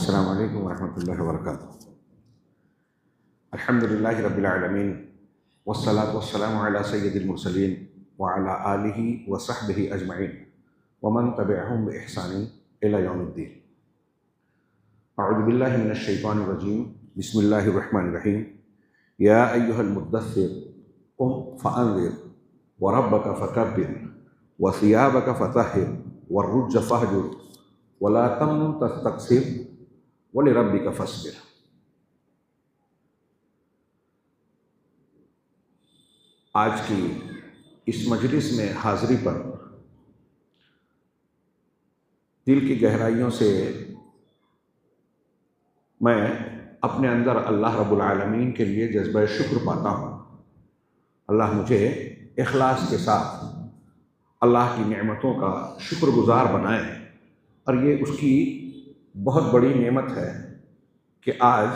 السلام علیکم ورحمۃ اللہ وبرکاتہ۔ الحمد للہ رب العالمین والصلاة والسلام علی سید المرسلین وعلی آلہ وصحبہ اجمعین ومن تبعہم بإحسان الی یوم الدین۔ اعوذ باللہ من الشیطان الرجیم، بسم اللہ الرحمن الرحیم۔ یا ایہا المدثر قم فانذر وربک فکبر وثیابک فطہر والرجز فاہجر ولا تمنن تستکثر وَلِرَبِّكَ فَاصْبِرْ۔ آج کی اس مجلس میں حاضری پر دل کی گہرائیوں سے میں اپنے اندر اللہ رب العالمین کے لیے جذبہ شکر پاتا ہوں۔ اللہ مجھے اخلاص کے ساتھ اللہ کی نعمتوں کا شکر گزار بنائے، اور یہ اس کی بہت بڑی نعمت ہے کہ آج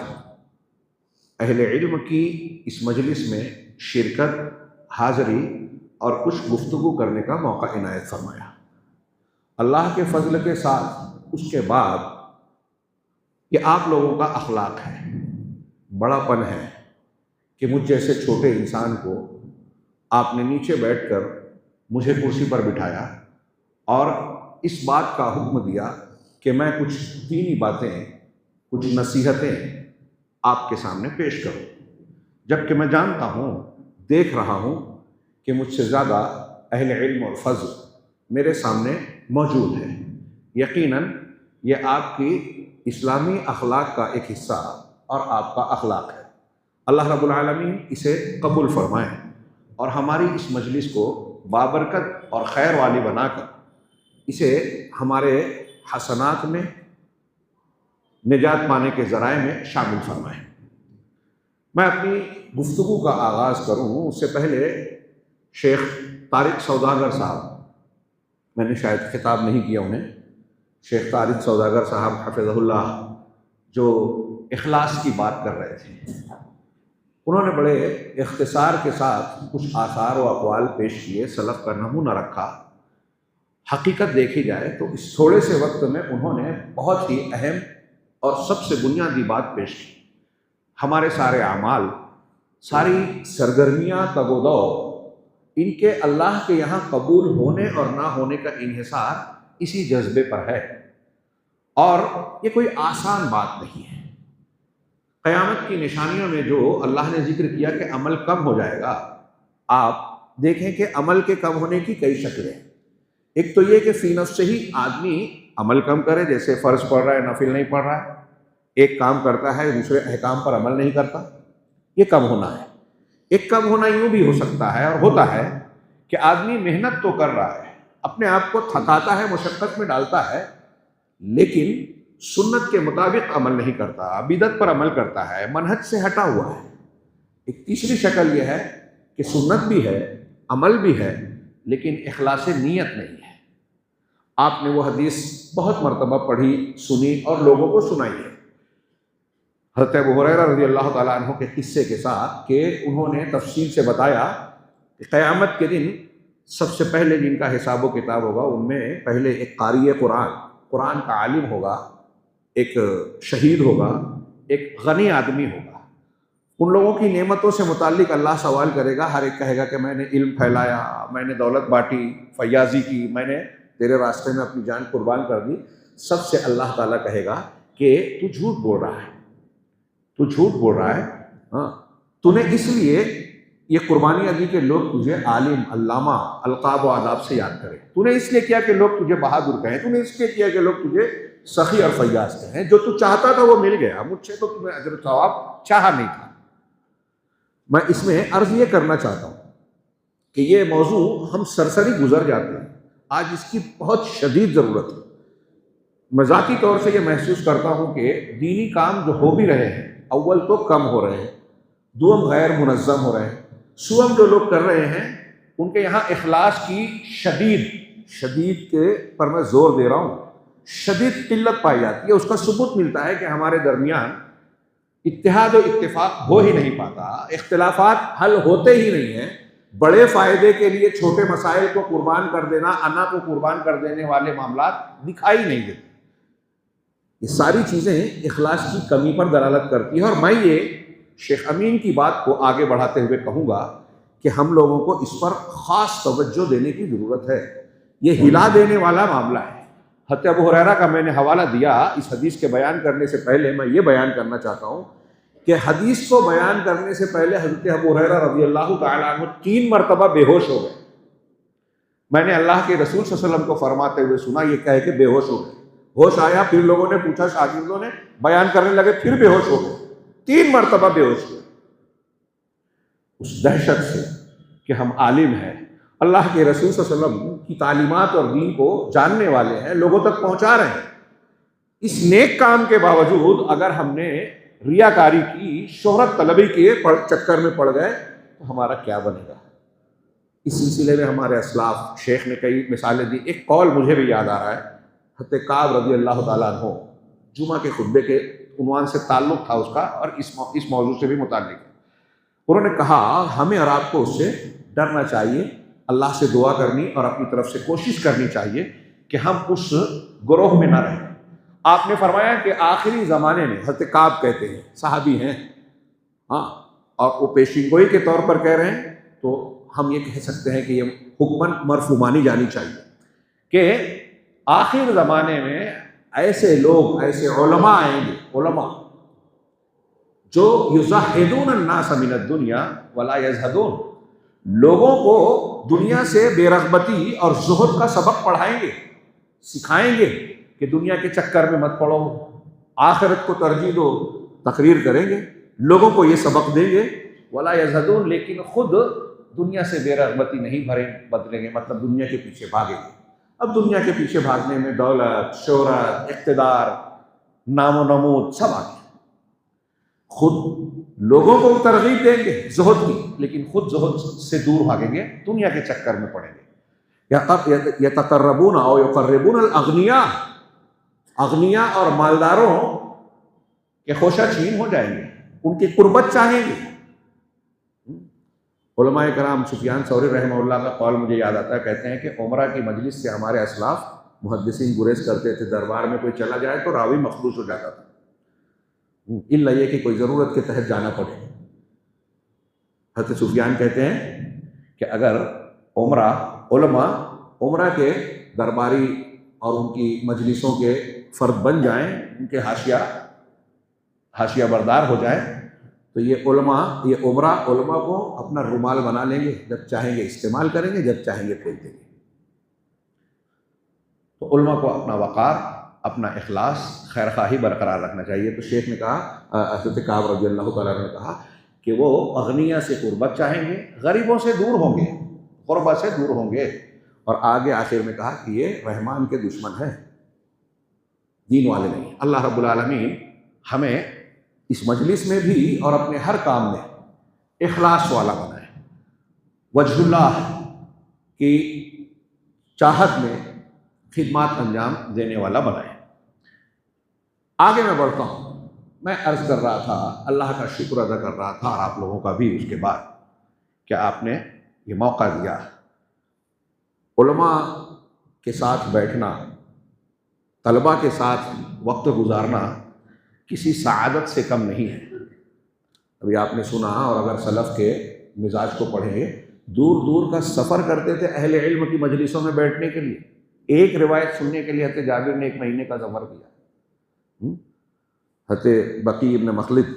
اہل علم کی اس مجلس میں شرکت، حاضری اور کچھ گفتگو کرنے کا موقع عنایت فرمایا۔ اللہ کے فضل کے ساتھ اس کے بعد یہ آپ لوگوں کا اخلاق ہے، بڑا پن ہے کہ مجھ جیسے چھوٹے انسان کو آپ نے نیچے بیٹھ کر مجھے کرسی پر بٹھایا اور اس بات کا حکم دیا کہ میں کچھ دینی باتیں، کچھ نصیحتیں آپ کے سامنے پیش کروں، جبکہ میں جانتا ہوں، دیکھ رہا ہوں کہ مجھ سے زیادہ اہل علم اور فضل میرے سامنے موجود ہے۔ یقیناً یہ آپ کی اسلامی اخلاق کا ایک حصہ اور آپ کا اخلاق ہے۔ اللہ رب العالمین اسے قبول فرمائے اور ہماری اس مجلس کو بابرکت اور خیر والی بنا کر اسے ہمارے حسنات میں، نجات پانے کے ذرائع میں شامل فرمائیں۔ میں اپنی گفتگو کا آغاز کروں اس سے پہلے شیخ طارق سوداگر صاحب، میں نے شاید خطاب نہیں کیا انہیں، شیخ طارق سوداگر صاحب حفظہ اللہ، جو اخلاص کی بات کر رہے تھے، انہوں نے بڑے اختصار کے ساتھ کچھ آثار و اقوال پیش کیے، سلف کا نمونہ رکھا۔ حقیقت دیکھی جائے تو اس تھوڑے سے وقت میں انہوں نے بہت ہی اہم اور سب سے بنیادی بات پیش کی۔ ہمارے سارے اعمال، ساری سرگرمیاں، تگ و دو، ان کے اللہ کے یہاں قبول ہونے اور نہ ہونے کا انحصار اسی جذبے پر ہے، اور یہ کوئی آسان بات نہیں ہے۔ قیامت کی نشانیوں میں جو اللہ نے ذکر کیا کہ عمل کم ہو جائے گا، آپ دیکھیں کہ عمل کے کم ہونے کی کئی شکلیں ہیں۔ ایک تو یہ کہ فی نفس سے ہی آدمی عمل کم کرے، جیسے فرض پڑھ رہا ہے، نفل نہیں پڑھ رہا ہے، ایک کام کرتا ہے دوسرے احکام پر عمل نہیں کرتا، یہ کم ہونا ہے۔ ایک کم ہونا یوں بھی ہو سکتا ہے اور ہوتا ہے کہ آدمی محنت تو کر رہا ہے، اپنے آپ کو تھکاتا ہے، مشقت میں ڈالتا ہے، لیکن سنت کے مطابق عمل نہیں کرتا، بدعت پر عمل کرتا ہے، منہج سے ہٹا ہوا ہے۔ ایک تیسری شکل یہ ہے کہ سنت بھی ہے، عمل بھی ہے، لیکن اخلاص نیت نہیں ہے۔ آپ نے وہ حدیث بہت مرتبہ پڑھی، سنی اور لوگوں کو سنائی ہے، حضرت ابو ہریرہ رضی اللہ تعالیٰ عنہ کے قصے کے ساتھ، کہ انہوں نے تفصیل سے بتایا کہ قیامت کے دن سب سے پہلے جن کا حساب و کتاب ہوگا ان میں پہلے ایک قاری قرآن، قرآن کا عالم ہوگا، ایک شہید ہوگا، ایک غنی آدمی ہوگا۔ ان لوگوں کی نعمتوں سے متعلق اللہ سوال کرے گا، ہر ایک کہے گا کہ میں نے علم پھیلایا، میں نے دولت بانٹی، فیاضی کی، میں نے تیرے راستے میں اپنی جان قربان کر دی۔ سب سے اللہ تعالیٰ کہے گا کہ تو جھوٹ بول رہا ہے، تو جھوٹ بول رہا ہے، ہاں تو نے اس لیے یہ قربانی دی کہ لوگ تجھے عالم، علامہ، القاب و آداب سے یاد کریں، تو نے اس لیے کیا کہ لوگ تجھے بہادر کہیں، تو نے اس لیے کیا کہ لوگ تجھے سخی اور فیاض کہیں، جو تو چاہتا تھا وہ مل گیا، مجھ سے تو تمہیں اجر و ثواب چاہا نہیں تھا۔ میں اس میں عرض یہ کرنا چاہتا ہوں کہ یہ موضوع ہم سرسری گزر جاتے ہیں، آج اس کی بہت شدید ضرورت ہے۔ میں ذاتی طور سے یہ محسوس کرتا ہوں کہ دینی کام جو ہو بھی رہے ہیں، اول تو کم ہو رہے ہیں، دوم غیر منظم ہو رہے ہیں، سوم جو لوگ کر رہے ہیں ان کے یہاں اخلاص کی شدید کے پر میں زور دے رہا ہوں، شدید قلت پائی جاتی ہے۔ اس کا ثبوت ملتا ہے کہ ہمارے درمیان اتحاد و اتفاق ہو ہی نہیں پاتا، اختلافات حل ہوتے ہی نہیں ہیں، بڑے فائدے کے لیے چھوٹے مسائل کو قربان کر دینا، انا کو قربان کر دینے والے معاملات دکھائی نہیں دیتے۔ یہ ساری چیزیں اخلاص کی کمی پر دلالت کرتی ہیں۔ اور میں یہ شیخ امین کی بات کو آگے بڑھاتے ہوئے کہوں گا کہ ہم لوگوں کو اس پر خاص توجہ دینے کی ضرورت ہے۔ یہ ہلا دینے والا معاملہ ہے۔ حضرت ابو ہریرہ کا میں نے حوالہ دیا، اس حدیث کے بیان کرنے سے پہلے میں یہ بیان کرنا چاہتا ہوں کہ حدیث کو بیان کرنے سے پہلے حضرت ابو ہریرہ رضی اللہ تعالیٰ عنہ 3 مرتبہ بے ہوش ہو گئے۔ میں نے اللہ کے رسول صلی اللہ علیہ وسلم کو فرماتے ہوئے سنا، یہ کہہ کے بے ہوش ہو گئے۔ ہوش آیا، پھر لوگوں نے پوچھا، شاگردوں نے بیان کرنے لگے، پھر بے ہوش ہو گئے، 3 مرتبہ بے ہوش ہوئے۔ اس دہشت سے کہ ہم عالم ہیں، اللہ کے رسول صلی اللہ علیہ وسلم کی تعلیمات اور دین کو جاننے والے ہیں، لوگوں تک پہنچا رہے ہیں، اس نیک کام کے باوجود اگر ہم نے ریاکاری کی، شہرت طلبی کے چکر میں پڑ گئے تو ہمارا کیا بنے گا؟ اس سلسلے میں ہمارے اسلاف شیخ نے کئی مثالیں دی۔ ایک قول مجھے بھی یاد آ رہا ہے، حضرت کعب رضی اللہ تعالیٰ عنہ، جمعہ کے خطبے کے عنوان سے تعلق تھا اس کا اور اس موضوع سے بھی متعلق۔ انہوں نے کہا ہمیں اور آپ کو اس سے ڈرنا چاہیے، اللہ سے دعا کرنی اور اپنی طرف سے کوشش کرنی چاہیے کہ ہم اس گروہ میں نہ رہیں۔ آپ نے فرمایا کہ آخری زمانے میں، حضرت کعب کہتے ہیں، صحابی ہیں، ہاں، اور وہ پیشین گوئی کے طور پر کہہ رہے ہیں، تو ہم یہ کہہ سکتے ہیں کہ یہ حکماً مرفوع مانی جانی چاہیے کہ آخر زمانے میں ایسے لوگ، ایسے علماء آئیں گے، علماء جو یزہدون الناس من الدنیا ولا یزہدون، لوگوں کو دنیا سے بے رغبتی اور زہد کا سبق پڑھائیں گے، سکھائیں گے کہ دنیا کے چکر میں مت پڑو، آخرت کو ترجیح دو، تقریر کریں گے، لوگوں کو یہ سبق دیں گے، ولا یزہدون، لیکن خود دنیا سے بے رغبتی نہیں بدلیں گے، مطلب دنیا کے پیچھے بھاگیں گے۔ اب دنیا کے پیچھے بھاگنے میں دولت، شہرت، اقتدار، نام و نمود سب آ گیا۔ خود لوگوں کو ترغیب دیں گے زہد کی، لیکن خود زہد سے دور بھاگیں گے، دنیا کے چکر میں پڑیں گے۔ یتقربون او یقربون الاغنیاء، اغنیاء اور مالداروں کے خوشہ چین ہو جائیں گے، ان کی قربت چاہیں گے۔ علماء کرام، سفیان ثوری رحمہ اللہ کا قول مجھے یاد آتا ہے، کہتے ہیں کہ عمرہ کی مجلس سے ہمارے اسلاف محدثین گریز کرتے تھے، دربار میں کوئی چلا جائے تو راوی مخدوش ہو جاتا تھا، الا یہ کہ کوئی ضرورت کے تحت جانا پڑے۔ حضرت سفیان کہتے ہیں کہ اگر علماء عمرہ کے درباری اور ان کی مجلسوں کے فرد بن جائیں، ان کے حاشیہ بردار ہو جائیں، تو یہ عمرہ علماء کو اپنا رومال بنا لیں گے، جب چاہیں گے استعمال کریں گے، جب چاہیں گے پھینک دیں گے۔ تو علماء کو اپنا وقار، اپنا اخلاص، خیر خواہی برقرار رکھنا چاہیے۔ تو شیخ نے کہا، حضرت کعب رضی اللہ تعالیٰ عنہ نے کہا کہ وہ اغنیاء سے قربت چاہیں گے، غریبوں سے دور ہوں گے، قربہ سے دور ہوں گے، اور آگے آخر میں کہا کہ یہ رحمان کے دشمن ہیں، دین والے نہیں۔ اللہ رب العالمین ہمیں اس مجلس میں بھی اور اپنے ہر کام میں اخلاص والا بنائے، وجہ اللہ کی چاہت میں خدمات انجام دینے والا بنائے۔ آگے میں بڑھتا ہوں۔ میں عرض کر رہا تھا، اللہ کا شکر ادا کر رہا تھا، اور آپ لوگوں کا بھی اس کے بعد، کہ آپ نے یہ موقع دیا۔ علماء کے ساتھ بیٹھنا، طلباء کے ساتھ وقت گزارنا کسی سعادت سے کم نہیں ہے۔ ابھی آپ نے سنا، اور اگر سلف کے مزاج کو پڑھیں گے، دور دور کا سفر کرتے تھے اہل علم کی مجلسوں میں بیٹھنے کے لیے۔ ایک روایت سننے کے لیے حضرت جابر نے 1 مہینے کا سفر کیا۔ حضرت بقی ابن مخلد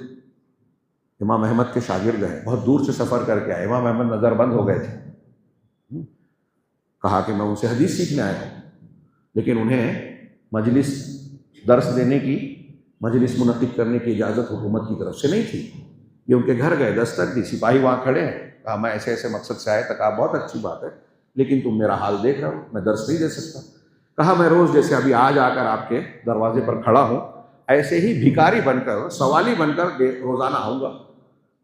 امام احمد کے شاگرد ہیں، بہت دور سے سفر کر کے آئے، امام احمد نظر بند ہو گئے تھے۔ کہا کہ میں ان سے حدیث سیکھنے آیا ہوں، لیکن انہیں مجلس درس دینے کی، مجلس منعقد کرنے کی اجازت حکومت کی طرف سے نہیں تھی۔ یہ ان کے گھر گئے، دستک دی، سپاہی وہاں کھڑے ہیں، کہا میں ایسے ایسے مقصد سے آیا تھا۔ کہا بہت اچھی بات ہے، لیکن تم میرا حال دیکھ رہے ہو، میں درس نہیں دے سکتا۔ کہا میں روز جیسے ابھی آج آ کر آپ کے دروازے پر کھڑا ہوں، ایسے ہی بھکاری بن کر، سوالی بن کر روزانہ آؤں گا،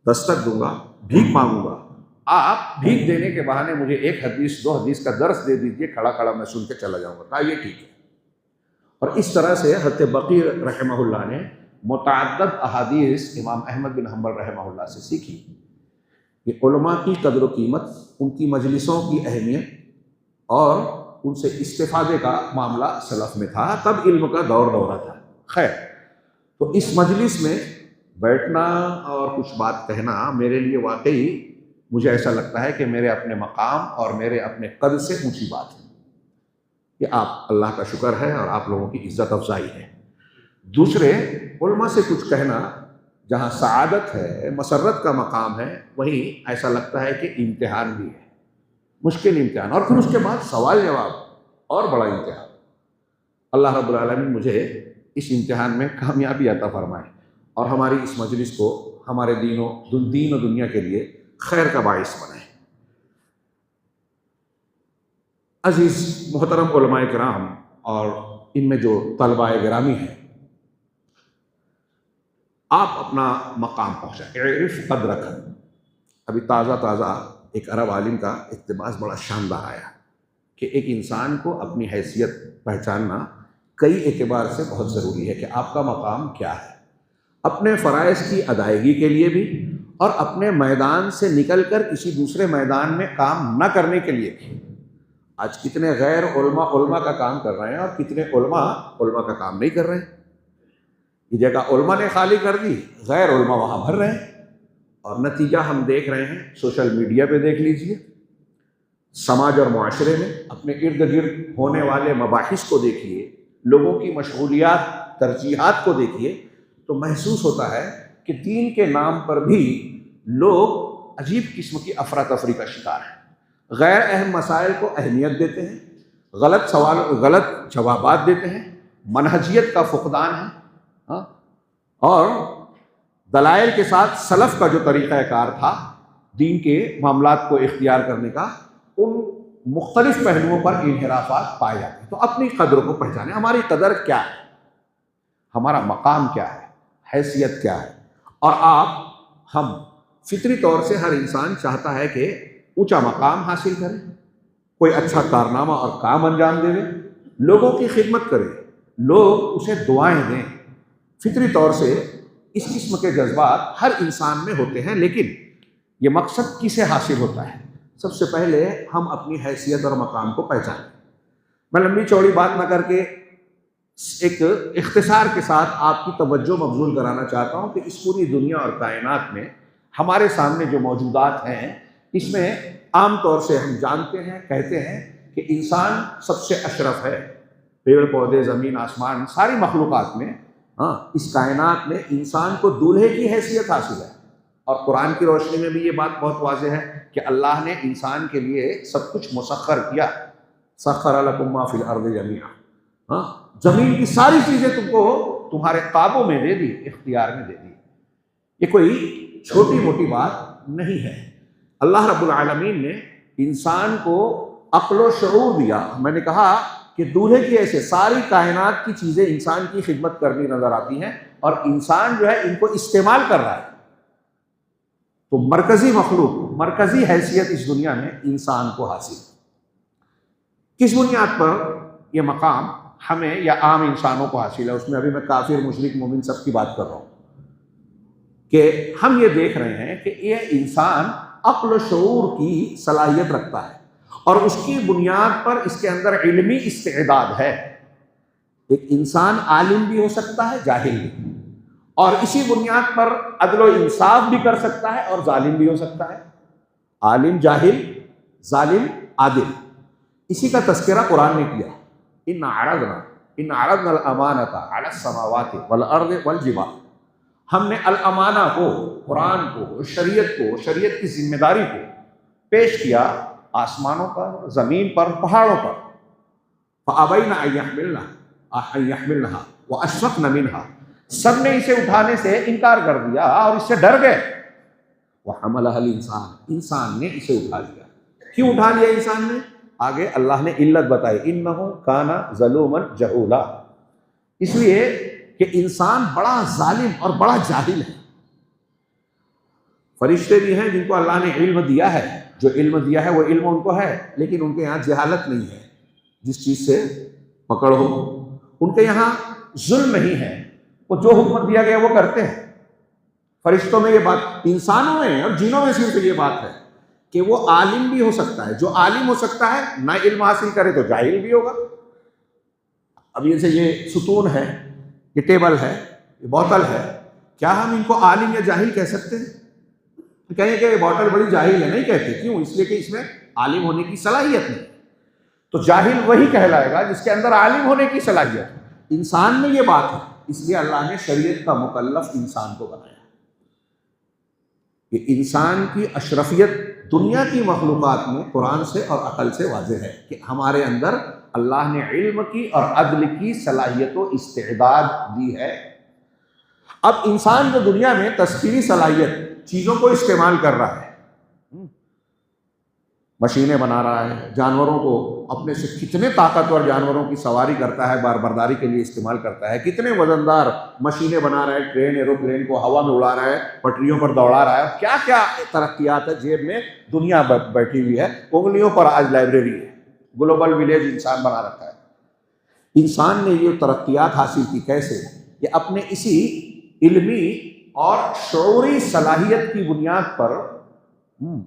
دستک دوں گا، بھیک مانگوں گا۔ آپ بھیک دینے کے بہانے مجھے 1 حدیث 2 حدیث کا درس دے دیجئے، کھڑا کھڑا میں سن کے چلا جاؤں گا۔ کہا یہ ٹھیک ہے۔ اور اس طرح سے حضرت بقی رحمہ اللہ نے متعدد احادیث امام احمد بن حنبل رحمہ اللہ سے سیکھی کہ علماء کی قدر و قیمت، ان کی مجلسوں کی اہمیت، اور ان سے استفادے کا معاملہ سلف میں تھا۔ تب علم کا دورہ تھا، خیر، تو اس مجلس میں بیٹھنا اور کچھ بات کہنا میرے لیے واقعی مجھے ایسا لگتا ہے کہ میرے اپنے مقام اور میرے اپنے قد سے اونچی بات ہے کہ آپ اللہ کا شکر ہے اور آپ لوگوں کی عزت افزائی ہے۔ دوسرے علماء سے کچھ کہنا جہاں سعادت ہے، مسرت کا مقام ہے، وہیں ایسا لگتا ہے کہ امتحان بھی ہے، مشکل امتحان، اور پھر اس کے بعد سوال جواب اور بڑا امتحان۔ اللہ رب العالمین مجھے اس امتحان میں کامیابی عطا فرمائے اور ہماری اس مجلس کو ہمارے دین و دنیا کے لیے خیر کا باعث بنائے۔ عزیز محترم علماء کرام اور ان میں جو طلباء گرامی ہیں، آپ اپنا مقام پہنچائیں، اعرف قدرک۔ ابھی تازہ ایک عرب عالم کا اقتباس بڑا شاندار آیا کہ ایک انسان کو اپنی حیثیت پہچاننا کئی اعتبار سے بہت ضروری ہے کہ آپ کا مقام کیا ہے، اپنے فرائض کی ادائیگی کے لیے بھی اور اپنے میدان سے نکل کر کسی دوسرے میدان میں کام نہ کرنے کے لیے بھی۔ آج کتنے غیر علماء کا کام کر رہے ہیں اور کتنے علماء کا کام نہیں کر رہے ہیں۔ یہ جگہ علماء نے خالی کر دی، غیر علماء وہاں بھر رہے ہیں، اور نتیجہ ہم دیکھ رہے ہیں، سوشل میڈیا پہ دیکھ لیجئے، سماج اور معاشرے میں اپنے ارد گرد ہونے والے مباحث کو دیکھیے، لوگوں کی مشغولیات ترجیحات کو دیکھیے، تو محسوس ہوتا ہے کہ دین کے نام پر بھی لوگ عجیب قسم کی افراتفری کا شکار ہیں، غیر اہم مسائل کو اہمیت دیتے ہیں، غلط جوابات دیتے ہیں، منہجیت کا فقدان ہے، اور دلائل کے ساتھ سلف کا جو طریقہ کار تھا دین کے معاملات کو اختیار کرنے کا، ان مختلف پہلوؤں پر انحرافات پائے جاتے ہیں۔ تو اپنی قدر کو پہچانیں، ہماری قدر کیا ہے، ہمارا مقام کیا ہے، حیثیت کیا ہے، اور ہم فطری طور سے ہر انسان چاہتا ہے کہ اونچا مقام حاصل کرے، کوئی اچھا کارنامہ اور کام انجام دے، لوگوں کی خدمت کرے، لوگ اسے دعائیں دیں۔ فطری طور سے اس قسم کے جذبات ہر انسان میں ہوتے ہیں، لیکن یہ مقصد کسے حاصل ہوتا ہے؟ سب سے پہلے ہم اپنی حیثیت اور مقام کو پہچانیں۔ میں لمبی چوڑی بات نہ کر کے ایک اختصار کے ساتھ آپ کی توجہ مبذول کرانا چاہتا ہوں کہ اس پوری دنیا اور کائنات میں ہمارے سامنے جو موجودات ہیں، اس میں عام طور سے ہم جانتے ہیں، کہتے ہیں کہ انسان سب سے اشرف ہے۔ پیڑ پودے، زمین آسمان، ساری مخلوقات میں، اس کائنات میں انسان کو دولہے کی حیثیت حاصل ہے، اور قرآن کی روشنی میں بھی یہ بات بہت واضح ہے کہ اللہ نے انسان کے لیے سب کچھ مسخر کیا۔ سخر لکم ما فی الارض جمیعا، زمین کی ساری چیزیں تم کو تمہارے قابو میں دے دی، اختیار میں دے دی۔ یہ کوئی چھوٹی موٹی بات نہیں ہے۔ اللہ رب العالمین نے انسان کو عقل و شعور دیا۔ میں نے کہا کہ دولہے کی ایسے ساری کائنات کی چیزیں انسان کی خدمت کرنی نظر آتی ہیں، اور انسان جو ہے ان کو استعمال کر رہا ہے۔ تو مرکزی مخلوق، مرکزی حیثیت اس دنیا میں انسان کو حاصل ہے۔ کس بنیاد پر یہ مقام ہمیں یا عام انسانوں کو حاصل ہے؟ اس میں ابھی میں کافر، مشرک، مومن سب کی بات کر رہا ہوں، کہ ہم یہ دیکھ رہے ہیں کہ یہ انسان عقل و شعور کی صلاحیت رکھتا ہے، اور اس کی بنیاد پر اس کے اندر علمی استعداد ہے۔ ایک انسان عالم بھی ہو سکتا ہے، جاہل بھی، اور اسی بنیاد پر عدل و انصاف بھی کر سکتا ہے اور ظالم بھی ہو سکتا ہے۔ عالم، جاہل، ظالم، عادل، اسی کا تذکرہ قرآن نے کیا۔ ان عرضنا الامانۃ علی السماوات والارض والجبال، ہم نے الامانہ کو، قرآن کو، شریعت کی ذمہ داری کو پیش کیا آسمانوں پر، زمین پر، پہاڑوں پر۔ فابین ان یحملنها واشفقن منها، سب نے اسے اٹھانے سے انکار کر دیا اور اس سے ڈر گئے۔ وحملها الانسان، انسان نے اسے اٹھا لیا۔ کیوں اٹھا لیا انسان نے؟ آگے اللہ نے علت بتائی، انہ کان ظلوما جہولا، اس لیے کہ انسان بڑا ظالم اور بڑا جاہل ہے۔ فرشتے بھی ہیں جن کو اللہ نے علم دیا ہے، جو علم دیا ہے وہ علم ان کو ہے، لیکن ان کے یہاں جہالت نہیں ہے، جس چیز سے پکڑ ہو۔ ان کے یہاں ظلم نہیں ہے، وہ جو حکم دیا گیا وہ کرتے ہیں۔ فرشتوں میں یہ بات، انسانوں میں اور جنوں میں صرف یہ بات ہے کہ وہ عالم بھی ہو سکتا ہے۔ جو عالم ہو سکتا ہے، نہ علم حاصل کرے تو جاہل بھی ہوگا۔ اب یہ سے یہ ستون ہے، یہ ٹیبل ہے، یہ بوتل ہے، کیا ہم ان کو عالم یا جاہل کہہ سکتے ہیں؟ کہیں کہ یہ بوتل بڑی جاہل ہے، نہیں کہتے. کیوں؟ اس لیے کہ اس میں عالم ہونے کی صلاحیت نہیں. تو جاہل وہی کہلائے گا جس کے اندر عالم ہونے کی صلاحیت ہے. انسان میں یہ بات ہے، اس لیے اللہ نے شریعت کا مکلف انسان کو بنایا. کہ انسان کی اشرفیت دنیا کی مخلوقات میں قرآن سے اور عقل سے واضح ہے کہ ہمارے اندر اللہ نے علم کی اور عدل کی صلاحیت و استعداد دی ہے. اب انسان جو دنیا میں تسخیری صلاحیت چیزوں کو استعمال کر رہا ہے، مشینیں بنا رہا ہے، جانوروں کو اپنے سے کتنے طاقتور جانوروں کی سواری کرتا ہے، برداری کے لیے استعمال کرتا ہے، کتنے وزندار مشینیں بنا رہا ہے، ٹرین ایروپلین کو ہوا میں اڑا رہا ہے، پٹریوں پر دوڑا رہا ہے، کیا کیا ترقیات ہے. جیب میں دنیا بیٹھی ہوئی ہے، انگلیوں پر آج لائبریری ہے، گلوبل ولیج انسان بنا رکھا ہے. انسان نے یہ ترقیات حاصل کی کیسے؟ کہ اپنے اسی علمی اور شعوری صلاحیت کی بنیاد پر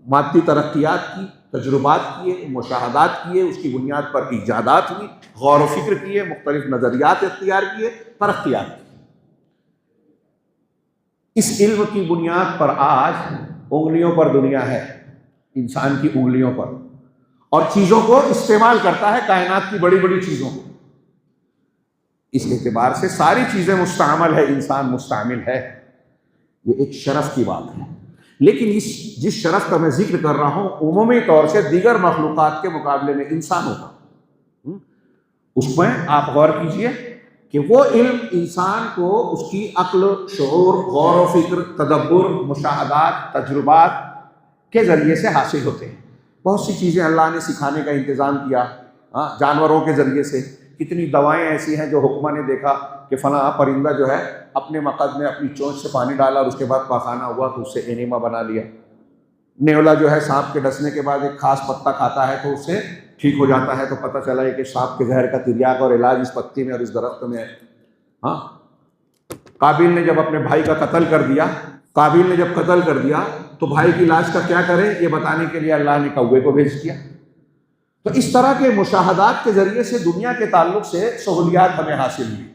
مادی ترقیات کی، تجربات کیے، مشاہدات کیے، اس کی بنیاد پر ایجادات ہوئی، غور و فکر کیے، مختلف نظریات اختیار کیے، ترقیات کی. اس علم کی بنیاد پر آج انگلیوں پر دنیا ہے، انسان کی انگلیوں پر، اور چیزوں کو استعمال کرتا ہے، کائنات کی بڑی بڑی چیزوں کو. اس اعتبار سے ساری چیزیں مستعمل ہے، انسان مستعمل ہے. یہ ایک شرف کی بات ہے. لیکن جس شرف کا میں ذکر کر رہا ہوں عمومی طور سے دیگر مخلوقات کے مقابلے میں انسانوں کا، اس میں آپ غور کیجئے کہ وہ علم انسان کو اس کی عقل، شعور، غور و فکر، تدبر، مشاہدات، تجربات کے ذریعے سے حاصل ہوتے ہیں. بہت سی چیزیں اللہ نے سکھانے کا انتظام کیا، جانوروں کے ذریعے سے. کتنی دوائیں ایسی ہیں جو حکمہ نے دیکھا کہ فلاں پرندہ جو ہے اپنے مقد میں اپنی چونچ سے پانی ڈالا اور اس کے بعد پاخانہ ہوا تو اس سے اینیما بنا لیا. نیولا جو ہے سانپ کے ڈسنے کے بعد ایک خاص پتا کھاتا ہے تو اس سے ٹھیک ہو جاتا ہے. تو پتہ چلا ہے کہ سانپ کے زہر کا تریاق اور علاج اس پتی میں اور اس درخت میں ہے. قابیل نے جب اپنے بھائی کا قتل کر دیا تو بھائی کی لاش کا کیا کرے یہ بتانے کے لیے اللہ نے کوے کو بھیج دیا. تو اس طرح کے مشاہدات کے ذریعے سے دنیا کے تعلق سے سہولیات ہمیں حاصل ہوئی.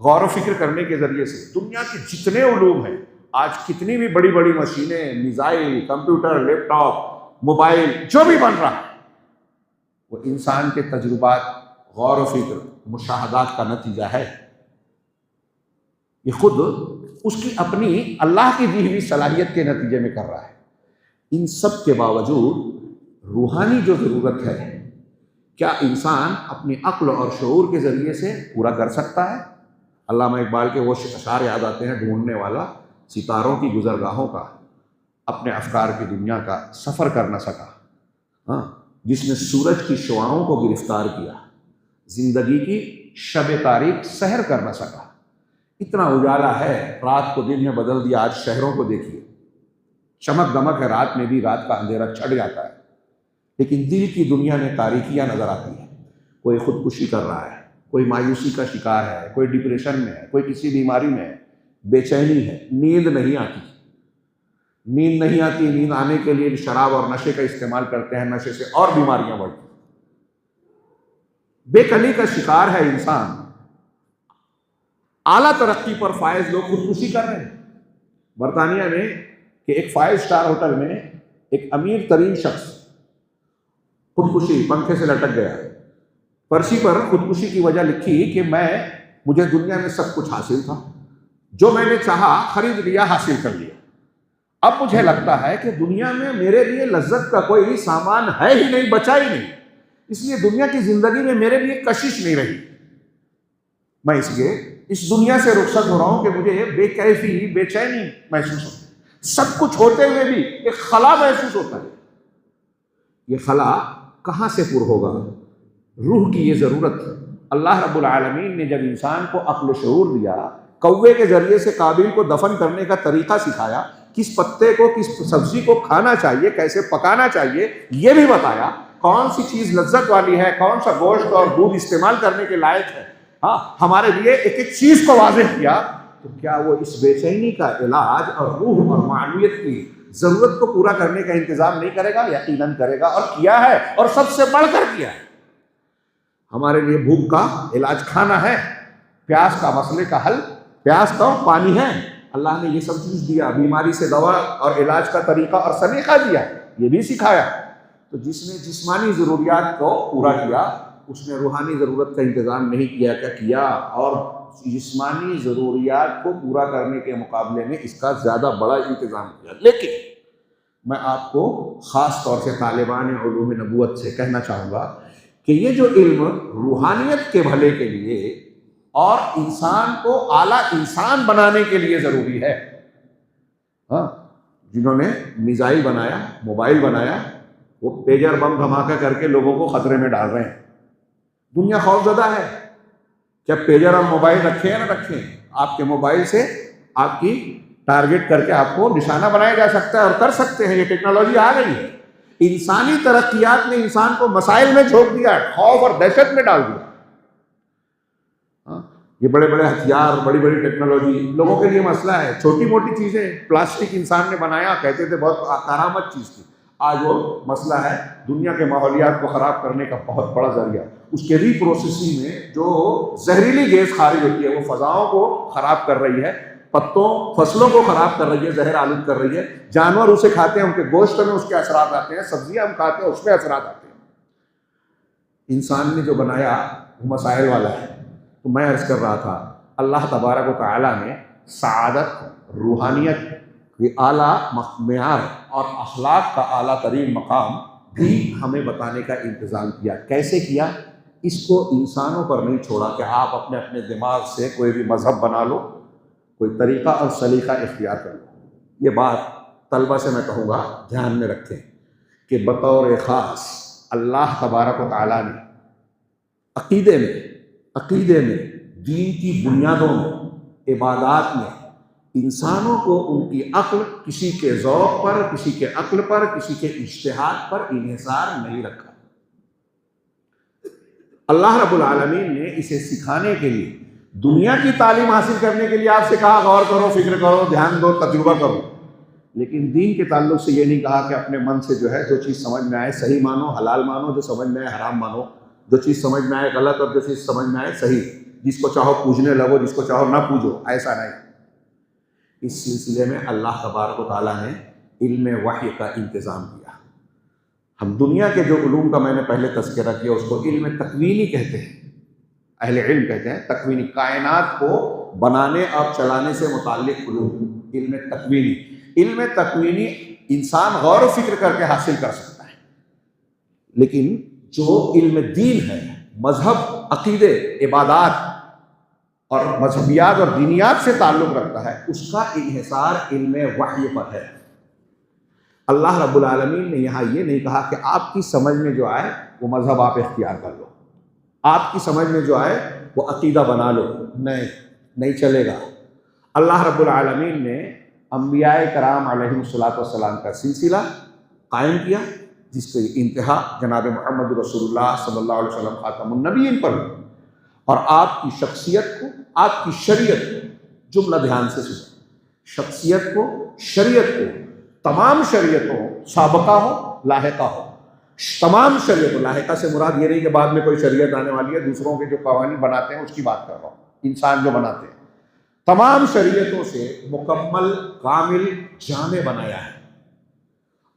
غور و فکر کرنے کے ذریعے سے دنیا کے جتنے علوم ہیں، آج کتنی بھی بڑی بڑی مشینیں، میزائل، کمپیوٹر، لیپ ٹاپ، موبائل جو بھی بن رہا ہے وہ انسان کے تجربات، غور و فکر، مشاہدات کا نتیجہ ہے. یہ خود اس کی اپنی اللہ کی دی ہوئی صلاحیت کے نتیجے میں کر رہا ہے. ان سب کے باوجود روحانی جو ضرورت ہے، کیا انسان اپنی عقل اور شعور کے ذریعے سے پورا کر سکتا ہے؟ علامہ اقبال کے وہ اشعار یاد آتے ہیں، ڈھونڈنے والا ستاروں کی گزرگاہوں کا اپنے افکار کی دنیا کا سفر کر نہ سکا، جس نے سورج کی شعاعوں کو گرفتار کیا، زندگی کی شب تاریک سحر کر نہ سکا. اتنا اجالا ہے، رات کو دن میں بدل دیا. آج شہروں کو دیکھیے، چمک دمک ہے رات میں بھی، رات کا اندھیرا چھٹ جاتا ہے، لیکن دل کی دنیا میں تاریکیاں نظر آتی ہیں. کوئی خودکشی کر رہا ہے، کوئی مایوسی کا شکار ہے، کوئی ڈپریشن میں ہے، کوئی کسی بیماری میں ہے، بے چینی ہے، نیند نہیں آتی. نیند آنے کے لیے شراب اور نشے کا استعمال کرتے ہیں، نشے سے اور بیماریاں بڑھتی ہیں. بے کلی کا شکار ہے انسان. اعلیٰ ترقی پر فائز لوگ خودکشی کر رہے ہیں. برطانیہ میں کہ ایک 5 اسٹار ہوٹل میں ایک امیر ترین شخص خودکشی، پنکھے سے لٹک گیا. پرچی پر خودکشی کی وجہ لکھی کہ مجھے دنیا میں سب کچھ حاصل تھا، جو میں نے چاہا خرید لیا، حاصل کر لیا. اب مجھے لگتا ہے کہ دنیا میں میرے لیے لذت کا کوئی سامان ہے ہی نہیں، بچا ہی نہیں. اس لیے دنیا کی زندگی میں میرے لیے کشش نہیں رہی. میں اس لیے اس دنیا سے رخصت ہو رہا ہوں کہ مجھے بے کیفی، بے چینی محسوس ہوتا ہے. سب کچھ ہوتے ہوئے بھی ایک خلا محسوس ہوتا ہے. یہ خلا کہاں سے پر ہوگا؟ روح کی یہ ضرورت. اللہ رب العالمین نے جب انسان کو عقل و شعور دیا، کوے کے ذریعے سے قابیل کو دفن کرنے کا طریقہ سکھایا، کس پتے کو، کس سبزی کو کھانا چاہیے، کیسے پکانا چاہیے، یہ بھی بتایا، کون سی چیز لذت والی ہے، کون سا گوشت اور دودھ استعمال کرنے کے لائق ہے، ہمارے لیے ایک ایک چیز کو واضح کیا. تو کیا وہ اس بے چینی کا علاج اور روح اور معنویت کی ضرورت کو پورا کرنے کا انتظام نہیں کرے گا؟ یقیناً کرے گا، اور کیا ہے، اور سب سے بڑھ کر کیا ہے. ہمارے لیے بھوک کا علاج کھانا ہے. پیاس کا مسئلے کا حل، پیاس کا پانی ہے، اللہ نے یہ سب چیز دیا، بیماری سے دوا اور علاج کا طریقہ اور سلیقہ دیا، یہ بھی سکھایا۔ تو جس نے جسمانی ضروریات کو پورا کیا، اس نے روحانی ضرورت کا انتظام نہیں کیا اور جسمانی ضروریات کو پورا کرنے کے مقابلے میں اس کا زیادہ بڑا انتظام کیا۔ لیکن میں آپ کو خاص طور سے طالبان علوم نبوت سے کہنا چاہوں گا کہ یہ جو علم روحانیت کے بھلے کے لیے اور انسان کو اعلیٰ انسان بنانے کے لیے ضروری ہے۔ ہاں، جنہوں نے میزائل بنایا، موبائل بنایا، وہ پیجر بم دھماکہ کر کے لوگوں کو خطرے میں ڈال رہے ہیں۔ دنیا خوفزدہ ہے۔ کیا پیجر اور موبائل رکھیں یا نہ رکھیں، آپ کے موبائل سے آپ کی ٹارگٹ کر کے آپ کو نشانہ بنایا جا سکتا ہے، اور کر سکتے ہیں، یہ ٹیکنالوجی آ گئی ہے۔ انسانی ترقیات نے انسان کو مسائل میں جھونک دیا، خوف اور دہشت میں ڈال دیا۔ یہ بڑے بڑے ہتھیار، بڑی بڑی ٹیکنالوجی لوگوں کے لیے مسئلہ ہے۔ چھوٹی موٹی چیزیں، پلاسٹک انسان نے بنایا، کہتے تھے بہت کارآمد چیز تھی، آج وہ مسئلہ ہے دنیا کے ماحولیات کو خراب کرنے کا بہت بڑا ذریعہ۔ اس کے ری پروسیسنگ میں جو زہریلی گیس خارج ہوتی ہے، وہ فضاؤں کو خراب کر رہی ہے، پتوں فصلوں کو خراب کر رہی ہے، زہر آلود کر رہی ہے۔ جانور اسے کھاتے ہیں، ان کے گوشت میں اس کے اثرات آتے ہیں، سبزیاں ہم کھاتے ہیں اس میں اثرات آتے ہیں۔ انسان نے جو بنایا وہ مسائل والا ہے۔ تو میں عرض کر رہا تھا، اللہ تبارک و تعالیٰ نے سعادت، روحانیت کے اعلیٰ معیار اور اخلاق کا اعلیٰ ترین مقام بھی ہمیں بتانے کا انتظام کیا۔ کیسے کیا؟ اس کو انسانوں پر نہیں چھوڑا کہ آپ اپنے اپنے دماغ سے کوئی بھی مذہب بنا لو، کوئی طریقہ اور سلیقہ اختیار کر لو۔ یہ بات طلبہ سے میں کہوں گا دھیان میں رکھیں کہ بطور خاص اللہ تبارک و تعالیٰ نے عقیدے میں، دین کی بنیادوں میں، عبادات میں انسانوں کو ان کی عقل، کسی کے ذوق پر، کسی کے عقل پر، کسی کے اجتہاد پر انحصار نہیں رکھا۔ اللہ رب العالمین نے اسے سکھانے کے لیے، دنیا کی تعلیم حاصل کرنے کے لیے آپ سے کہا غور کرو، فکر کرو، دھیان دو، تجربہ کرو، لیکن دین کے تعلق سے یہ نہیں کہا کہ اپنے من سے جو ہے جو چیز سمجھ میں آئے صحیح مانو، حلال مانو، جو سمجھ میں آئے حرام مانو، جو چیز سمجھ میں آئے غلط اور جو چیز سمجھ میں آئے صحیح، جس کو چاہو پوجنے لگو، جس کو چاہو نہ پوجو، ایسا نہیں۔ اس سلسلے میں اللہ تبارک و تعالیٰ نے علم وحی کا انتظام کیا۔ ہم دنیا کے جو علوم کا میں نے پہلے تذکرہ کیا اس کو علم تکوینی کہتے ہیں، اہل علم کہتے ہیں تکوینی، کائنات کو بنانے اور چلانے سے متعلق علوم، علم تکوینی۔ علم تکوینی انسان غور و فکر کر کے حاصل کر سکتا ہے، لیکن جو علم دین ہے، مذہب، عقیدے، عبادات اور مذہبیات اور دینیات سے تعلق رکھتا ہے، اس کا انحصار علم وحی پر ہے۔ اللہ رب العالمین نے یہاں یہ نہیں کہا کہ آپ کی سمجھ میں جو آئے وہ مذہب آپ اختیار کر لو، آپ کی سمجھ میں جو آئے وہ عقیدہ بنا لو، نہیں چلے گا۔ اللہ رب العالمین نے انبیاء کرام علیہم الصلاۃ والسلام کا سلسلہ قائم کیا، جس کی انتہا جناب محمد رسول اللہ صلی اللہ علیہ وسلم خاتم النبیین پر، اور آپ کی شخصیت کو، آپ کی شریعت کو، جملہ دھیان سے سنیں، شخصیت کو، شریعت کو، تمام شریعتوں، سابقہ ہو لاحقہ ہو، تمام شریعتوں، لاحقہ سے مراد یہ نہیں کہ بعد میں کوئی شریعت آنے والی ہے، دوسروں کے جو قوانین بناتے ہیں اس کی بات کر رہا ہوں، انسان جو بناتے ہیں، تمام شریعتوں سے مکمل، کامل، جامع بنایا ہے،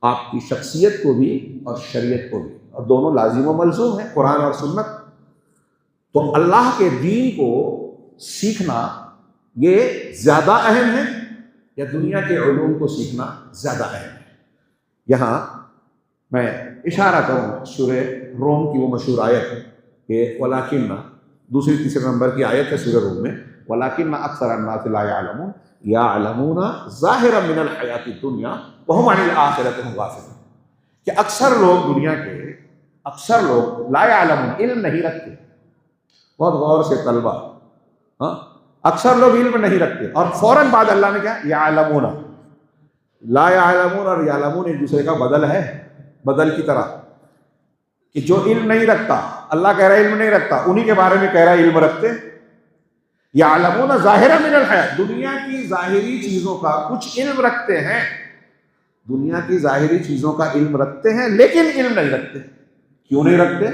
آپ کی شخصیت کو بھی اور شریعت کو بھی، اور دونوں لازم و ملزوم ہیں، قرآن اور سنت۔ تو اللہ کے دین کو سیکھنا یہ زیادہ اہم ہے یا دنیا کے علوم کو سیکھنا زیادہ اہم ہے؟ یہاں میں اشارہ کروں سورہ روم کی وہ مشہور آیت کہ وَلَٰكِنَّ، دوسری تیسرے نمبر کی آیت ہے سورہ روم میں، وَلَٰكِنَّ أَكْثَرَ النَّاسِ لَا يَعْلَمُونَ يَعْلَمُونَ ظَاهِرًا مِنَ الْحَيَاةِ الدُّنْيَا وَهُمْ عَنِ الْآخِرَةِ هُمْ غَافِلُونَ، کہ اکثر لوگ دنیا کے، اکثر لوگ لا يعلمون، علم نہیں رکھتے۔ بہت غور سے طلبہ، اکثر لوگ علم نہیں رکھتے، اور فوراً بعد اللہ نے کیا، یعلمون، لا یعلمون اور یعلمون ایک دوسرے کا بدل ہے، بدل کی طرح، کہ جو علم نہیں رکھتا، اللہ کہہ رہا ہے علم نہیں رکھتا، انہی کے بارے میں کہہ رہا ہے علم رکھتے۔ یعلمون ظاہرا من الحیات، دنیا کی ظاہری چیزوں کا کچھ علم رکھتے ہیں، دنیا کی ظاہری چیزوں کا علم رکھتے ہیں لیکن علم نہیں رکھتے۔ کیوں نہیں رکھتے؟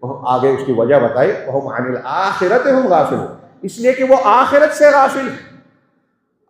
آگے اس کی وجہ بتائی، وَهُمْ عَنِ الْآخِرَةِ هُمْ غَافِلُونَ، اس لیے کہ وہ آخرت سے غافل ہے۔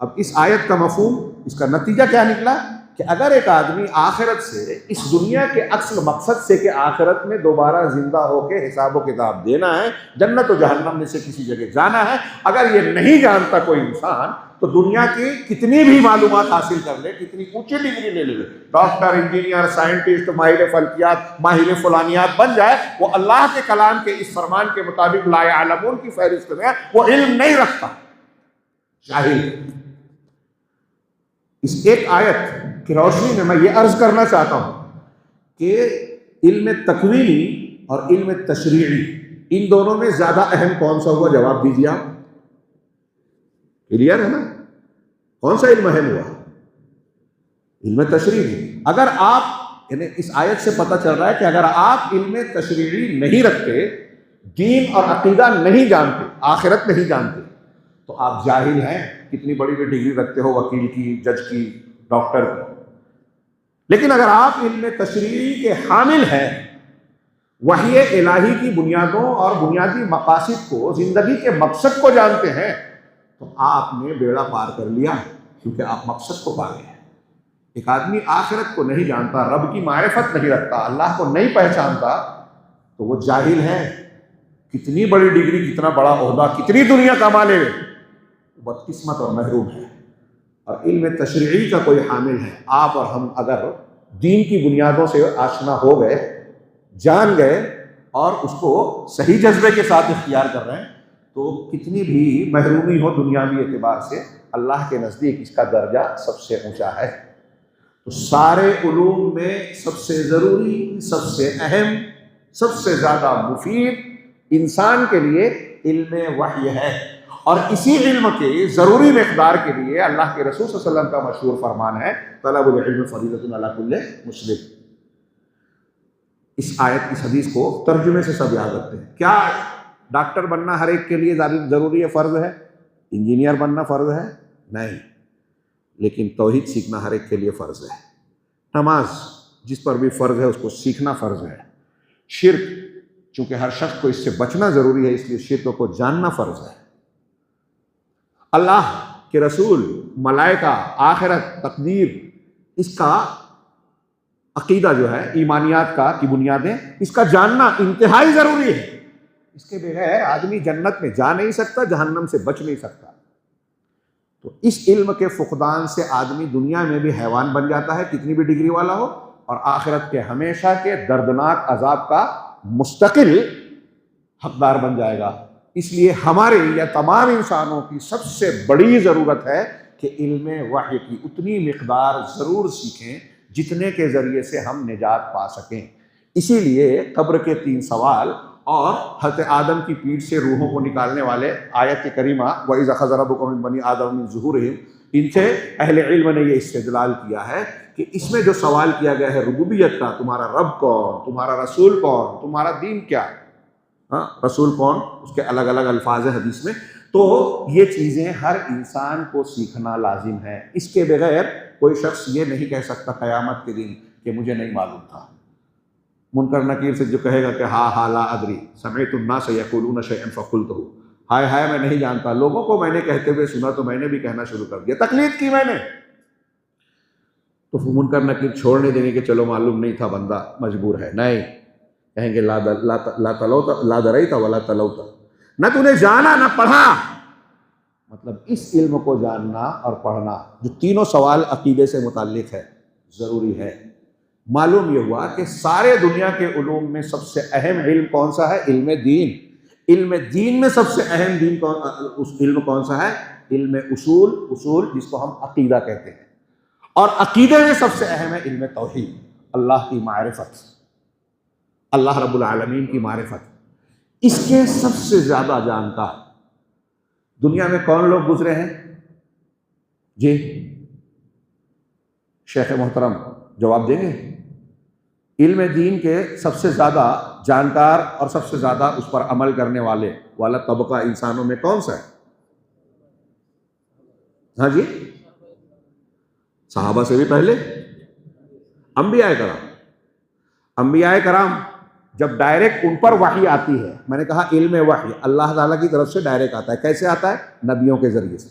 اب اس آیت کا مفہوم، اس کا نتیجہ کیا نکلا کہ اگر ایک آدمی آخرت سے، اس دنیا کے اصل مقصد سے کہ آخرت میں دوبارہ زندہ ہو کے حساب و کتاب دینا ہے، جنت و جہنم میں سے کسی جگہ جانا ہے، اگر یہ نہیں جانتا کوئی انسان تو دنیا کی کتنی بھی معلومات حاصل کر لے، کتنی اونچی ڈگری لے لے، ڈاکٹر، انجینئر، سائنٹسٹ، ماہر فلکیات، ماہر فلانیات بن جائے، وہ اللہ کے کلام کے اس فرمان کے مطابق لا یعلمون کی فہرست میں وہ علم نہیں رکھتا، جاہل۔ اس ایک آیت کی روشنی میں میں یہ عرض کرنا چاہتا ہوں کہ علم تکوینی اور علم تشریعی، ان دونوں میں زیادہ اہم کون سا ہوا؟ جواب دیجیے آپ۔ کلیئر ہے نا؟ کون سا علم اہم ہوا؟ علم تشریعی۔ اگر آپ، یعنی اس آیت سے پتہ چل رہا ہے کہ اگر آپ علم تشریعی نہیں رکھتے، دین اور عقیدہ نہیں جانتے، آخرت نہیں جانتے، تو آپ جاہل ہیں، کتنی بڑی بھی ڈگری رکھتے ہو، وکیل کی، جج کی، ڈاکٹر کی۔ لیکن اگر آپ علم تشریعی کے حامل ہیں، وحی الہی کی بنیادوں اور بنیادی مقاصد کو، زندگی کے مقصد کو جانتے ہیں، تو آپ نے بیڑا پار کر لیا، کیونکہ آپ مقصد کو پا گئے ہیں۔ ایک آدمی آخرت کو نہیں جانتا، رب کی معرفت نہیں رکھتا، اللہ کو نہیں پہچانتا، تو وہ جاہل ہے، کتنی بڑی ڈگری، کتنا بڑا عہدہ، کتنی دنیا کما لے، بدقسمت اور محروم ہے۔ اور علم تشریعی کا کوئی حامل ہے، آپ اور ہم اگر دین کی بنیادوں سے آشنا ہو گئے، جان گئے، اور اس کو صحیح جذبے کے ساتھ اختیار کر رہے ہیں، تو کتنی بھی محرومی ہو دنیاوی اعتبار سے، اللہ کے نزدیک اس کا درجہ سب سے اونچا ہے۔ تو سارے علوم میں سب سے ضروری، سب سے اہم، سب سے زیادہ مفید انسان کے لیے علم وحی ہے، اور اسی علم کے ضروری مقدار کے لیے اللہ کے رسول صلی اللہ علیہ وسلم کا مشہور فرمان ہے، طلب العلم فریضۃ علی کل مسلم۔ اس آیت اس حدیث کو ترجمے سے سب یاد رکھتے ہیں۔ کیا ڈاکٹر بننا ہر ایک کے لیے ضروری ہے، فرض ہے؟ انجینئر بننا فرض ہے؟ نہیں، لیکن توحید سیکھنا ہر ایک کے لیے فرض ہے۔ نماز جس پر بھی فرض ہے، اس کو سیکھنا فرض ہے۔ شرک، چونکہ ہر شخص کو اس سے بچنا ضروری ہے، اس لیے شرک کو جاننا فرض ہے۔ اللہ کے رسول، ملائکہ، آخرت، تقدیر، اس کا عقیدہ جو ہے، ایمانیات کا کی بنیادیں، اس کا جاننا انتہائی ضروری ہے۔ اس کے بغیر آدمی جنت میں جا نہیں سکتا، جہنم سے بچ نہیں سکتا۔ تو اس علم کے فقدان سے آدمی دنیا میں بھی حیوان بن جاتا ہے، کتنی بھی ڈگری والا ہو، اور آخرت کے ہمیشہ کے دردناک عذاب کا مستقل حقدار بن جائے گا۔ اس لیے ہمارے یا تمام انسانوں کی سب سے بڑی ضرورت ہے کہ علم وحی کی اتنی مقدار ضرور سیکھیں جتنے کے ذریعے سے ہم نجات پا سکیں۔ اسی لیے قبر کے 3 سوال اور حضرت آدم کی پیٹھ سے روحوں کو نکالنے والے آیت کریمہ وَإِذْ أَخَذَ رَبُّكَ مِن بَنِي آدَمَ مِن ظُهُورِهِمْ، ان سے اہل علم نے یہ استدلال کیا ہے کہ اس میں جو سوال کیا گیا ہے ربوبیت کا، تمہارا رب کون، تمہارا رسول کون، تمہارا دین کیا، رسول کون، اس کے الگ الگ الفاظ ہیں حدیث میں، تو یہ چیزیں ہر انسان کو سیکھنا لازم ہے۔ اس کے بغیر کوئی شخص یہ نہیں کہہ سکتا قیامت کے دن کہ مجھے نہیں معلوم تھا۔ منکر نکیر سے جو کہے گا کہ ہاں لا ادری سمعت الناس یقولون شیئا فقلتہ، ہائے میں نہیں جانتا، لوگوں کو میں نے کہتے ہوئے سنا تو میں نے بھی کہنا شروع کر دیا، تقلید کی میں نے۔ تو منکر نکیر چھوڑنے دینے کہ چلو معلوم نہیں تھا، بندہ مجبور ہے، نہیں، کہیں گے لا دریت ولا تلوت، نہ تو نے جانا نہ پڑھا۔ مطلب اس علم کو جاننا اور پڑھنا، جو تینوں سوال عقیدے سے متعلق ہے، ضروری ہے۔ معلوم یہ ہوا کہ سارے دنیا کے علوم میں سب سے اہم علم کون سا ہے؟ علم دین۔ علم دین میں سب سے اہم علم کون سا ہے؟ علم اصول، جس کو ہم عقیدہ کہتے ہیں۔ اور عقیدے میں سب سے اہم ہے علم توحید، اللہ کی معرفت، اللہ رب العالمین کی معرفت۔ اس کے سب سے زیادہ جانکار دنیا میں کون لوگ گزرے ہیں؟ جی شیخ محترم جواب دیں گے؟ علم دین کے سب سے زیادہ جانکار اور سب سے زیادہ اس پر عمل کرنے والا طبقہ انسانوں میں کون سا ہے؟ ہاں جی، صحابہ سے بھی پہلے انبیاء کرام جب ڈائریکٹ ان پر وحی آتی ہے، میں نے کہا علم وحی اللہ تعالیٰ کی طرف سے ڈائریکٹ آتا ہے. کیسے آتا ہے؟ نبیوں کے ذریعے سے.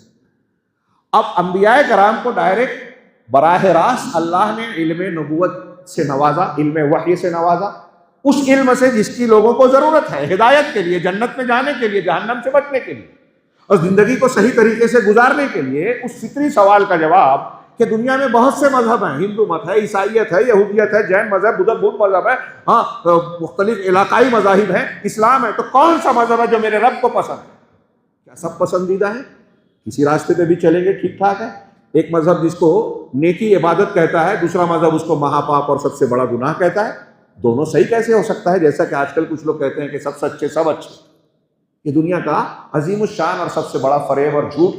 اب انبیاء کرام کو ڈائریکٹ براہ راست اللہ نے علم نبوت سے نوازا، علم وحی سے نوازا، اس علم سے جس کی لوگوں کو ضرورت ہے ہدایت کے لیے، جنت میں جانے کے لیے، جہنم سے بچنے کے لیے، اور زندگی کو صحیح طریقے سے گزارنے کے لیے. اس فطری سوال کا جواب کہ دنیا میں بہت سے مذہب ہیں، ہندو مت ہے، عیسائیت ہے، یہودیت ہے، جین مذہب، بدھ مذہب ہے، ہاں مختلف علاقائی مذاہب ہیں، اسلام ہے، تو کون سا مذہب ہے جو میرے رب کو پسند ہے؟ کیا سب پسندیدہ ہے؟ کسی راستے پہ بھی چلیں گے ٹھیک ٹھاک ہے. ایک مذہب جس کو نیکی عبادت کہتا ہے، دوسرا مذہب اس کو مہاپاپ اور سب سے بڑا گناہ کہتا ہے. دونوں صحیح کیسے ہو سکتا ہے؟ جیسا کہ آج کل کچھ لوگ کہتے ہیں کہ سب سچے سب اچھے. یہ دنیا کا عظیم الشان اور سب سے بڑا فریب اور جھوٹ.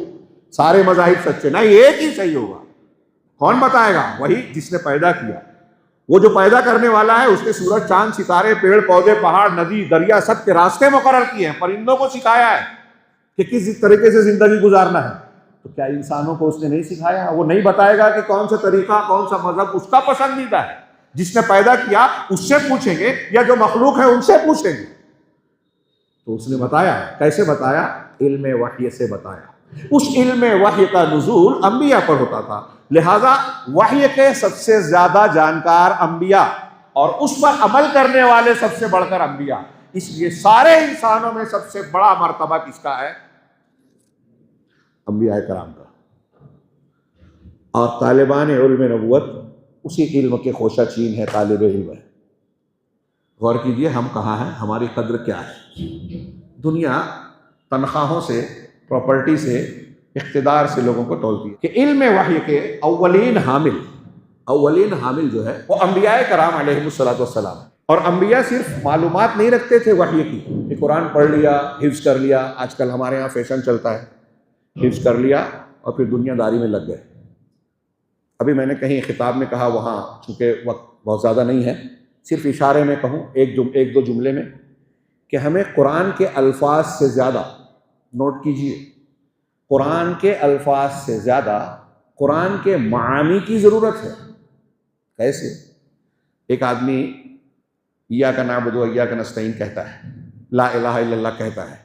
سارے مذاہب سچے نہیں، ایک ہی صحیح ہوگا. کون بتائے گا؟ وہی جس نے پیدا کیا. وہ جو پیدا کرنے والا ہے اس نے سورج چاند ستارے پیڑ پودے پہاڑ ندی دریا سب کے راستے مقرر کیے ہیں، پرندوں کو سکھایا ہے کہ کس طریقے سے زندگی گزارنا ہے. تو کیا انسانوں کو اس نے نہیں سکھایا؟ وہ نہیں بتائے گا کہ کون سا طریقہ کون سا مذہب اس کا پسندیدہ ہے؟ جس نے پیدا کیا اس سے پوچھیں گے یا جو مخلوق ہے ان سے پوچھیں گے؟ تو اس نے بتایا. کیسے بتایا؟ علم وحی سے بتایا. اس علم وحی کا نزول انبیاء پر ہوتا تھا، لہذا وحی کے سب سے زیادہ جانکار انبیاء اور اس پر عمل کرنے والے سب سے بڑھ کر انبیاء. اس لیے سارے انسانوں میں سب سے بڑا مرتبہ کس کا ہے؟ انبیاء کرام کا. اور طالبان علم نبوت اسی علم کے خوشہ چین ہے، طالب علم ہے. غور کیجئے ہم کہاں ہیں، ہماری قدر کیا ہے. دنیا تنخواہوں سے، پراپرٹی سے، اقتدار سے لوگوں کو تولتی ہے کہ علم وحی کے اولین حامل جو ہے وہ انبیاء کرام علیہ الصلوۃ والسلام. اور انبیاء صرف معلومات نہیں رکھتے تھے وحی کی کہ قرآن پڑھ لیا، حفظ کر لیا. آج کل ہمارے ہاں فیشن چلتا ہے، حفظ کر لیا اور پھر دنیا داری میں لگ گئے. ابھی میں نے کہیں خطاب میں کہا، وہاں چونکہ وقت بہت زیادہ نہیں ہے، صرف اشارے میں کہوں ایک دو جملے میں کہ ہمیں قرآن کے الفاظ سے زیادہ، نوٹ کیجئے، قرآن کے الفاظ سے زیادہ قرآن کے معانی کی ضرورت ہے. کیسے؟ ایک آدمی ایاک نعبد و ایاک نستعین کہتا ہے، لا الہ الا اللہ کہتا ہے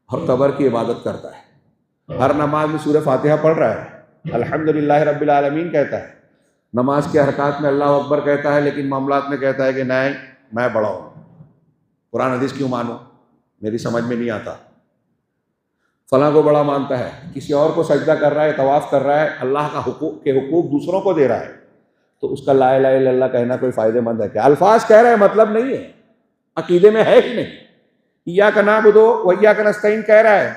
اور قبر کی عبادت کرتا ہے. ہر نماز میں سورہ فاتحہ پڑھ رہا ہے، الحمدللہ رب العالمین کہتا ہے، نماز کے حرکات میں اللہ اکبر کہتا ہے، لیکن معاملات میں کہتا ہے کہ نہیں میں بڑا ہوں، قرآن حدیث کیوں مانوں، میری سمجھ میں نہیں آتا. فلاں کو بڑا مانتا ہے، کسی اور کو سجدہ کر رہا ہے، طواف کر رہا ہے، اللہ کا حقوق دوسروں کو دے رہا ہے. تو اس کا لا الہ الا اللہ کہنا کوئی فائدہ مند ہے کیا؟ الفاظ کہہ رہے ہیں، مطلب نہیں ہے، عقیدے میں ہے ہی نہیں. ایاک نعبد و ایاک نستعین کہہ رہا ہے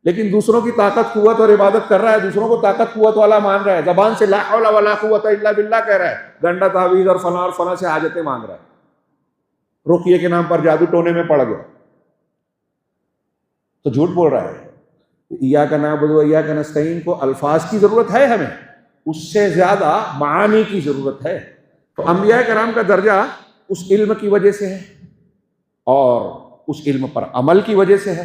لیکن دوسروں کی طاقت قوت اور عبادت کر رہا ہے، دوسروں کو طاقت قوت والا مان رہا ہے، زبان سے لا حول ولا قوت الا باللہ کہہ رہا ہے، گنڈا تعویذ اور فلاں سے حاجتیں مانگ رہا ہے، رقیے کے نام پر جادو ٹونے میں پڑ گیا تو جھوٹ بول رہا ہے. ایاک نعبد و ایاک نستعین کو الفاظ کی ضرورت ہے، ہمیں اس سے زیادہ معانی کی ضرورت ہے. تو انبیاء کرام کا درجہ اس علم کی وجہ سے ہے اور اس علم پر عمل کی وجہ سے ہے.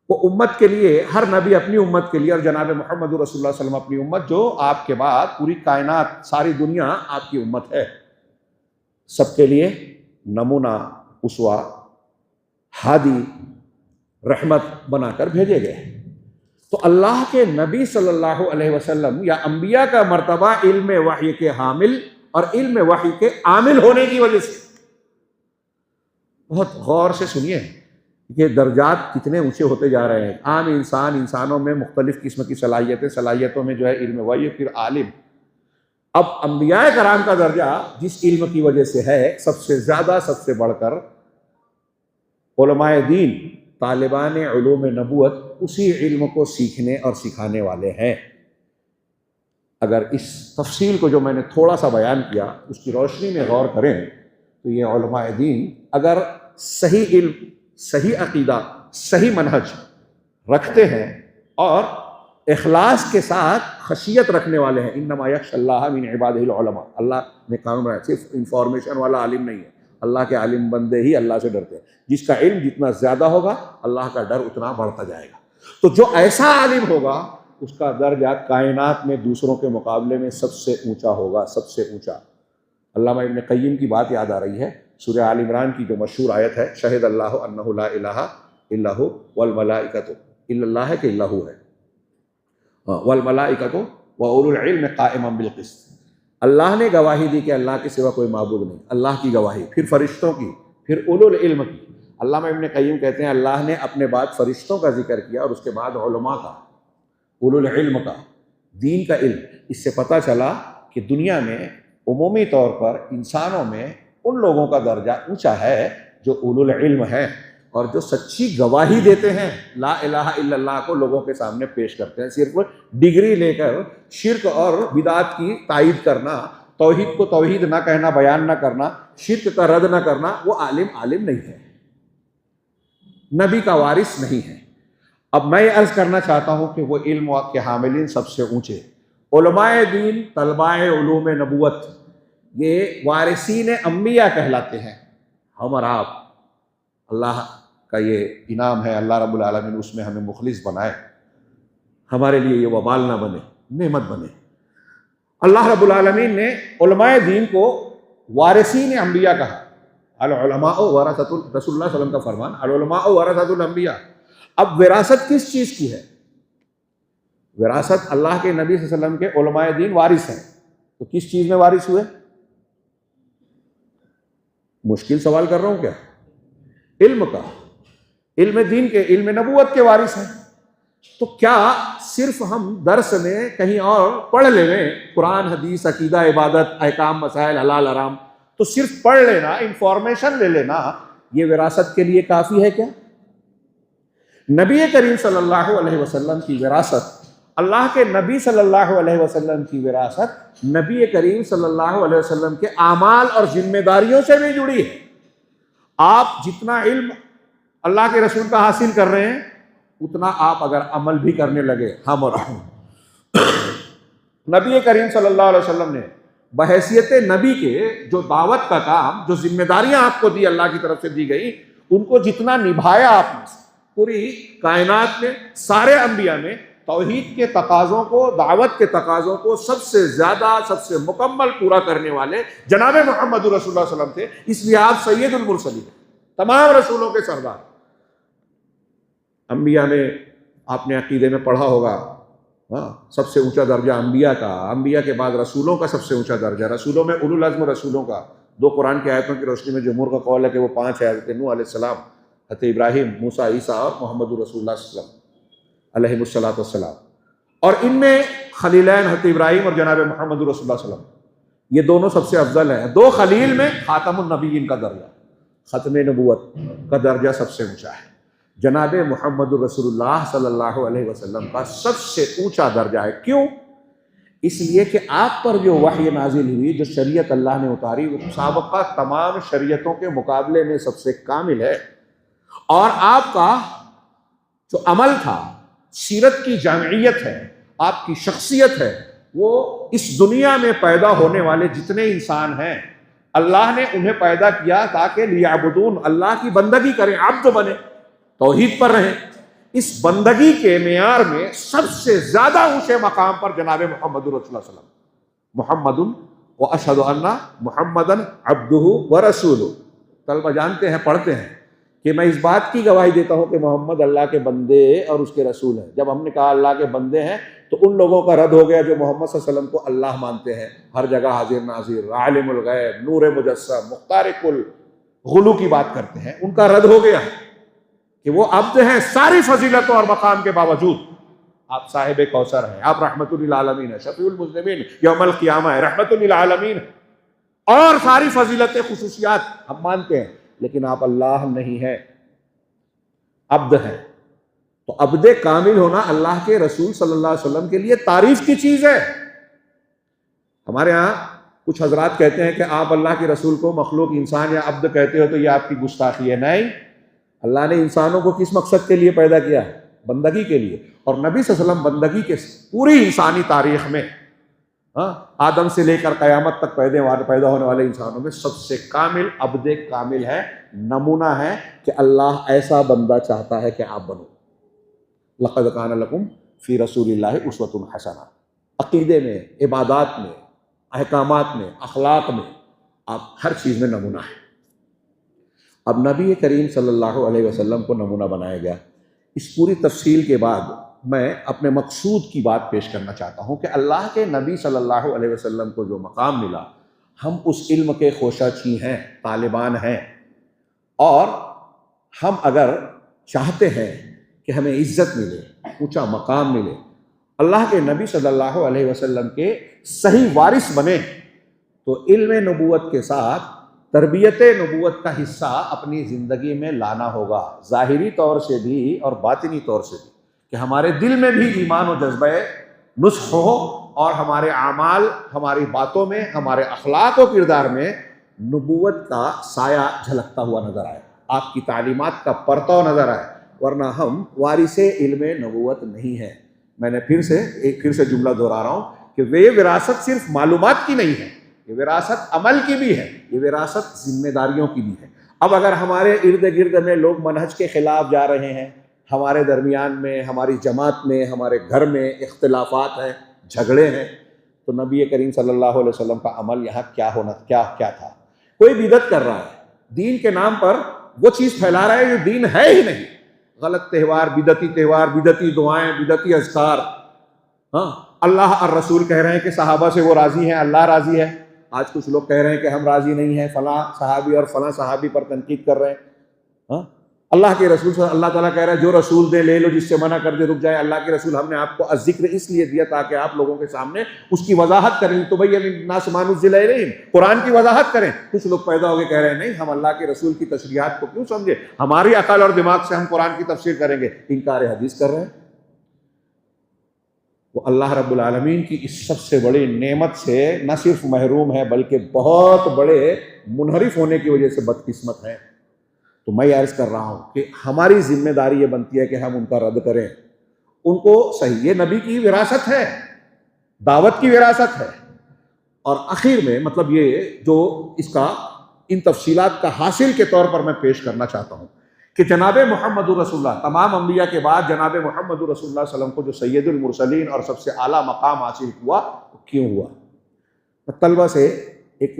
وہ امت کے لیے، ہر نبی اپنی امت کے لیے، اور جناب محمد رسول اللہ صلی اللہ علیہ وسلم اپنی امت، جو آپ کے بعد پوری کائنات ساری دنیا آپ کی امت ہے، سب کے لیے نمونہ، اسوہ، ہادی، رحمت بنا کر بھیجے گئے. تو اللہ کے نبی صلی اللہ علیہ وسلم یا انبیاء کا مرتبہ علم وحی کے حامل اور علم وحی کے عامل ہونے کی وجہ سے. بہت غور سے سنیے کہ درجات کتنے اونچے ہوتے جا رہے ہیں. عام انسانوں میں مختلف قسم کی صلاحیتوں میں جو ہے علم وحی، پھر عالم. اب انبیاء کرام کا درجہ جس علم کی وجہ سے ہے، سب سے زیادہ، سب سے بڑھ کر علماء دین، طالبان علوم نبوت اسی علم کو سیکھنے اور سکھانے والے ہیں. اگر اس تفصیل کو جو میں نے تھوڑا سا بیان کیا اس کی روشنی میں غور کریں تو یہ علماء دین اگر صحیح علم، صحیح عقیدہ، صحیح منہج رکھتے ہیں اور اخلاص کے ساتھ خشیت رکھنے والے ہیں. انما یخشی اللہ من عبادہ العلماء. اللہ نے قانون رہا، صرف انفارمیشن والا عالم نہیں ہے، اللہ کے عالم بندے ہی اللہ سے ڈرتے ہیں. جس کا علم جتنا زیادہ ہوگا اللہ کا ڈر اتنا بڑھتا جائے گا. تو جو ایسا عالم ہوگا اس کا درجہ کائنات میں دوسروں کے مقابلے میں سب سے اونچا ہوگا، سب سے اونچا. علامہ ابن قیم کی بات یاد آ رہی ہے، سورہ آل عمران کی جو مشہور آیت ہے، شہد اللہ انہ لا الہ الا ہو والملائکۃ، الا اللہ ہے کہ اللہ ہے، والملائکۃ واولو العلم قائما بالقسط، اللہ نے گواہی دی کہ اللہ کے سوا کوئی معبود نہیں، اللہ کی گواہی، پھر فرشتوں کی، پھر اولو العلم کی۔ علامہ ابن قیم کہتے ہیں اللہ نے اپنے بعد فرشتوں کا ذکر کیا اور اس کے بعد علماء کا، اولو العلم کا، دین کا علم۔ اس سے پتہ چلا کہ دنیا میں عمومی طور پر انسانوں میں ان لوگوں کا درجہ اونچا ہے جو اولو العلم ہیں اور جو سچی گواہی دیتے ہیں، لا الہ الا اللہ کو لوگوں کے سامنے پیش کرتے ہیں، صرف ڈگری لے کر شرک اور بدعت کی تائید کرنا، توحید کو توحید نہ کہنا، بیان نہ کرنا، شرک کا رد نہ کرنا، وہ عالم نہیں ہے، نبی کا وارث نہیں ہے۔ اب میں عرض کرنا چاہتا ہوں کہ وہ علم کے حاملین سب سے اونچے علماء دین، طلباء علوم نبوت، یہ وارثین انبیاء کہلاتے ہیں۔ ہم اور آپ، اللہ کا یہ انعام ہے، اللہ رب العالمین اس میں ہمیں مخلص بنائے، ہمارے لیے یہ وبال نہ بنے، نعمت بنے۔ اللہ رب العالمین نے علماء دین کو وارثین انبیاء کہا، العلماء ورثۃ، رسول اللہ صلی اللہ علیہ وسلم کا فرمان، العلماء ورثۃ الانبیاء۔ اب وراثت کس چیز کی ہے؟ وراثت اللہ کے نبی صلی اللہ علیہ وسلم کے علماء دین وارث ہیں، تو کس چیز میں وارث ہوئے؟ مشکل سوال کر رہا ہوں کیا؟ علم کا، علم دین کے، علم نبوت کے وارث ہیں۔ تو کیا صرف ہم درس میں کہیں اور پڑھ لیں، قرآن حدیث عقیدہ عبادت احکام مسائل حلال حرام، تو صرف پڑھ لینا، انفارمیشن لے لینا، یہ وراثت کے لیے کافی ہے کیا؟ نبی کریم صلی اللہ علیہ وسلم کی وراثت، اللہ کے نبی صلی اللہ علیہ وسلم کی وراثت نبی کریم صلی اللہ علیہ وسلم کے اعمال اور ذمہ داریوں سے بھی جڑی ہے۔ آپ جتنا علم اللہ کے رسول کا حاصل کر رہے ہیں، اتنا آپ اگر عمل بھی کرنے لگے، ہم اور نبی کریم صلی اللہ علیہ وسلم نے بحیثیت نبی کے جو دعوت کا کام، جو ذمہ داریاں آپ کو دی، اللہ کی طرف سے دی گئی، ان کو جتنا نبھایا آپ نے، پوری کائنات میں سارے انبیاء میں توحید کے تقاضوں کو، دعوت کے تقاضوں کو سب سے زیادہ، سب سے مکمل پورا کرنے والے جناب محمد رسول اللہ صلی اللہ علیہ وسلم تھے۔ اس لیے آپ سید المرسلین، تمام رسولوں کے سردار۔ انبیاء میں آپ نے عقیدے میں پڑھا ہوگا، سب سے اونچا درجہ انبیاء کا، انبیاء کے بعد رسولوں کا سب سے اونچا درجہ، رسولوں میں اولو العزم رسولوں کا، دو قرآن کی آیتوں کی روشنی میں جمہور کا قول ہے کہ وہ 5 ہے، حضرت نوح علیہ السلام، حضرت ابراہیم، موسیٰ، عیسیٰ اور محمد رسول اللہ صلی اللہ علیہ وسلم علیہ الصلوۃ والسلام۔ اور ان میں خلیلین حضرت ابراہیم اور جناب محمد رسول اللہ صلی اللہ علیہ وسلم، یہ دونوں سب سے افضل ہیں۔ 2 خلیل میں خاتم النبیین کا درجہ، ختم نبوت کا درجہ سب سے اونچا ہے۔ جناب محمد رسول اللہ صلی اللہ علیہ وسلم کا سب سے اونچا درجہ ہے۔ کیوں؟ اس لیے کہ آپ پر جو وحی نازل ہوئی، جو شریعت اللہ نے اتاری، وہ سابقہ تمام شریعتوں کے مقابلے میں سب سے کامل ہے، اور آپ کا جو عمل تھا، سیرت کی جامعیت ہے، آپ کی شخصیت ہے، وہ اس دنیا میں پیدا ہونے والے جتنے انسان ہیں، اللہ نے انہیں پیدا کیا تاکہ لیعبدون، اللہ کی بندگی کریں، عبد بنے، توحید پر رہیں۔ اس بندگی کے معیار میں سب سے زیادہ اونچے مقام پر جناب محمد رسول اللہ صلی اللہ علیہ وسلم، محمد واشہد ان محمدن عبدہ ورسولہ۔ طلبہ جانتے ہیں، پڑھتے ہیں کہ میں اس بات کی گواہی دیتا ہوں کہ محمد اللہ کے بندے اور اس کے رسول ہیں۔ جب ہم نے کہا اللہ کے بندے ہیں تو ان لوگوں کا رد ہو گیا جو محمد صلی اللہ علیہ وسلم کو اللہ مانتے ہیں، ہر جگہ حاضر ناظر، عالم الغیب، نور مجسم، مختار کل، غلو کی بات کرتے ہیں، ان کا رد ہو گیا کہ وہ عبد ہیں ساری فضیلتوں اور مقام کے باوجود۔ آپ صاحب کوثر ہیں، آپ رحمت للعالمین ہیں، شفیع المذنبین، یوم القیامہ ہے، رحمت للعالمین، اور ساری فضیلتیں، خصوصیات ہم مانتے ہیں، لیکن آپ اللہ نہیں ہیں، عبد ہیں۔ تو عبد کامل ہونا اللہ کے رسول صلی اللہ علیہ وسلم کے لیے تعریف کی چیز ہے۔ ہمارے ہاں کچھ حضرات کہتے ہیں کہ آپ اللہ کے رسول کو مخلوق، انسان یا عبد کہتے ہو تو یہ آپ کی گستاخی ہے۔ نہیں، اللہ نے انسانوں کو کس مقصد کے لیے پیدا کیا ہے؟ بندگی کے لیے۔ اور نبی صلی اللہ علیہ وسلم بندگی کے پوری انسانی تاریخ میں، آدم سے لے کر قیامت تک پیدا ہونے والے انسانوں میں سب سے کامل، عبد کامل ہے، نمونہ ہے کہ اللہ ایسا بندہ چاہتا ہے کہ آپ بنو۔ لقد کان لکم فی رسول اللہ اسوۃ حسنہ، عقیدے میں، عبادات میں، احکامات میں، اخلاق میں، آپ ہر چیز میں نمونہ ہیں۔ اب نبی کریم صلی اللہ علیہ وسلم کو نمونہ بنایا گیا۔ اس پوری تفصیل کے بعد میں اپنے مقصود کی بات پیش کرنا چاہتا ہوں کہ اللہ کے نبی صلی اللہ علیہ وسلم کو جو مقام ملا، ہم اس علم کے خوشہ چی ہیں، طالبان ہیں، اور ہم اگر چاہتے ہیں کہ ہمیں عزت ملے، اونچا مقام ملے، اللہ کے نبی صلی اللہ علیہ وسلم کے صحیح وارث بنے، تو علم نبوت کے ساتھ تربیت نبوت کا حصہ اپنی زندگی میں لانا ہوگا، ظاہری طور سے بھی اور باطنی طور سے بھی، کہ ہمارے دل میں بھی ایمان و جذبہ نصح ہو، اور ہمارے اعمال، ہماری باتوں میں، ہمارے اخلاق و کردار میں نبوت کا سایہ جھلکتا ہوا نظر آئے، آپ کی تعلیمات کا پرتو نظر آئے، ورنہ ہم وارث علم نبوت نہیں ہیں۔ میں نے پھر سے جملہ دہرا رہا ہوں کہ یہ وراثت صرف معلومات کی نہیں ہے، یہ وراثت عمل کی بھی ہے، یہ وراثت ذمہ داریوں کی بھی ہے۔ اب اگر ہمارے ارد گرد میں لوگ منہج کے خلاف جا رہے ہیں، ہمارے درمیان میں، ہماری جماعت میں، ہمارے گھر میں اختلافات ہیں، جھگڑے ہیں، تو نبی کریم صلی اللہ علیہ وسلم کا عمل یہاں کیا تھا؟ کوئی بدعت کر رہا ہے، دین کے نام پر وہ چیز پھیلا رہا ہے جو دین ہے ہی نہیں، غلط تہوار، بدعتی دعائیں، بدعتی اذکار۔ ہاں، اللہ اور رسول کہہ رہے ہیں کہ صحابہ سے وہ راضی ہیں، اللہ راضی ہے، آج کچھ لوگ کہہ رہے ہیں کہ ہم راضی نہیں ہیں، فلاں صحابی اور فلاں صحابی پر تنقید کر رہے ہیں۔ ہاں، اللہ کے رسول سے اللہ تعالیٰ کہہ رہا ہے جو رسول دے لے لو، جس سے منع کر دے رک جائے۔ اللہ کے رسول ہم نے آپ کو ذکر اس لیے دیا تاکہ آپ لوگوں کے سامنے اس کی وضاحت کریں، تو بھئی الناس ما نزل الیہم، قرآن کی وضاحت کریں۔ کچھ لوگ پیدا ہو کے کہہ رہے ہیں نہیں، ہم اللہ کے رسول کی تشریحات کو کیوں سمجھے، ہماری عقل اور دماغ سے ہم قرآن کی تفسیر کریں گے، انکار حدیث کر رہے ہیں۔ وہ اللہ رب العالمین کی اس سب سے بڑی نعمت سے نہ صرف محروم ہے بلکہ بہت بڑے منحرف ہونے کی وجہ سے بدقسمت ہے۔ تو میں عرض کر رہا ہوں کہ ہماری ذمہ داری یہ بنتی ہے کہ ہم ان کا رد کریں، ان کو صحیح، یہ نبی کی وراثت ہے، دعوت کی وراثت ہے۔ اور آخر میں مطلب یہ جو اس کا ان تفصیلات کا حاصل کے طور پر میں پیش کرنا چاہتا ہوں کہ جناب محمد رسول اللہ، تمام انبیاء کے بعد جناب محمد رسول اللہ صلی اللہ علیہ وسلم کو جو سید المرسلین اور سب سے اعلیٰ مقام حاصل ہوا، وہ کیوں ہوا؟ میں طلبہ سے ایک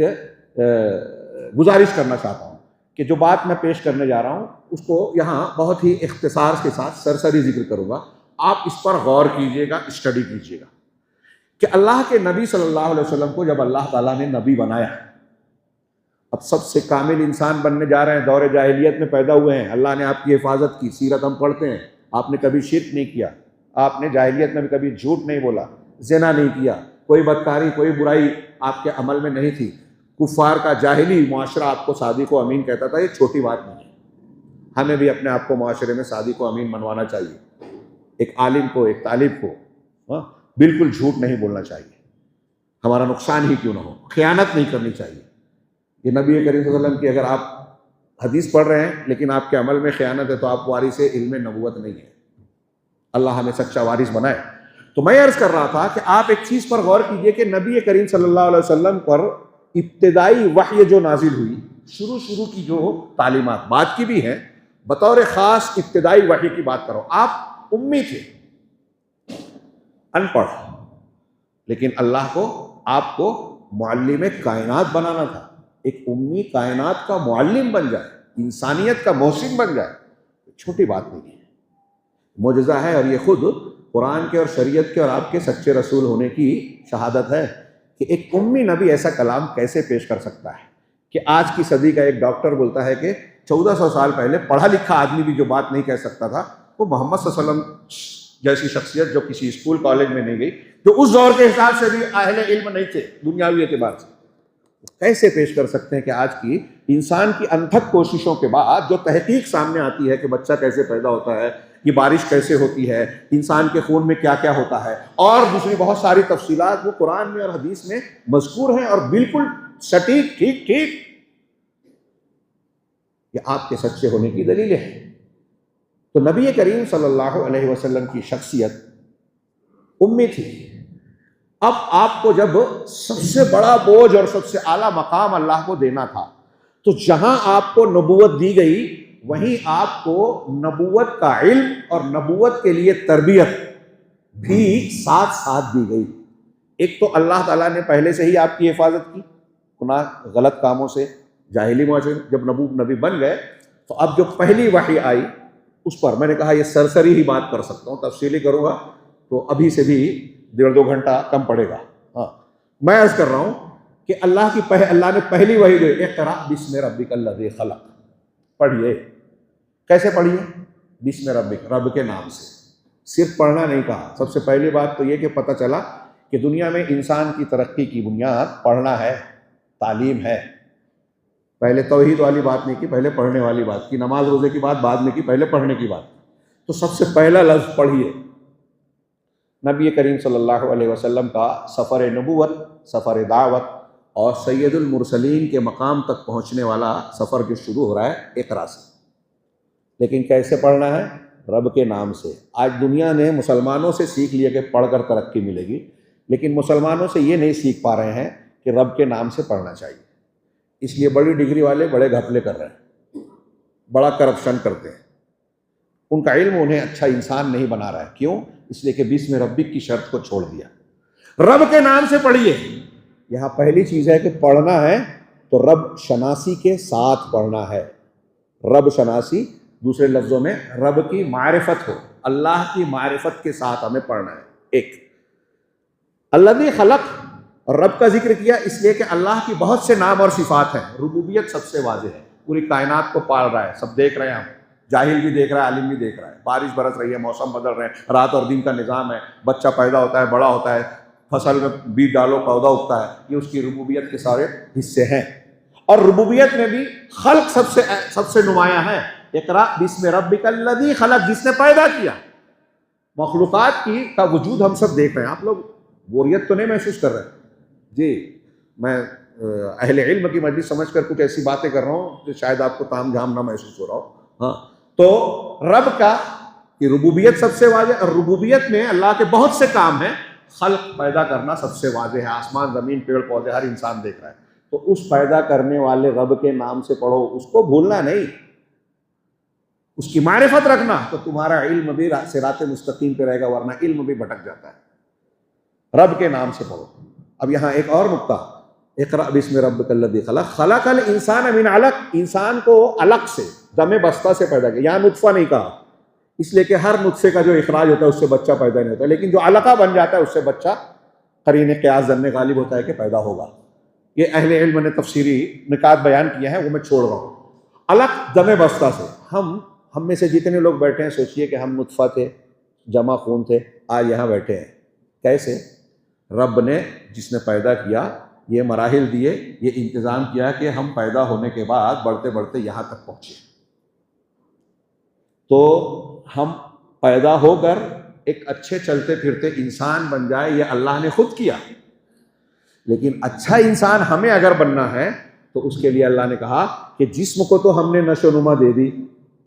گزارش کرنا چاہتا ہوں کہ جو بات میں پیش کرنے جا رہا ہوں اس کو یہاں بہت ہی اختصار کے ساتھ سرسری ذکر کروں گا، آپ اس پر غور کیجئے گا، اسٹڈی کیجئے گا کہ اللہ کے نبی صلی اللہ علیہ وسلم کو جب اللہ تعالیٰ نے نبی بنایا، اب سب سے کامل انسان بننے جا رہے ہیں، دور جاہلیت میں پیدا ہوئے ہیں، اللہ نے آپ کی حفاظت کی، سیرت ہم پڑھتے ہیں، آپ نے کبھی شرک نہیں کیا، آپ نے جاہلیت میں بھی کبھی جھوٹ نہیں بولا، زنا نہیں کیا، کوئی بدکاری، کوئی برائی آپ کے عمل میں نہیں تھی۔ کفار کا جاہلی معاشرہ آپ کو صادق و امین کہتا تھا، یہ چھوٹی بات نہیں ہے، ہمیں بھی اپنے آپ کو معاشرے میں صادق و امین منوانا چاہیے، ایک عالم کو، ایک طالب کو بالکل جھوٹ نہیں بولنا چاہیے، ہمارا نقصان ہی کیوں نہ ہو، خیانت نہیں کرنی چاہیے۔ یہ نبی کریم صلی اللہ علیہ وسلم کی اگر آپ حدیث پڑھ رہے ہیں لیکن آپ کے عمل میں خیانت ہے تو آپ وارث علم نبوت نہیں ہے۔ اللہ ہمیں سچا وارث بنائے۔ تو میں عرض کر رہا تھا کہ آپ ایک چیز پر غور کیجئے کہ نبی کریم صلی اللہ علیہ وسلم پر ابتدائی وحی جو نازل ہوئی، شروع کی جو تعلیمات بعد کی بھی ہیں، بطور خاص ابتدائی وحی کی بات کرو، آپ امی تھے، ان پڑھ، لیکن اللہ کو آپ کو معلم کائنات بنانا تھا۔ ایک امی کائنات کا معلم بن جائے، انسانیت کا محسن بن جائے، چھوٹی بات نہیں ہے، معجزہ ہے، اور یہ خود قرآن کے اور شریعت کے اور آپ کے سچے رسول ہونے کی شہادت ہے کہ ایک امی نبی ایسا کلام کیسے پیش کر سکتا ہے کہ آج کی صدی کا ایک ڈاکٹر بولتا ہے کہ 1400 سال پہلے پڑھا لکھا آدمی بھی جو بات نہیں کہہ سکتا تھا، وہ محمد صلی اللہ علیہ وسلم جیسی شخصیت جو کسی اسکول کالج میں نہیں گئی، جو اس دور کے حساب سے بھی اہل علم نہیں تھے دنیاوی اعتبار سے، کیسے پیش کر سکتے ہیں کہ آج کی انسان کی انتھک کوششوں کے بعد جو تحقیق سامنے آتی ہے کہ بچہ کیسے پیدا ہوتا ہے، یہ بارش کیسے ہوتی ہے، انسان کے خون میں کیا کیا ہوتا ہے، اور دوسری بہت ساری تفصیلات وہ قرآن میں اور حدیث میں مذکور ہیں اور بالکل سٹیک، ٹھیک یہ آپ کے سچے ہونے کی دلیل ہے۔ تو نبی کریم صلی اللہ علیہ وسلم کی شخصیت امی تھی۔ اب آپ کو جب سب سے بڑا بوجھ اور سب سے اعلیٰ مقام اللہ کو دینا تھا، تو جہاں آپ کو نبوت دی گئی وہیں آپ کو نبوت کا علم اور نبوت کے لیے تربیت بھی ساتھ دی گئی۔ ایک تو اللہ تعالیٰ نے پہلے سے ہی آپ کی حفاظت کی، گناہ غلط کاموں سے، جاہلی معاشرے جب نبی بن گئے تو اب جو پہلی وحی آئی اس پر میں نے کہا یہ سرسری ہی بات کر سکتا ہوں، تفصیلی کروں گا تو ابھی سے بھی 1.5-2 گھنٹہ کم پڑے گا۔ ہاں میں عرض کر رہا ہوں کہ اللہ نے پہلی وحی دی، اقرأ بسم ربک الذی خلق، پڑھیے۔ کیسے پڑھیے؟ بسم ربک، رب کے نام سے۔ صرف پڑھنا نہیں کہا، سب سے پہلی بات تو یہ کہ پتہ چلا کہ دنیا میں انسان کی ترقی کی بنیاد پڑھنا ہے، تعلیم ہے۔ پہلے توحید والی بات نہیں کی، پہلے پڑھنے والی بات کی، نماز روزے کی بات بعد میں کی، پہلے پڑھنے کی بات۔ تو سب سے پہلا لفظ پڑھیے۔ نبی کریم صلی اللہ علیہ وسلم کا سفر نبوت، سفر دعوت اور سید المرسلین کے مقام تک پہنچنے والا سفر جو شروع ہو رہا ہے اقرا سے۔ لیکن کیسے پڑھنا ہے؟ رب کے نام سے۔ آج دنیا نے مسلمانوں سے سیکھ لیا کہ پڑھ کر ترقی ملے گی، لیکن مسلمانوں سے یہ نہیں سیکھ پا رہے ہیں کہ رب کے نام سے پڑھنا چاہیے۔ اس لیے بڑی ڈگری والے بڑے گھپلے کر رہے ہیں، بڑا کرپشن کرتے ہیں، ان کا علم انہیں اچھا انسان نہیں بنا رہا ہے۔ کیوں؟ اس لیے کہ بسم ربک کی شرط کو چھوڑ دیا۔ رب کے نام سے پڑھیے۔ یہاں پہلی چیز ہے کہ پڑھنا ہے تو رب شناسی کے ساتھ پڑھنا ہے۔ رب شناسی، دوسرے لفظوں میں رب کی معرفت ہو، اللہ کی معرفت کے ساتھ ہمیں پڑھنا ہے۔ ایک الذی خلق، رب کا ذکر کیا اس لیے کہ اللہ کی بہت سے نام اور صفات ہیں۔ ربوبیت سب سے واضح ہے، پوری کائنات کو پال رہا ہے، سب دیکھ رہے ہیں ہم، جاہل بھی دیکھ رہا ہے، عالم بھی دیکھ رہا ہے، بارش برس رہی ہے، موسم بدل رہے ہیں، رات اور دن کا نظام ہے، بچہ پیدا ہوتا ہے، بڑا ہوتا ہے، فصل میں بیج ڈالو پودا اگتا ہے، یہ اس کی ربوبیت کے سارے حصے ہیں۔ اور ربوبیت میں بھی خلق سب سے نمایاں ہے۔ اقرأ بسم ربک الذی خلق، جس نے پیدا کیا۔ مخلوقات کا وجود ہم سب دیکھ رہے ہیں۔ آپ لوگ بوریت تو نہیں محسوس کر رہے؟ جی میں اہل علم کی مجلس سمجھ کر کچھ ایسی باتیں کر رہا ہوں کہ شاید آپ کو تام جھام نہ محسوس ہو رہا ہو۔ ہاں تو رب کا کہ ربوبیت سب سے واضح، اور ربوبیت میں اللہ کے بہت سے کام ہیں۔ خلق پیدا کرنا سب سے واضح ہے، آسمان زمین پیڑ پودے ہر انسان دیکھ رہا ہے۔ تو اس پیدا کرنے والے رب کے نام سے پڑھو، اس کو بھولنا نہیں، اس کی معرفت رکھنا، تو تمہارا علم بھی صراط مستقیم پہ رہے گا، ورنہ علم بھی بھٹک جاتا ہے۔ رب کے نام سے پڑھو۔ اب یہاں ایک اور نقطہ، اقرأ بسم ربک الذی خلق، خلق الانسان من علق، انسان کو علق سے، دم بستہ سے پیدا کیا۔ یہاں نطفہ نہیں کہا، اس لیے کہ ہر نطفے کا جو اخراج ہوتا ہے اس سے بچہ پیدا نہیں ہوتا، لیکن جو علقہ بن جاتا ہے اس سے بچہ قرین قیاس ظن غالب ہوتا ہے کہ پیدا ہوگا۔ یہ اہل علم نے تفسیری نکات بیان کیے ہیں، وہ میں چھوڑ رہا ہوں۔ علق دم بستہ سے، ہم میں سے جتنے لوگ بیٹھے ہیں سوچئے کہ ہم نطفہ تھے، جمع خون تھے، آج یہاں بیٹھے ہیں۔ کیسے؟ رب نے جس نے پیدا کیا، یہ مراحل دیے، یہ انتظام کیا کہ ہم پیدا ہونے کے بعد بڑھتے بڑھتے یہاں تک پہنچے۔ تو ہم پیدا ہو کر ایک اچھے چلتے پھرتے انسان بن جائے، یہ اللہ نے خود کیا۔ لیکن اچھا انسان ہمیں اگر بننا ہے تو اس کے لیے اللہ نے کہا کہ جسم کو تو ہم نے نشو و نما دے دی،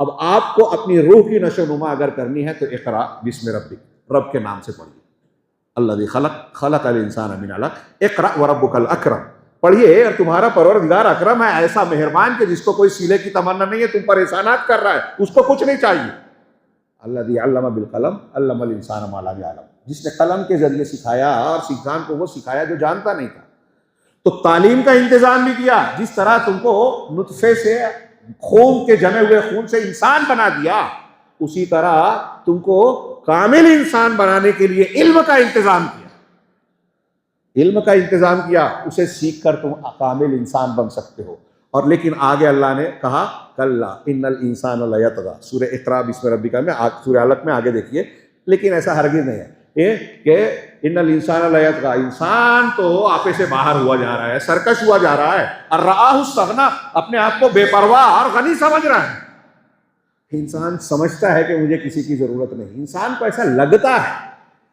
اب آپ کو اپنی روح کی نشو و نما اگر کرنی ہے تو اقرأ بسم ربک، رب کے نام سے پڑھیے۔ الذی خلق الانسان من علق، اقرأ وربک الاکرم، پڑھیے اور تمہارا پروردگار اکرم ہے، ایسا مہربان کہ جس کو کوئی سیلے کی تمنا نہیں ہے، تم پر احسانات کر رہا ہے، اس کو کچھ نہیں چاہیے۔ الذی علم بالقلم علم الانسان ما لم یعلم، جس نے قلم کے ذریعے سکھایا اور انسان کو وہ سکھایا جو جانتا نہیں تھا۔ تو تعلیم کا انتظام بھی کیا، جس طرح تم کو نطفے سے، خون کے جمے ہوئے خون سے انسان بنا دیا، اسی طرح تم کو کامل انسان بنانے کے لیے علم کا انتظام کیا۔ علم کا انتظام کیا، اسے سیکھ کر تم کامل انسان بن سکتے ہو۔ اور لیکن آگے اللہ نے کہا کلا ان الانسان لیطغی، سورہ اقرأ بسم ربک میں، سورہ علق میں آگے دیکھیے۔ لیکن ایسا ہرگز نہیں ہے کہ ان الانسان لیطغی، انسان تو آپے سے باہر ہوا جا رہا ہے، سرکش ہوا جا رہا ہے، اور رآہ استغنی، اپنے آپ کو بے پرواہ اور غنی سمجھ رہا ہے۔ انسان سمجھتا ہے کہ مجھے کسی کی ضرورت نہیں، انسان کو ایسا لگتا ہے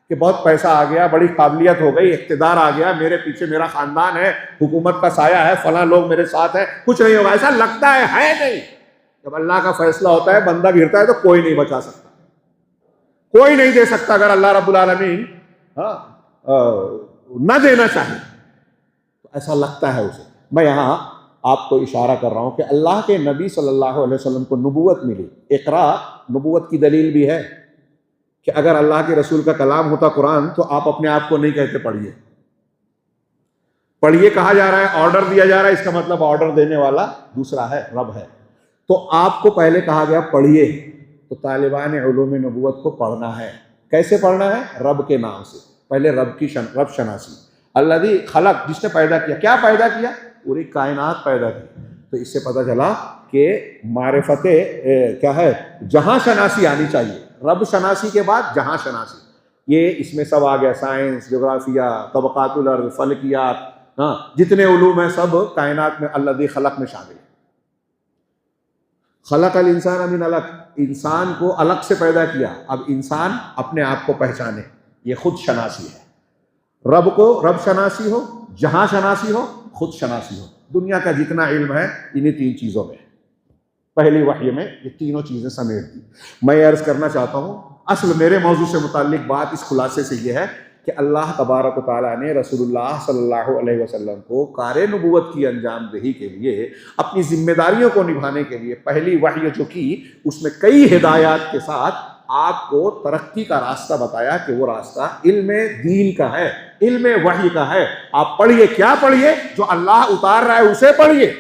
کہ بہت پیسہ آ گیا، بڑی قابلیت ہو گئی، اقتدار آ گیا، میرے پیچھے میرا خاندان ہے، حکومت کا سایہ ہے، فلاں لوگ میرے ساتھ ہیں، کچھ نہیں ہوگا، ایسا لگتا ہے نہیں۔ جب اللہ کا فیصلہ ہوتا ہے، بندہ گرتا ہے تو کوئی نہیں بچا سکتا، کوئی نہیں دے سکتا اگر اللہ رب العالمین نہ دینا چاہے تو ایسا لگتا ہے اسے۔ میں یہاں آپ کو اشارہ کر رہا ہوں کہ اللہ کے نبی صلی اللہ علیہ وسلم کو نبوت ملی، اقرا نبوت کی دلیل بھی ہے کہ اگر اللہ کے رسول کا کلام ہوتا قرآن تو آپ اپنے آپ کو نہیں کہتے پڑھیے، پڑھیے کہا جا رہا ہے، آرڈر دیا جا رہا ہے، اس کا مطلب آرڈر دینے والا دوسرا ہے، رب ہے۔ تو آپ کو پہلے کہا گیا پڑھیے، تو طالبان علوم نبوت کو پڑھنا ہے۔ کیسے پڑھنا ہے؟ رب کے نام سے، پہلے رب شناسی۔ الذی خلق، جس نے پیدا کیا۔ کیا پیدا کیا؟ پوری کائنات پیدا کی۔ تو اس سے پتہ چلا کہ معرفت کیا ہے؟ جہاں شناسی آنی چاہیے، رب شناسی کے بعد جہاں شناسی۔ یہ اس میں سب آ گیا، سائنس، جغرافیہ، طبقات الارض، فلکیات، ہاں جتنے علوم ہیں سب کائنات میں الذی خلق میں شامل ہے۔ خلق الانسان من علق، انسان کو علق سے پیدا کیا۔ اب انسان اپنے آپ کو پہچانے، یہ خود شناسی ہے۔ رب کو رب شناسی ہو، جہاں شناسی ہو، خود شناسی ہو۔ دنیا کا جتنا علم ہے انہی تین چیزوں میں، پہلی وحی میں یہ تینوں چیزیں سمیٹ دی۔ میں عرض کرنا چاہتا ہوں، اصل میرے موضوع سے متعلق بات اس خلاصے سے یہ ہے کہ اللہ تبارک و تعالیٰ نے رسول اللہ صلی اللہ علیہ وسلم کو کار نبوت کی انجام دہی کے لیے، اپنی ذمہ داریوں کو نبھانے کے لیے پہلی وحی جو کی، اس میں کئی ہدایات کے ساتھ آپ کو ترقی کا راستہ بتایا کہ وہ راستہ علم دین کا ہے، علم وحی کا ہے۔ آپ پڑھیے، کیا پڑھیے؟ جو اللہ اتار رہا ہے اسے پڑھیے،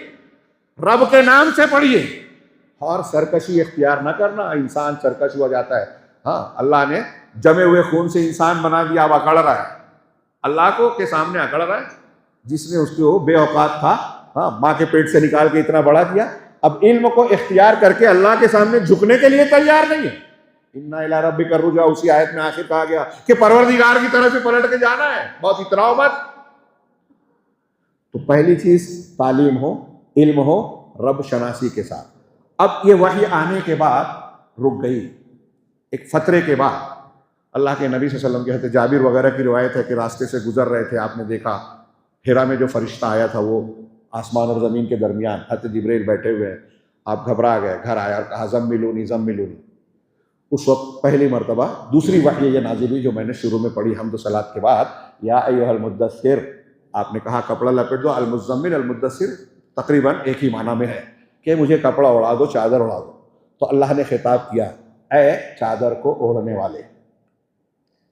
رب کے نام سے پڑھیے، اور سرکشی اختیار نہ کرنا، انسان سرکش ہو جاتا ہے۔ ہاں اللہ نے جمے ہوئے خون سے انسان بنا دیا، اب اکڑ رہا ہے، اللہ کو کے سامنے اکڑ رہا ہے۔ جس نے اس کو بے اوقات تھا، ہاں ماں کے پیٹ سے نکال کے اتنا بڑا کیا، اب علم کو اختیار کر کے اللہ کے سامنے جھکنے کے لیے تیار نہیں ہے۔ اِنَّا إِلَىٰ رَبِّكَ الرُّجْعَىٰ، اسی آیت میں آخر کہا گیا کہ پروردگار کی طرف سے پلٹ کے جانا ہے، بہت اتراؤ مت۔ تو پہلی چیز تعلیم ہو، علم ہو، رب شناسی کے ساتھ۔ اب یہ وحی آنے کے بعد رک گئی، ایک فترے کے بعد اللہ کے نبی صلی اللہ علیہ وسلم کے حضرت جابر وغیرہ کی روایت ہے کہ راستے سے گزر رہے تھے، آپ نے دیکھا ہیرا میں جو فرشتہ آیا تھا وہ آسمان اور زمین کے درمیان، حضرت جبریل بیٹھے ہوئے ہیں، آپ گھبرا گئے، گھر آیا اور کہا زملونی زملونی۔ اس وقت پہلی مرتبہ دوسری وحی یہ نازل ہوئی جو میں نے شروع میں پڑھی حمد و صلات کے بعد، یا ایھا المدثر، آپ نے کہا کپڑا لپیٹ دو، المزمل المدثر تقریباً ایک ہی معنی میں ہے کہ مجھے کپڑا اڑا دو، چادر اڑا دو۔ تو اللہ نے خطاب کیا، اے چادر کو اوڑھنے والے،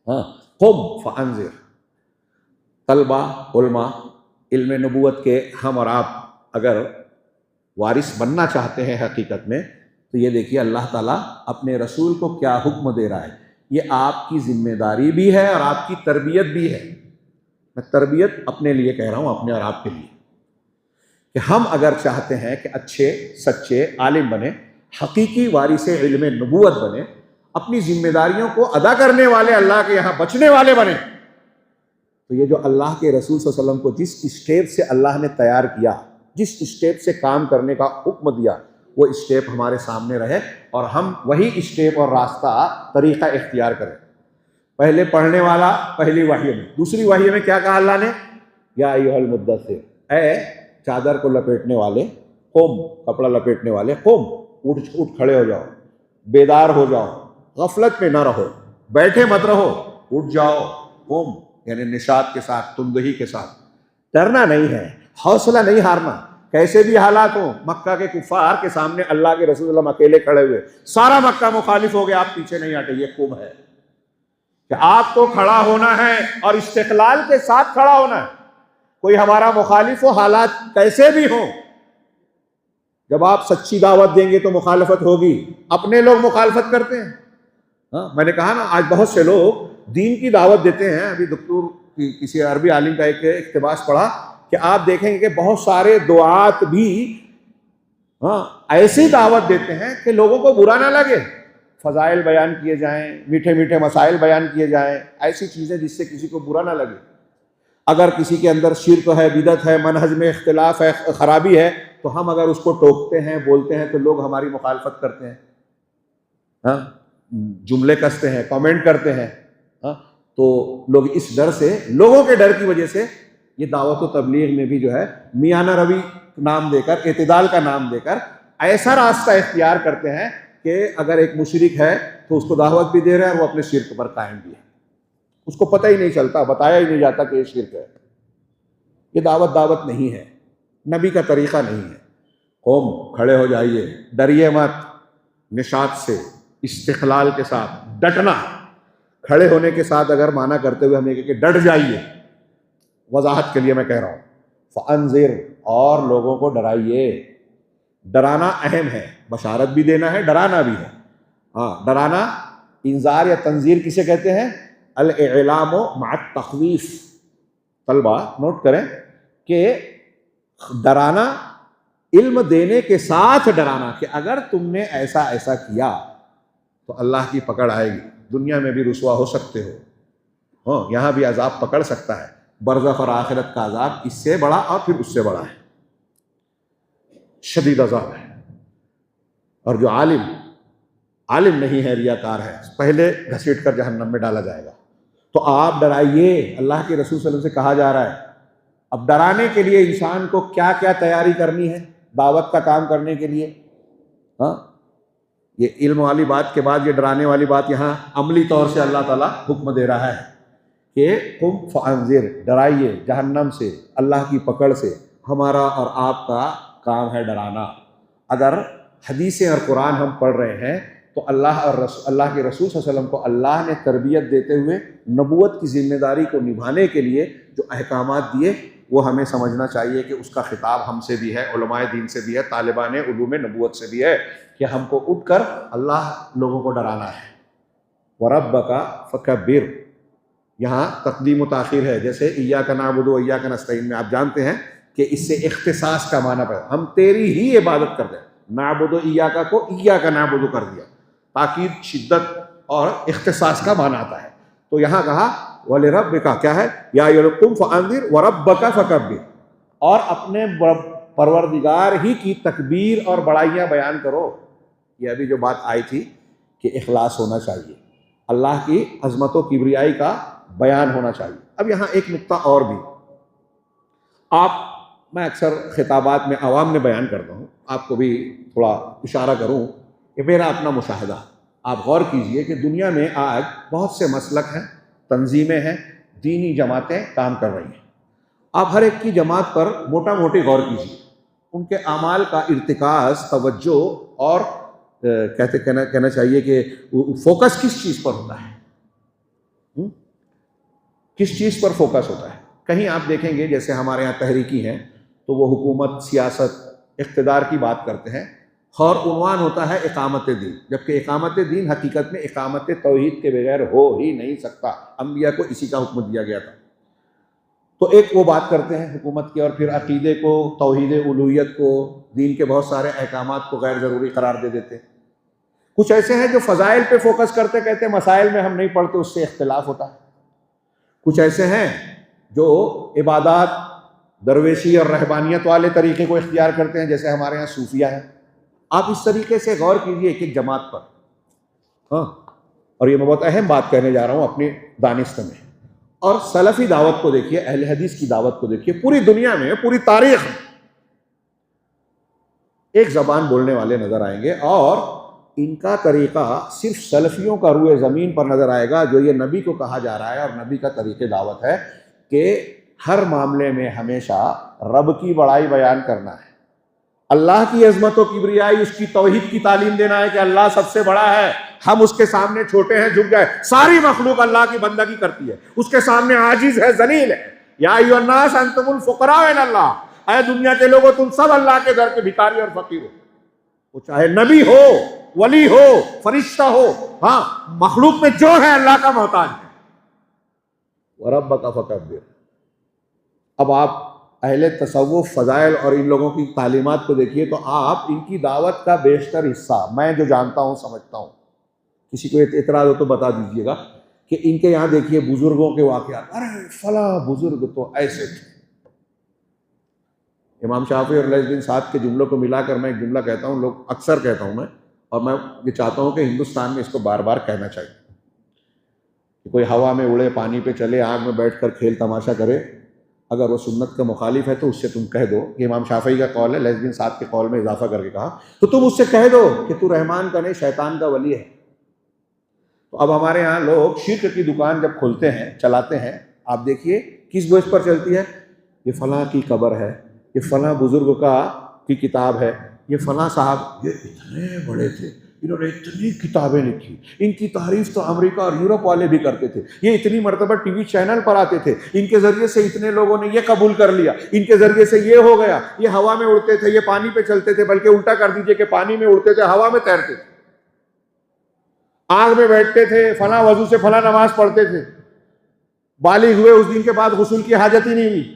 ہاں قم فانذر۔ طلبہ، علماء، علم نبوت کے ہم اور آپ اگر وارث بننا چاہتے ہیں حقیقت میں، تو یہ دیکھیے اللہ تعالیٰ اپنے رسول کو کیا حکم دے رہا ہے۔ یہ آپ کی ذمہ داری بھی ہے اور آپ کی تربیت بھی ہے۔ میں تربیت اپنے لیے کہہ رہا ہوں، اپنے اور آپ کے لیے، کہ ہم اگر چاہتے ہیں کہ اچھے سچے عالم بنیں، حقیقی وارث علم نبوت بنیں، اپنی ذمہ داریوں کو ادا کرنے والے، اللہ کے یہاں بچنے والے بنیں، تو یہ جو اللہ کے رسول صلی اللہ علیہ وسلم کو جس اسٹیپ سے اللہ نے تیار کیا، جس اسٹیپ سے کام کرنے کا حکم دیا، وہ اسٹیپ ہمارے سامنے رہے اور ہم وہی اسٹیپ اور راستہ، طریقہ اختیار کریں۔ پہلے پڑھنے والا پہلی وحی میں، دوسری وحی میں کیا کہا اللہ نے؟ یا ایھا المدثر، اے چادر کو لپیٹنے والے، قم، کپڑا لپیٹنے والے، قم، اٹھ کھڑے ہو جاؤ، بیدار ہو جاؤ، غفلت میں نہ رہو، بیٹھے مت رہو، اٹھ جاؤ، قم یعنی نشاط کے ساتھ، تندہی کے ساتھ، ڈرنا نہیں ہے، حوصلہ نہیں ہارنا، کیسے بھی حالات ہوں۔ مکہ کے کفار کے سامنے اللہ کے رسول اللہ اکیلے کھڑے ہوئے، سارا مکہ مخالف ہو گیا، آپ پیچھے نہیں ہٹے۔ یہ قم ہے کہ آپ کو کھڑا ہونا ہے اور استقلال کے ساتھ کھڑا ہونا ہے، کوئی ہمارا مخالف ہو، حالات کیسے بھی ہوں۔ جب آپ سچی دعوت دیں گے تو مخالفت ہوگی، اپنے لوگ مخالفت کرتے ہیں۔ ہاں میں نے کہا نا، آج بہت سے لوگ دین کی دعوت دیتے ہیں۔ ابھی دکتور کسی عربی عالم کا ایک اقتباس پڑھا کہ آپ دیکھیں گے کہ بہت سارے دعات بھی ایسی دعوت دیتے ہیں کہ لوگوں کو برا نہ لگے، فضائل بیان کیے جائیں، میٹھے میٹھے مسائل بیان کیے جائیں، ایسی چیزیں جس سے کسی کو برا نہ لگے۔ اگر کسی کے اندر شرک ہے، بدعت ہے، منہج میں اختلاف ہے، خرابی ہے، تو ہم اگر اس کو ٹوکتے ہیں، بولتے ہیں، تو لوگ ہماری مخالفت کرتے ہیں، ہاں جملے کستے ہیں، کامنٹ کرتے ہیں۔ ہاں تو لوگ اس ڈر سے، لوگوں کے ڈر کی وجہ سے، یہ دعوت و تبلیغ میں بھی جو ہے میانہ روی نام دے کر، اعتدال کا نام دے کر ایسا راستہ اختیار کرتے ہیں کہ اگر ایک مشرک ہے تو اس کو دعوت بھی دے رہے ہیں اور وہ اپنے شرک پر قائم بھی ہے، اس کو پتہ ہی نہیں چلتا، بتایا ہی نہیں جاتا کہ یہ شرک ہے۔ یہ دعوت نہیں ہے، نبی کا طریقہ نہیں ہے۔ قوم، کھڑے ہو جائیے، ڈریے مت، نشاط سے، استقلال کے ساتھ ڈٹنا۔ کھڑے ہونے کے ساتھ اگر معنی کرتے ہوئے ہم یہ کہ ڈٹ جائیے، وضاحت کے لیے میں کہہ رہا ہوں، فانذر، اور لوگوں کو ڈرائیے۔ ڈرانا اہم ہے، بشارت بھی دینا ہے، ڈرانا بھی ہے۔ ہاں، ڈرانا، انذار یا تنذیر کسے کہتے ہیں؟ الاعلام مع التخویف۔ طلبہ نوٹ کریں کہ ڈرانا علم دینے کے ساتھ ڈرانا کہ اگر تم نے ایسا ایسا کیا تو اللہ کی پکڑ آئے گی، دنیا میں بھی رسوا ہو سکتے ہو، ہاں یہاں بھی عذاب پکڑ سکتا ہے، برزخ اور آخرت کا عذاب اس سے بڑا اور پھر اس سے بڑا ہے، شدید عذاب ہے۔ اور جو عالم نہیں ہے، ریاکار ہے، پہلے گھسیٹ کر جہنم میں ڈالا جائے گا۔ تو آپ ڈرائیے، اللہ کے رسول صلی اللہ علیہ وسلم سے کہا جا رہا ہے۔ اب ڈرانے کے لیے انسان کو کیا کیا تیاری کرنی ہے دعوت کا کام کرنے کے لیے؟ ہاں، یہ علم والی بات کے بعد یہ ڈرانے والی بات یہاں عملی طور سے اللہ تعالیٰ حکم دے رہا ہے کہ قم فانذر، ڈرائیے جہنم سے، اللہ کی پکڑ سے۔ ہمارا اور آپ کا کام ہے ڈرانا۔ اگر حدیثیں اور قرآن ہم پڑھ رہے ہیں تو اللہ کے رسول صلی اللہ علیہ وسلم کو اللہ نے تربیت دیتے ہوئے نبوت کی ذمہ داری کو نبھانے کے لیے جو احکامات دیے وہ ہمیں سمجھنا چاہیے کہ اس کا خطاب ہم سے بھی ہے، علماء دین سے بھی ہے، طالبان علوم نبوت سے بھی ہے، کہ ہم کو اٹھ کر اللہ لوگوں کو ڈرانا ہے۔ وَرَبَّكَ فَكَبِّرْ، یہاں تقدیم و تاخیر ہے، جیسے ایاک نعبد و ایاک نستعین میں آپ جانتے ہیں کہ اس سے اختصاص کا معنی ہے، ہم تیری ہی عبادت کرتے ہیں۔ نعبد و ایاک کو ایاک نعبد کر دیا، تاکید، شدت اور اختصاص کا معنی آتا ہے۔ تو یہاں کہا وَلِرَبِّكَ، کیا ہے؟ یا قُمْ فَأَنذِرْ وَرَبَّكَ فَكَبِّرْ، اور اپنے پروردگار ہی کی تکبیر اور بڑائیاں بیان کرو۔ یہ ابھی جو بات آئی تھی کہ اخلاص ہونا چاہیے، اللہ کی عظمت و کبریائی کا بیان ہونا چاہیے۔ اب یہاں ایک نقطہ اور بھی، میں اکثر خطابات میں عوام میں بیان کرتا ہوں، آپ کو بھی تھوڑا اشارہ کروں کہ میرا اپنا مشاہدہ، آپ غور کیجئے کہ دنیا میں آج بہت سے مسلک ہیں، تنظیمیں ہیں، دینی جماعتیں کام کر رہی ہیں۔ آپ ہر ایک کی جماعت پر موٹا موٹی غور کیجئے، ان کے اعمال کا ارتکاز، توجہ اور کہنا چاہیے کہ فوکس کس چیز پر ہوتا ہے، کس چیز پر فوکس ہوتا ہے۔ کہیں آپ دیکھیں گے جیسے ہمارے یہاں تحریکی ہیں تو وہ حکومت، سیاست، اقتدار کی بات کرتے ہیں، اور عنوان ہوتا ہے اقامت دین، جبکہ اقامت دین حقیقت میں اقامت توحید کے بغیر ہو ہی نہیں سکتا، انبیاء کو اسی کا حکم دیا گیا تھا۔ تو ایک وہ بات کرتے ہیں حکومت کی، اور پھر عقیدے کو، توحید الوہیت کو، دین کے بہت سارے احکامات کو غیر ضروری قرار دے دیتے ہیں۔ کچھ ایسے ہیں جو فضائل پہ فوکس کرتے، کہتے ہیں مسائل میں ہم نہیں پڑھتے، اس سے اختلاف ہوتا ہے۔ کچھ ایسے ہیں جو عبادات، درویشی اور رہبانیت والے طریقے کو اختیار کرتے ہیں، جیسے ہمارے ہاں صوفیہ ہیں۔ آپ اس طریقے سے غور کیجئے ایک ایک جماعت پر، ہاں، اور یہ میں بہت اہم بات کہنے جا رہا ہوں اپنی دانست میں۔ اور سلفی دعوت کو دیکھیے، اہل حدیث کی دعوت کو دیکھیے، پوری دنیا میں، پوری تاریخ میں ایک زبان بولنے والے نظر آئیں گے، اور ان کا طریقہ صرف سلفیوں کا روئے زمین پر نظر آئے گا، جو یہ نبی کو کہا جا رہا ہے، اور نبی کا طریقہ دعوت ہے کہ ہر معاملے میں ہمیشہ رب کی بڑائی بیان کرنا ہے، اللہ کی عظمت و کبریائی، اس کی توحید کی تعلیم دینا ہے کہ اللہ سب سے بڑا ہے، ہم اس کے سامنے چھوٹے ہیں، جھک گئے۔ ساری مخلوق اللہ کی بندگی کرتی ہے، اس کے سامنے عاجز ہے، ذلیل ہے۔ یا ایھا الناس انتم الفقراء الی اللہ، اے دنیا کے لوگوں تم سب اللہ کے در کے بھکاری اور فقیر ہو۔ وہ چاہے نبی ہو، ولی ہو، فرشتہ ہو، ہاں، مخلوق میں جو ہے اللہ کا محتاج ہے۔ وَرَبَّكَ فَكَبِّرْ۔ اب آپ اہل تصوف، فضائل اور ان لوگوں کی تعلیمات کو دیکھیے تو آپ ان کی دعوت کا بیشتر حصہ، میں جو جانتا ہوں، سمجھتا ہوں، کسی کو اعتراض ہو تو بتا دیجیے گا، کہ ان کے یہاں دیکھیے بزرگوں کے واقعات، ارے فلاں بزرگ تو ایسے تھے۔ امام شافعی اور لیث بن سعد کے جملوں کو ملا کر میں ایک جملہ کہتا ہوں، لوگ اکثر کہتا ہوں میں، اور میں یہ چاہتا ہوں کہ ہندوستان میں اس کو بار بار کہنا چاہیے کہ کوئی ہوا میں اڑے، پانی پہ چلے، آگ میں بیٹھ کر کھیل تماشا کرے، اگر وہ سنت کا مخالف ہے تو اس سے تم کہہ دو، یہ امام شافعی کا قول ہے، لیث بن سعد کے قول میں اضافہ کر کے کہا، تو تم اس سے کہہ دو کہ تو رحمان کا نہیں، شیطان کا ولی ہے۔ تو اب ہمارے ہاں لوگ شرک کی دکان جب کھولتے ہیں، چلاتے ہیں، آپ دیکھیے کس گوشت پر چلتی ہے، یہ فلاں کی قبر ہے، یہ فلاں بزرگ کی کتاب ہے، یہ فلاں صاحب یہ اتنے بڑے تھے، انہوں نے اتنی کتابیں لکھی، ان کی تعریف تو امریکہ اور یورپ والے بھی کرتے تھے، یہ اتنی مرتبہ ٹی وی چینل پر آتے تھے، ان کے ذریعے سے اتنے لوگوں نے یہ قبول کر لیا، ان کے ذریعے سے یہ ہو گیا، یہ ہوا میں اڑتے تھے، یہ پانی پہ چلتے تھے، بلکہ الٹا کر دیجئے کہ پانی میں اڑتے تھے، ہوا میں تیرتے تھے، آگ میں بیٹھتے تھے، فلاں وضو سے فلاں نماز پڑھتے تھے، بالغ ہوئے اس دن کے بعد غسل کی حاجت ہی نہیں ہوئی۔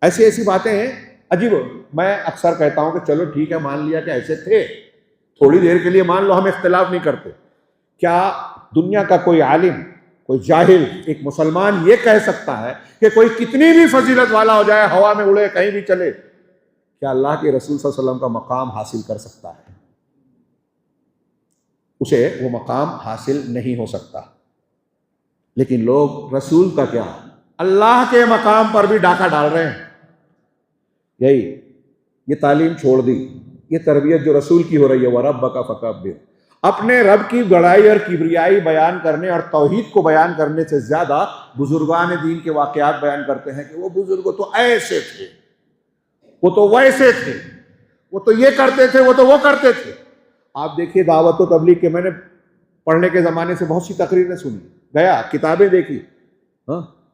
ایسی ایسی باتیں ہیں عجیب۔ میں اکثر کہتا ہوں کہ چلو ٹھیک ہے، مان لیا کہ ایسے تھے، تھوڑی دیر کے لیے مان لو، ہم اختلاف نہیں کرتے۔ کیا دنیا کا کوئی عالم، کوئی جاہل، ایک مسلمان یہ کہہ سکتا ہے کہ کوئی کتنی بھی فضیلت والا ہو جائے، ہوا میں اڑے، کہیں بھی چلے، کیا اللہ کے رسول صلی اللہ علیہ وسلم کا مقام حاصل کر سکتا ہے؟ اسے وہ مقام حاصل نہیں ہو سکتا۔ لیکن لوگ رسول کا کیا، اللہ کے مقام پر بھی ڈاکہ ڈال رہے ہیں۔ یہی یہ تعلیم چھوڑ دی، یہ تربیت جو رسول کی ہو رہی ہے، وَرَبَّكَ فَكَبِّرْ، اپنے رب کی بڑائی اور کبریائی بیان کرنے اور توحید کو بیان کرنے سے زیادہ بزرگان دین کے واقعات بیان کرتے ہیں کہ وہ بزرگ تو ایسے تھے، وہ تو ویسے تھے، وہ تو یہ کرتے تھے، وہ تو وہ کرتے تھے۔ آپ دیکھیے دعوت و تبلیغ کے، میں نے پڑھنے کے زمانے سے بہت سی تقریریں سنی، گیا کتابیں دیکھی،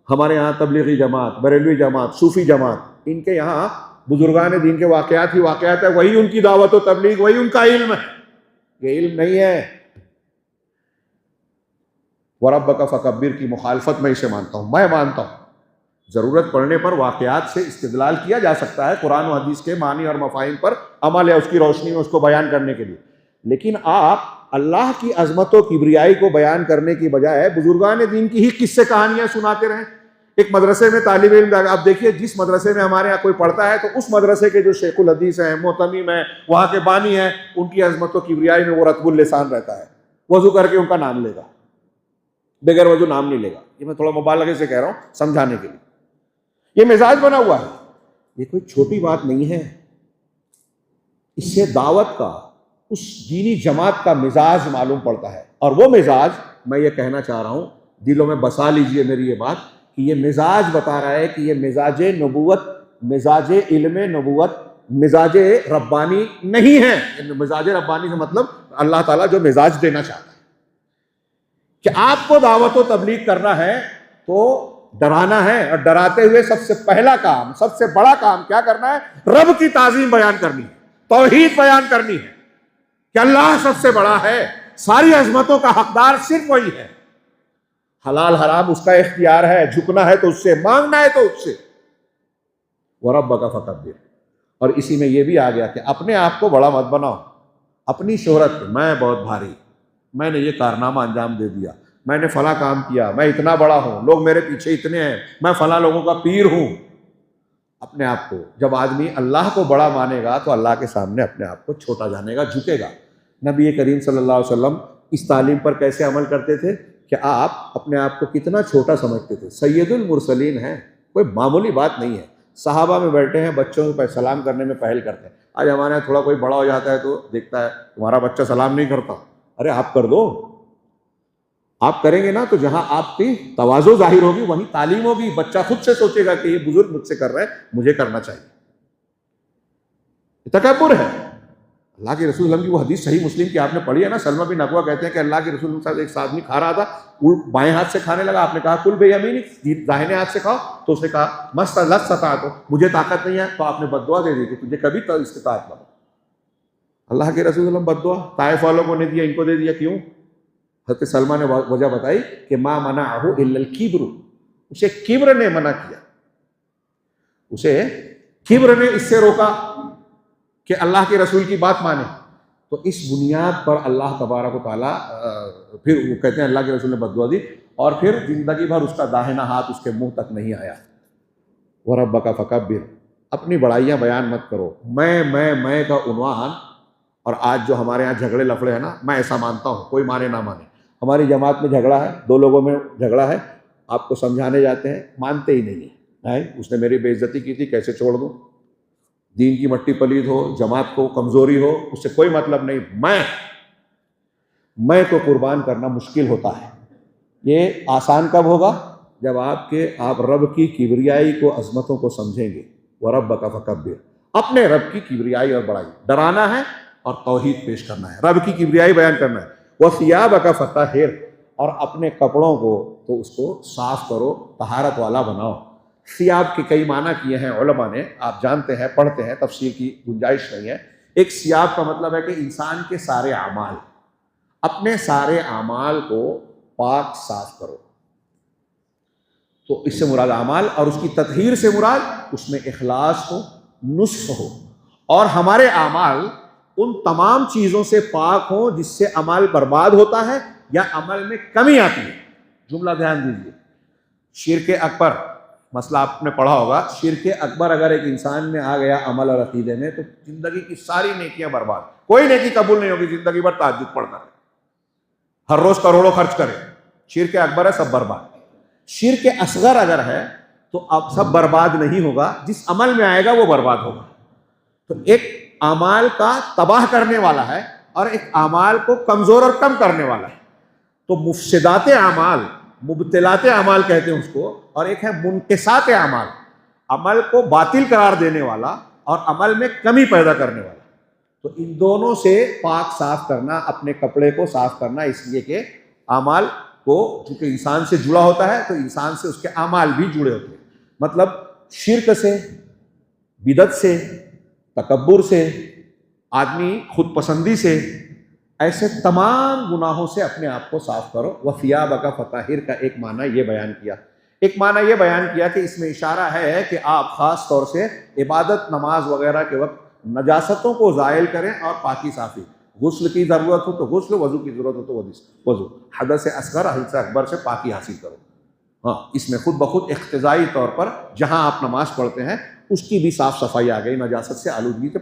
ہمارے یہاں تبلیغی جماعت، بریلوی جماعت، صوفی جماعت، ان کے یہاں بزرگان دین کے واقعات ہی واقعات ہے، وہی ان کی دعوت و تبلیغ، وہی ان کا علم ہے۔ یہ علم نہیں ہے۔ وَرَبَّكَ فَكَبِّرْ کی مخالفت میں اسے مانتا ہوں، میں مانتا ہوں ضرورت پڑنے پر واقعات سے استدلال کیا جا سکتا ہے، قرآن و حدیث کے معنی اور مفاہیم پر عمل ہے، اس کی روشنی میں اس کو بیان کرنے کے لیے، لیکن آپ اللہ کی عظمت و کبریائی کو بیان کرنے کی بجائے بزرگان دین کی ہی قصے کہانیاں سناتے رہیں۔ ایک مدرسے میں طالب علم، آپ دیکھیے جس مدرسے میں ہمارے یہاں کوئی پڑھتا ہے تو اس مدرسے کے جو شیخ الحدیث ہیں، معتمم ہیں، وہاں کے بانی ہیں، ان کی عظمت و کبریائی میں وہ رطب اللسان رہتا ہے، وضو کر کے ان کا نام لے گا، بغیر وضو نام نہیں لے گا۔ یہ میں تھوڑا مبالغے سے کہہ رہا ہوں سمجھانے کے لیے، یہ مزاج بنا ہوا ہے، یہ کوئی چھوٹی بات نہیں ہے۔ اس سے دعوت کا، اس دینی جماعت کا مزاج معلوم پڑتا ہے، اور وہ مزاج میں یہ کہنا چاہ رہا ہوں، دلوں میں بسا لیجئے میری یہ بات، کہ یہ مزاج بتا رہا ہے کہ یہ مزاج نبوت، مزاج علم نبوت، مزاج ربانی نہیں ہے۔ مزاج ربانی سے مطلب اللہ تعالیٰ جو مزاج دینا چاہتا ہے کہ آپ کو دعوت و تبلیغ کرنا ہے تو ڈرانا ہے، اور ڈراتے ہوئے سب سے پہلا کام، سب سے بڑا کام کیا کرنا ہے؟ رب کی تعظیم بیان کرنی ہے، توحید بیان کرنی ہے کہ اللہ سب سے بڑا ہے، ساری عظمتوں کا حقدار صرف وہی ہے، حلال حرام اس کا اختیار ہے، جھکنا ہے تو اس سے، مانگنا ہے تو اس سے۔ وَرَبَّكَ فَكَبِّرْ، اور اسی میں یہ بھی آ گیا کہ اپنے آپ کو بڑا مت بناؤ، اپنی شہرت، میں بہت بھاری، میں نے یہ کارنامہ انجام دے دیا، میں نے فلاں کام کیا، میں اتنا بڑا ہوں، لوگ میرے پیچھے اتنے ہیں، میں فلاں لوگوں کا پیر ہوں۔ اپنے آپ کو، جب آدمی اللہ کو بڑا مانے گا تو اللہ کے سامنے اپنے آپ کو چھوٹا جانے گا، جھکے گا۔ نبی کریم صلی اللہ علیہ وسلم اس تعلیم پر کیسے عمل کرتے تھے کہ آپ اپنے آپ کو کتنا چھوٹا سمجھتے تھے، سید المرسلین ہیں، کوئی معمولی بات نہیں ہے۔ صحابہ میں بیٹھے ہیں، بچوں پہ سلام کرنے میں پہل کرتے ہیں۔ آج ہمارے یہاں تھوڑا کوئی بڑا ہو جاتا ہے تو دیکھتا ہے تمہارا بچہ سلام نہیں کرتا، ارے آپ کر دو، آپ کریں گے نا تو جہاں آپ کی تواضع ظاہر ہوگی وہیں تعلیم ہوگی، بچہ خود سے سوچے گا کہ یہ بزرگ مجھ سے کر رہے ہیں، مجھے کرنا چاہیے۔ تکبر ہے۔ اللہ کے رسول اللہ کی وہ حدیث صحیح مسلم کی آپ نے پڑھی ہے نا، سلمہ بن اکوع کہتے ہیں کہ اللہ کے رسول اللہ صاحب ایک آدمی کھا رہا تھا، بائیں ہاتھ سے کھانے لگا، آپ نے کہا کل بیمینک، داہنے ہاتھ سے کھاؤ، تو اس نے کہا مست لستطعت، مجھے طاقت نہیں ہے، تو آپ نے بد دعا دے دی کہ تجھے کبھی استطاعت نہ ہو۔ اللہ کے رسول اللہ بد دعا طائف والوں کو نہیں دیا، ان کو دے دیا، کیوں؟ حضرت سلمہ نے وجہ بتائی کہ ما منعہ الا الکبر، اسے کبر نے منع کیا، اسے کبر نے اس سے روکا کہ اللہ کے رسول کی بات مانے۔ تو اس بنیاد پر اللہ تبارک و تعالیٰ پھر وہ کہتے ہیں اللہ کے رسول نے بد دعا دی، اور پھر زندگی بھر اس کا داہنا ہاتھ اس کے منہ تک نہیں آیا۔ وَرَبَّكَ فَكَبِّرْ، اپنی بڑائیاں بیان مت کرو، میں کا عنوان۔ اور آج جو ہمارے یہاں جھگڑے لفڑے ہیں نا، میں ایسا مانتا ہوں، کوئی مانے نہ مانے، ہماری جماعت میں جھگڑا ہے، دو لوگوں میں جھگڑا ہے، آپ کو سمجھانے جاتے ہیں، مانتے ہی نہیں ہیں، اس نے میری بے عزتی کی تھی، کیسے چھوڑ دوں؟ دین کی مٹی پلید ہو، جماعت کو کمزوری ہو، اس سے کوئی مطلب نہیں۔ میں کو قربان کرنا مشکل ہوتا ہے۔ یہ آسان کب ہوگا؟ جب آپ رب کی کبریائی کو، عظمتوں کو سمجھیں گے۔ وَرَبَّكَ فَكَبِّرْ، اپنے رب کی کبریائی اور بڑائی، ڈرانا ہے اور توحید پیش کرنا ہے، رب کی کبریائی بیان کرنا ہے۔ وَثِيَابَكَ فَطَهِّرْ، اور اپنے کپڑوں کو تو اس کو صاف کرو، طہارت والا بناؤ۔ ثیاب کے کئی معنی کیے ہیں علماء نے، آپ جانتے ہیں، پڑھتے ہیں، تفسیر کی گنجائش نہیں ہے۔ ایک ثیاب کا مطلب ہے کہ انسان کے سارے اعمال، اپنے سارے اعمال کو پاک صاف کرو، تو اس سے مراد اعمال، اور اس کی تطہیر سے مراد اس میں اخلاص ہو، نصح ہو، اور ہمارے اعمال ان تمام چیزوں سے پاک ہوں جس سے عمل برباد ہوتا ہے یا عمل میں کمی آتی ہے۔ جملہ دھیان دیجیے، شرک اکبر مسئلہ آپ نے پڑھا ہوگا، شرک اکبر اگر ایک انسان میں آ گیا عمل اور عقیدے میں، تو زندگی کی ساری نیکیاں برباد، کوئی نیکی قبول نہیں ہوگی، زندگی بھر تہجد پڑھتا ہے، ہر روز کروڑوں خرچ کرے، شرک اکبر ہے، سب برباد۔ شرک اصغر اگر ہے تو اب سب برباد نہیں ہوگا، جس عمل میں آئے گا وہ برباد ہوگا۔ تو ایک اعمال کا تباہ کرنے والا ہے اور ایک اعمال کو کمزور اور کم کرنے والا ہے۔ تو مفسدات اعمال، مبتلات اعمال کہتے ہیں اس کو، اور ایک ہے منقصات اعمال، عمل کو باطل قرار دینے والا اور عمل میں کمی پیدا کرنے والا۔ تو ان دونوں سے پاک صاف کرنا، اپنے کپڑے کو صاف کرنا، اس لیے کہ اعمال کو، چونکہ انسان سے جڑا ہوتا ہے تو انسان سے اس کے اعمال بھی جڑے ہوتے ہیں۔ مطلب شرک سے، بدعت سے، تکبر سے، آدمی خود پسندی سے، ایسے تمام گناہوں سے اپنے آپ کو صاف کرو۔ وَثِيَابَكَ فَطَهِّرْ کا ایک معنی یہ بیان کیا۔ ایک معنی یہ بیان کیا کہ اس میں اشارہ ہے کہ آپ خاص طور سے عبادت، نماز وغیرہ کے وقت نجاستوں کو زائل کریں اور پاکی صافی، غسل کی ضرورت ہو تو غسل، وضو کی ضرورت ہو تو وضو، حدث اصغر حدث اکبر سے پاکی حاصل کرو۔ ہاں، اس میں خود بخود اقتضائی طور پر جہاں آپ نماز پڑھتے ہیں اس کی بھی صاف صفائی آ گئی، نجاست سے آلودگی کے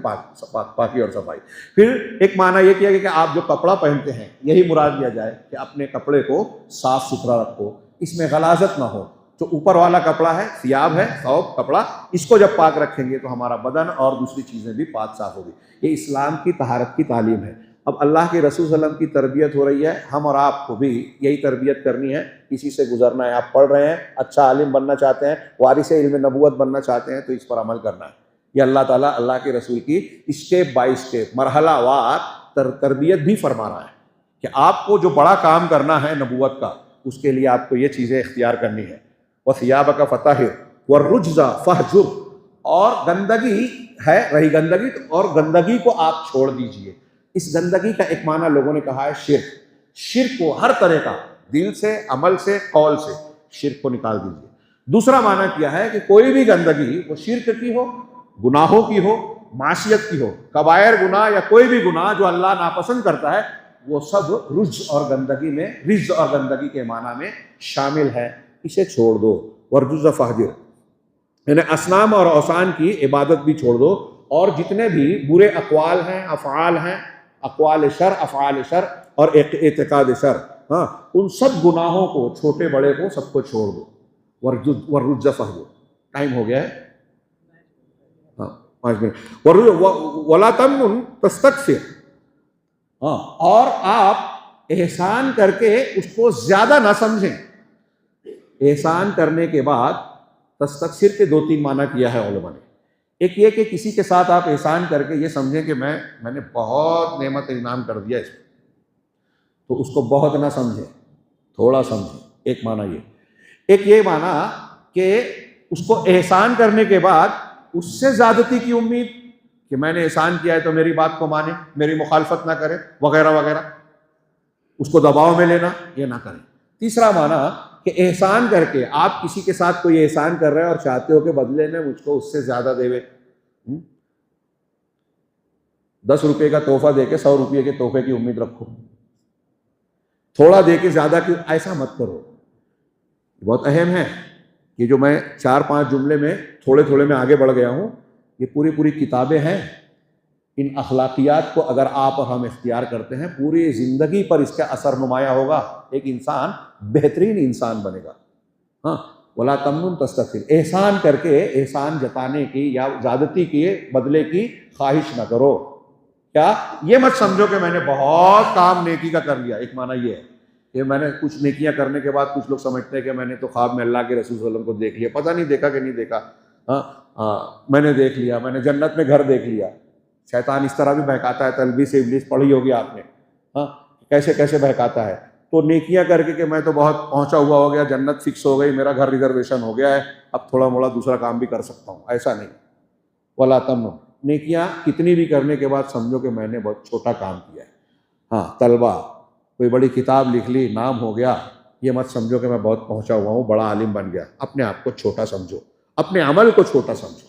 پاکی اور صفائی۔ پھر ایک معنی یہ کیا کہ آپ جو کپڑا پہنتے ہیں، یہی مراد لیا جائے کہ اپنے کپڑے کو صاف ستھرا رکھو، اس میں غلاظت نہ ہو۔ جو اوپر والا کپڑا ہے، ثیاب ہے، ثوب کپڑا، اس کو جب پاک رکھیں گے تو ہمارا بدن اور دوسری چیزیں بھی پاک صاف ہوگی۔ یہ اسلام کی طہارت کی تعلیم ہے۔ اب اللہ کے رسول صلی اللہ علیہ وسلم کی تربیت ہو رہی ہے، ہم اور آپ کو بھی یہی تربیت کرنی ہے، اسی سے گزرنا ہے۔ آپ پڑھ رہے ہیں، اچھا عالم بننا چاہتے ہیں، وارث علم نبوت بننا چاہتے ہیں، تو اس پر عمل کرنا ہے۔ یہ اللہ تعالیٰ اللہ کے رسول کی اسٹیپ بائی اسٹیپ، مرحلہ وار تربیت بھی فرما رہا ہے کہ آپ کو جو بڑا کام کرنا ہے نبوت کا، اس کے لیے آپ کو یہ چیزیں اختیار کرنی ہے۔ وَثِيَابَكَ فَطَهِّرْ وَالرُّجْزَ فَاهْجُرْ، اور گندگی ہے، رہی گندگی، اور گندگی کو آپ چھوڑ دیجئے۔ اس گندگی کا ایک معنی لوگوں نے کہا ہے شرک۔ شرک کو ہر طرح کا، دل سے، عمل سے، قول سے، شرک کو نکال دیجئے۔ دوسرا معنی کیا ہے کہ کوئی بھی گندگی، وہ شرک کی ہو، گناہوں کی ہو، معصیت کی ہو، کبائر گناہ یا کوئی بھی گناہ جو اللہ ناپسند کرتا ہے، وہ سب رجز اور گندگی میں، رجز اور گندگی کے معنی میں شامل ہے، اسے چھوڑ دو۔ وَالرُّجْزَ فَاهْجُرْ، یعنی اصنام اور اوثان کی عبادت بھی چھوڑ دو، اور جتنے بھی برے اقوال ہیں، افعال ہیں، اقوال شر، افعال شر اور اعتقاد شر، ہاں، ان سب گناہوں کو، چھوٹے بڑے کو، سب کو چھوڑ دو۔ وَالرُّجْزَ فَاهْجُرْ، ٹائم ہو گیا ہے، ہاں 5 منٹ۔ وَلَا تَمْنُن تَسْتَكْثِرْ، ہاں، اور آپ احسان کر کے اس کو زیادہ نہ سمجھیں۔ احسان کرنے کے بعد تستکثر کے 2-3 معنی کیا ہے علماء نے۔ ایک یہ کہ کسی کے ساتھ آپ احسان کر کے یہ سمجھیں کہ میں نے بہت نعمت انعام کر دیا اس کو، تو اس کو بہت نہ سمجھیں، تھوڑا سمجھیں، ایک معنی یہ۔ ایک یہ معنی کہ اس کو احسان کرنے کے بعد اس سے زیادتی کی امید کہ میں نے احسان کیا ہے تو میری بات کو مانے، میری مخالفت نہ کرے، وغیرہ وغیرہ، اس کو دباؤ میں لینا، یہ نہ کریں۔ تیسرا معنی کہ احسان کر کے آپ کسی کے ساتھ کوئی احسان کر رہے ہیں اور چاہتے ہو کہ بدلے میں مجھ کو اس سے زیادہ دے۔ 10 روپے کا تحفہ دے کے 100 روپے کے تحفے کی امید رکھو، تھوڑا دے کے زیادہ کی، ایسا مت کرو۔ بہت اہم ہے کہ جو میں 4-5 جملے میں تھوڑے تھوڑے میں آگے بڑھ گیا ہوں، یہ پوری کتابیں ہیں۔ ان اخلاقیات کو اگر آپ اور ہم اختیار کرتے ہیں، پوری زندگی پر اس کا اثر نمایاں ہوگا، ایک انسان بہترین انسان بنے گا۔ ہاں، وَلَا تَمْنُن تَسْتَكْثِرْ، احسان کر کے احسان جتانے کی یا زیادتی کی بدلے کی خواہش نہ کرو۔ کیا یہ مت سمجھو کہ میں نے بہت کام نیکی کا کر لیا۔ ایک معنی یہ ہے کہ میں نے کچھ نیکیاں کرنے کے بعد کچھ لوگ سمجھتے ہیں کہ میں نے تو خواب میں اللہ کے رسول صلی اللہ علیہ وسلم کو دیکھ لیا، پتہ نہیں دیکھا کہ نہیں دیکھا، میں نے دیکھ لیا، میں نے جنت میں گھر دیکھ لیا۔ شیطان اس طرح بھی بہکاتا ہے، تلبیس ابلیس پڑھی ہوگی آپ نے، ہاں، کیسے کیسے بہکاتا ہے. تو نیکیاں کر کے کہ میں تو بہت پہنچا ہوا ہو گیا، جنت فکس ہو گئی، میرا گھر ریزرویشن ہو گیا ہے، اب تھوڑا موڑا دوسرا کام بھی کر سکتا ہوں، ایسا نہیں. ولا تم، نیکیاں کتنی بھی کرنے کے بعد سمجھو کہ میں نے بہت چھوٹا کام کیا ہے. ہاں، طلبہ کوئی بڑی کتاب لکھ لی، نام ہو گیا، یہ مت سمجھو کہ میں بہت پہنچا ہوا ہوں، بڑا عالم بن گیا. اپنے آپ کو چھوٹا سمجھو، اپنے عمل کو چھوٹا سمجھو.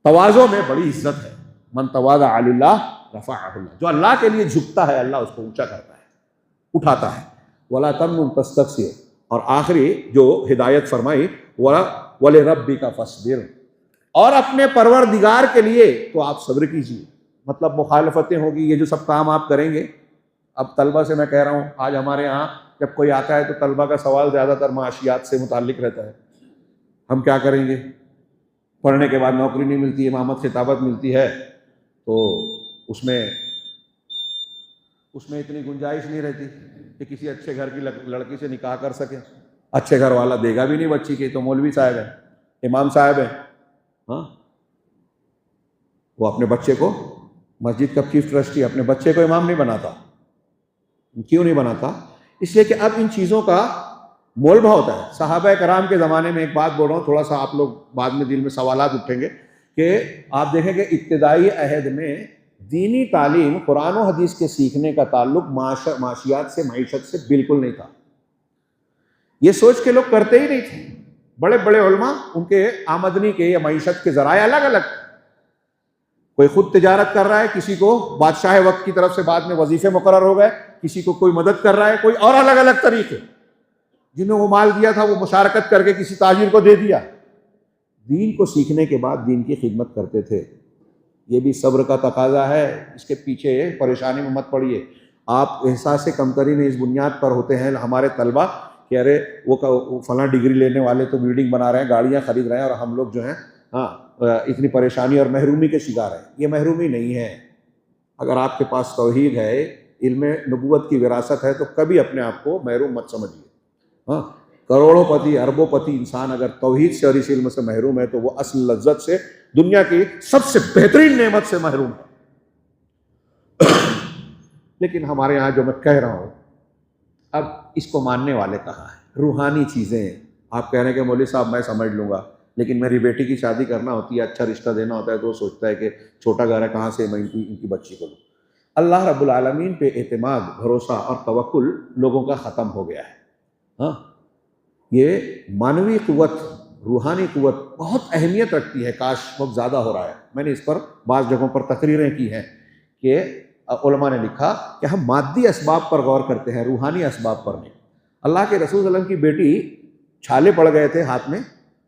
تواضع میں بڑی عزت ہے. من تواضع للہ رفعہ اللہ، جو اللہ کے لیے جھکتا ہے اللہ اس کو اونچا کرتا ہے، اٹھاتا ہے. ولا تمنن تستکثر، اور آخری جو ہدایت فرمائی، وَلِرَبِّكَ فَاصْبِرْ، اور اپنے پروردگار کے لیے تو آپ صبر کیجیے. مطلب مخالفتیں ہوگی، یہ جو سب کام آپ کریں گے. اب طلبہ سے میں کہہ رہا ہوں، آج ہمارے ہاں جب کوئی آتا ہے تو طلبہ کا سوال زیادہ تر معاشیات سے متعلق رہتا ہے. ہم کیا کریں گے؟ پڑھنے کے بعد نوکری نہیں ملتی، امامت خطابت ملتی ہے تو اس میں اتنی گنجائش نہیں رہتی کہ کسی اچھے گھر کی لڑکی سے نکاح کر سکے. اچھے گھر والا دے گا بھی نہیں بچی کی، تو مولوی صاحب ہے، امام صاحب ہے، ہاں، وہ اپنے بچے کو، مسجد کا چیف ٹرسٹی اپنے بچے کو امام نہیں بناتا. کیوں نہیں بناتا؟ اس لیے کہ اب ان چیزوں کا مول بھاؤ ہوتا ہے. صحابہ کرام کے زمانے میں ایک بات بول رہا ہوں، تھوڑا سا آپ لوگ بعد میں دل میں سوالات اٹھیں گے، کہ آپ دیکھیں کہ ابتدائی عہد میں دینی تعلیم، قرآن و حدیث کے سیکھنے کا تعلق معاشیات سے، معیشت سے بالکل نہیں تھا. یہ سوچ کے لوگ کرتے ہی نہیں تھے. بڑے بڑے علماء، ان کے آمدنی کے یا معیشت کے ذرائع الگ الگ. کوئی خود تجارت کر رہا ہے، کسی کو بادشاہ وقت کی طرف سے بعد میں وظیفے مقرر ہو گئے، کسی کو کوئی مدد کر رہا ہے، کوئی اور الگ الگ طریقے. جنہیں وہ مال دیا تھا وہ مشارکت کر کے کسی تاجر کو دے دیا. دین کو سیکھنے کے بعد دین کی خدمت کرتے تھے. یہ بھی صبر کا تقاضا ہے. اس کے پیچھے پریشانی میں مت پڑیے. آپ احساس کمتری میں اس بنیاد پر ہوتے ہیں ہمارے طلبہ کہ ارے وہ فلاں ڈگری لینے والے تو بلڈنگ بنا رہے ہیں، گاڑیاں خرید رہے ہیں، اور ہم لوگ جو ہیں ہاں اتنی پریشانی اور محرومی کے شکار ہیں. یہ محرومی نہیں ہے. اگر آپ کے پاس توحید ہے، علم نبوت کی وراثت ہے، تو کبھی اپنے آپ کو محروم مت سمجھیے. ہاں، کروڑوں پتی، اربوں پتی انسان اگر توحید سے اور اس علم سے محروم ہے تو وہ اصل لذت سے، دنیا کی سب سے بہترین نعمت سے محروم ہے. لیکن ہمارے یہاں جو میں کہہ رہا ہوں، اب اس کو ماننے والے کہاں ہیں؟ روحانی چیزیں آپ کہہ رہے ہیں کہ مولوی صاحب میں سمجھ لوں گا، لیکن میری بیٹی کی شادی کرنا ہوتی ہے، اچھا رشتہ دینا ہوتا ہے تو وہ سوچتا ہے کہ چھوٹا گھر ہے، کہاں سے میں ان کی بچی کو دوں. اللہ رب العالمین پہ اعتماد، بھروسہ اور توکل لوگوں کا ختم ہو گیا ہے. ہاں، یہ مانوی قوت، روحانی قوت بہت اہمیت رکھتی ہے. کاش وقت زیادہ ہو رہا ہے. میں نے اس پر بعض جگہوں پر تقریریں کی ہیں کہ علماء نے لکھا کہ ہم مادی اسباب پر غور کرتے ہیں، روحانی اسباب پر نہیں. اللہ کے رسول صلی اللہ علیہ وسلم کی بیٹی چھالے پڑ گئے تھے ہاتھ میں،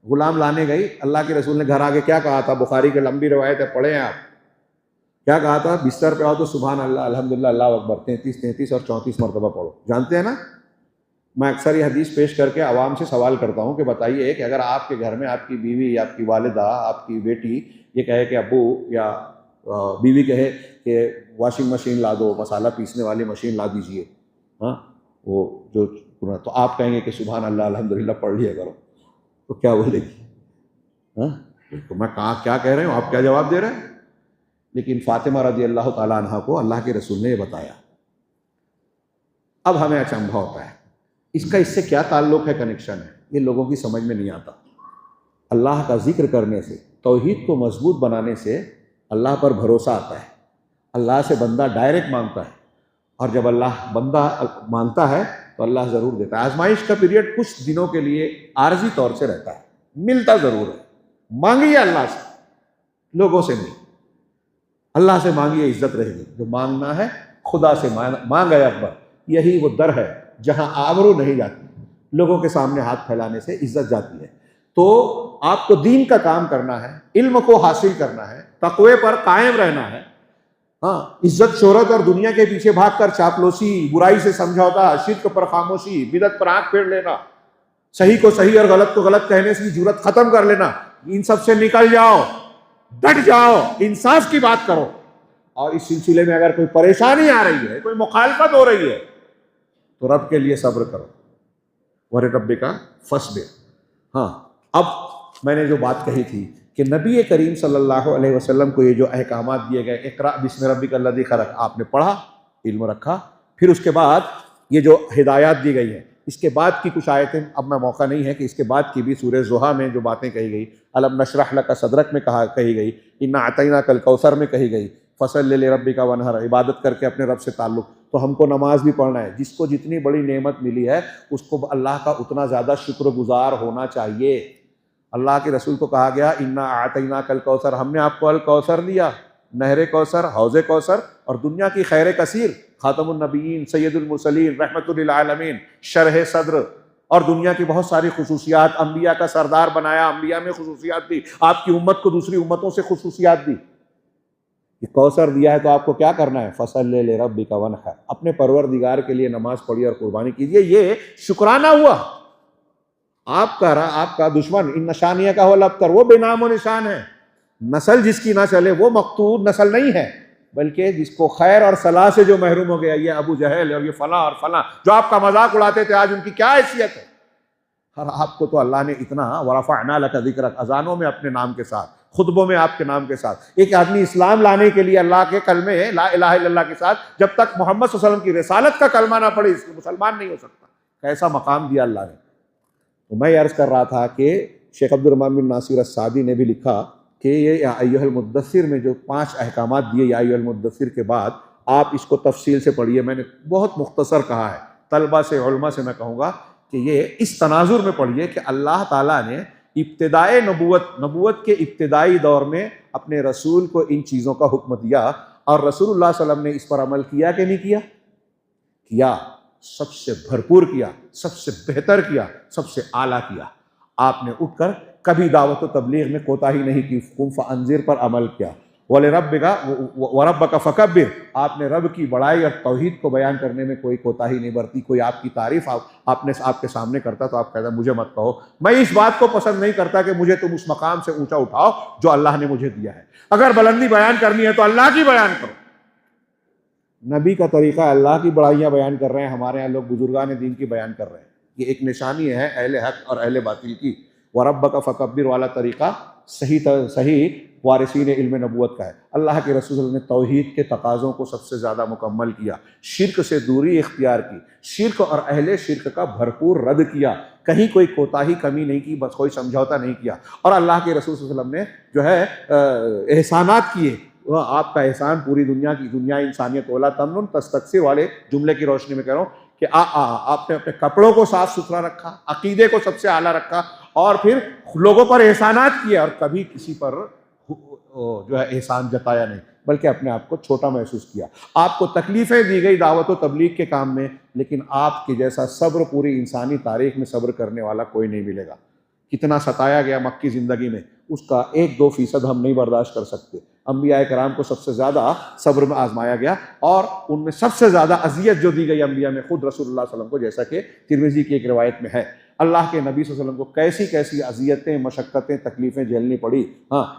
غلام لانے گئی. اللہ کے رسول نے گھر آگے کیا کہا تھا؟ بخاری کی لمبی روایت ہے، پڑھیں آپ. کیا کہا تھا؟ بستر پہ آؤ تو سبحان اللہ، الحمدللہ، اللہ اکبر 33 اور 34 مرتبہ پڑھو. جانتے ہیں نا، میں اکثر یہ حدیث پیش کر کے عوام سے سوال کرتا ہوں کہ بتائیے کہ اگر آپ کے گھر میں آپ کی بیوی یا آپ کی والدہ، آپ کی بیٹی یہ کہے کہ ابو، یا بیوی کہے کہ واشنگ مشین لا دو، مسالہ پیسنے والی مشین لا دیجئے، ہاں، وہ جو، تو آپ کہیں گے کہ سبحان اللہ الحمدللہ پڑھ لیا کرو، تو کیا بولے گی؟ ہاں، تو میں کیا کہہ رہے ہوں، آپ کیا جواب دے رہے ہیں؟ لیکن فاطمہ رضی اللہ تعالیٰ عنہ کو اللہ کے رسول نے یہ بتایا. اب ہمیں اچنبھا ہوتا ہے اس کا اس سے کیا تعلق ہے، کنیکشن ہے، یہ لوگوں کی سمجھ میں نہیں آتا. اللہ کا ذکر کرنے سے، توحید کو مضبوط بنانے سے اللہ پر بھروسہ آتا ہے. اللہ سے بندہ ڈائریکٹ مانگتا ہے، اور جب اللہ بندہ مانگتا ہے تو اللہ ضرور دیتا ہے. آزمائش کا پیریڈ کچھ دنوں کے لیے عارضی طور سے رہتا ہے، ملتا ضرور ہے. مانگیے اللہ سے، لوگوں سے نہیں. اللہ سے مانگیے، عزت رہے گی. جو مانگنا ہے خدا سے مانگے اکبر. یہی وہ در ہے جہاں آبرو نہیں جاتی. لوگوں کے سامنے ہاتھ پھیلانے سے عزت جاتی ہے. تو آپ کو دین کا کام کرنا ہے، علم کو حاصل کرنا ہے، تقوی پر قائم رہنا ہے. ہاں، عزت شہرت اور دنیا کے پیچھے بھاگ کر چاپلوسی، برائی سے سمجھوتا، شرک پر خاموشی، بدعت پر آنکھ پھیر لینا، صحیح کو صحیح اور غلط کو غلط کہنے کی جرات ختم کر لینا، ان سب سے نکل جاؤ، ڈٹ جاؤ، انصاف کی بات کرو. اور اس سلسلے میں اگر کوئی پریشانی آ رہی ہے، کوئی مخالفت ہو رہی ہے، تو رب کے لیے صبر کرو. وَلِرَبِّكَ فَاصْبِرْ. ہاں، اب میں نے جو بات کہی تھی کہ نبی کریم صلی اللہ علیہ وسلم کو یہ جو احکامات دیے گئے، اقرأ بسم ربک الذی خلق، آپ نے پڑھا، علم رکھا، پھر اس کے بعد یہ جو ہدایات دی گئی ہیں، اس کے بعد کی کچھ آیتیں، اب میں موقع نہیں ہے کہ اس کے بعد کی بھی سورہ ضحیٰ میں جو باتیں کہی گئی، الم نشرح لک صدرک میں کہی گئی، انا اعطیناک الکوثر میں کہی گئی، فصل لربک وانحر، عبادت کر کے اپنے رب سے تعلق، تو ہم کو نماز بھی پڑھنا ہے۔ جس کو جتنی بڑی نعمت ملی ہے اس کو اللہ کا اتنا زیادہ شکر گزار ہونا چاہیے۔ اللہ کے رسول کو کہا گیا انا اعطیناک الکوثر، ہم نے آپ کو الکوثر دیا، نہر کوثر، حوض کوثر، اور دنیا کی خیر کثیر، خاتم النبیین، سید المرسلین، رحمت للعالمین، شرح صدر، اور دنیا کی بہت ساری خصوصیات، انبیاء کا سردار بنایا، انبیاء میں خصوصیات دی، آپ کی امت کو دوسری امتوں سے خصوصیات دی۔ یہ کوثر دیا ہے تو آپ کو کیا کرنا ہے؟ فصل لربک وانحر، اپنے پروردگار کے لیے نماز پڑھیے اور قربانی کیجیے۔ یہ شکرانہ ہوا۔ آپ کا دشمن ان نشانیہ کا ہو الابتر، وہ بے نام و نشان ہے، نسل جس کی نہ چلے وہ مقتول نسل نہیں ہے، بلکہ جس کو خیر اور صلاح سے جو محروم ہو گیا، یہ ابو جہل اور یہ فلاں اور فلاں جو آپ کا مذاق اڑاتے تھے، آج ان کی کیا حیثیت ہے؟ اور آپ کو تو اللہ نے اتنا ورفعنا لک ذکرک، اذانوں میں اپنے نام کے ساتھ، خطبوں میں آپ کے نام کے ساتھ، ایک آدمی اسلام لانے کے لیے اللہ کے کلمے لا الہ الا اللہ کے ساتھ جب تک محمد صلی اللہ علیہ وسلم کی رسالت کا کلمہ نہ پڑھے، اس کو مسلمان نہیں ہو سکتا۔ کیسا مقام دیا اللہ نے۔ تو میں عرض کر رہا تھا کہ شیخ عبد الرحمن بن ناصر السعدی نے بھی لکھا کہ یہ یا ایھا المدثر میں جو 5 احکامات دیے، یا ایھا المدثر کے بعد آپ اس کو تفصیل سے پڑھیے۔ میں نے بہت مختصر کہا ہے، طلبہ سے، علماء سے میں کہوں گا کہ یہ اس تناظر میں پڑھیے کہ اللہ تعالیٰ نے ابتدائے نبوت کے ابتدائی دور میں اپنے رسول کو ان چیزوں کا حکم دیا، اور رسول اللہ صلی اللہ علیہ وسلم نے اس پر عمل کیا کہ نہیں کیا؟ کیا، سب سے بھرپور کیا، سب سے بہتر کیا، سب سے اعلیٰ کیا۔ آپ نے اٹھ کر کبھی دعوت و تبلیغ میں کوتاہی نہیں کی، قم فانذر پر عمل کیا، وَرَبَّكَ فَكَبِّرْ، آپ نے رب کی بڑائی اور توحید کو بیان کرنے میں کوئی کوتاہی نہیں برتی۔ کوئی آپ کی تعریف آپ کے سامنے کرتا تو آپ کہتا مجھے مت کہو، میں اس بات کو پسند نہیں کرتا کہ مجھے تم اس مقام سے اونچا اٹھاؤ جو اللہ نے مجھے دیا ہے۔ اگر بلندی بیان کرنی ہے تو اللہ کی بیان کرو۔ نبی کا طریقہ اللہ کی بڑائیاں بیان کر رہے ہیں، ہمارے یہاں لوگ بزرگان دین کی بیان کر رہے ہیں۔ یہ ایک نشانی ہے اہل حق اور اہل باطل کی۔ وَرَبَّكَ فَكَبِّرْ والا طریقہ صحیح وارثین علم نبوت کا ہے۔ اللہ کے رسول صلی اللہ علیہ وسلم نے توحید کے تقاضوں کو سب سے زیادہ مکمل کیا، شرک سے دوری اختیار کی، شرک اور اہل شرک کا بھرپور رد کیا، کہیں کوئی کوتاہی کمی نہیں کی، بس کوئی سمجھوتا نہیں کیا۔ اور اللہ کے رسول صلی اللہ علیہ وسلم نے جو ہے احسانات کیے، وہ آپ کا احسان پوری دنیا انسانیت ولا تمنن تستکثر والے جملے کی روشنی میں کہہ رہا ہوں کہ آپ نے اپنے کپڑوں کو صاف ستھرا رکھا، عقیدے کو سب سے اعلیٰ رکھا، اور پھر لوگوں پر احسانات کیے، اور کبھی کسی پر جو ہے احسان جتایا نہیں، بلکہ اپنے آپ کو چھوٹا محسوس کیا۔ آپ کو تکلیفیں دی گئی دعوت و تبلیغ کے کام میں، لیکن آپ کے جیسا صبر پوری انسانی تاریخ میں صبر کرنے والا کوئی نہیں ملے گا۔ کتنا ستایا گیا مکی زندگی میں، اس کا 1-2% ہم نہیں برداشت کر سکتے۔ انبیاء کرام کو سب سے زیادہ صبر میں آزمایا گیا، اور ان میں سب سے زیادہ اذیت جو دی گئی انبیاء میں خود رسول اللہ صلی اللہ علیہ وسلم کو، جیسا کہ ترمذی کی ایک روایت میں ہے۔ اللہ کے نبی صلی اللہ علیہ وسلم کو کیسی کیسی اذیتیں، مشقتیں، تکلیفیں جھیلنی پڑی۔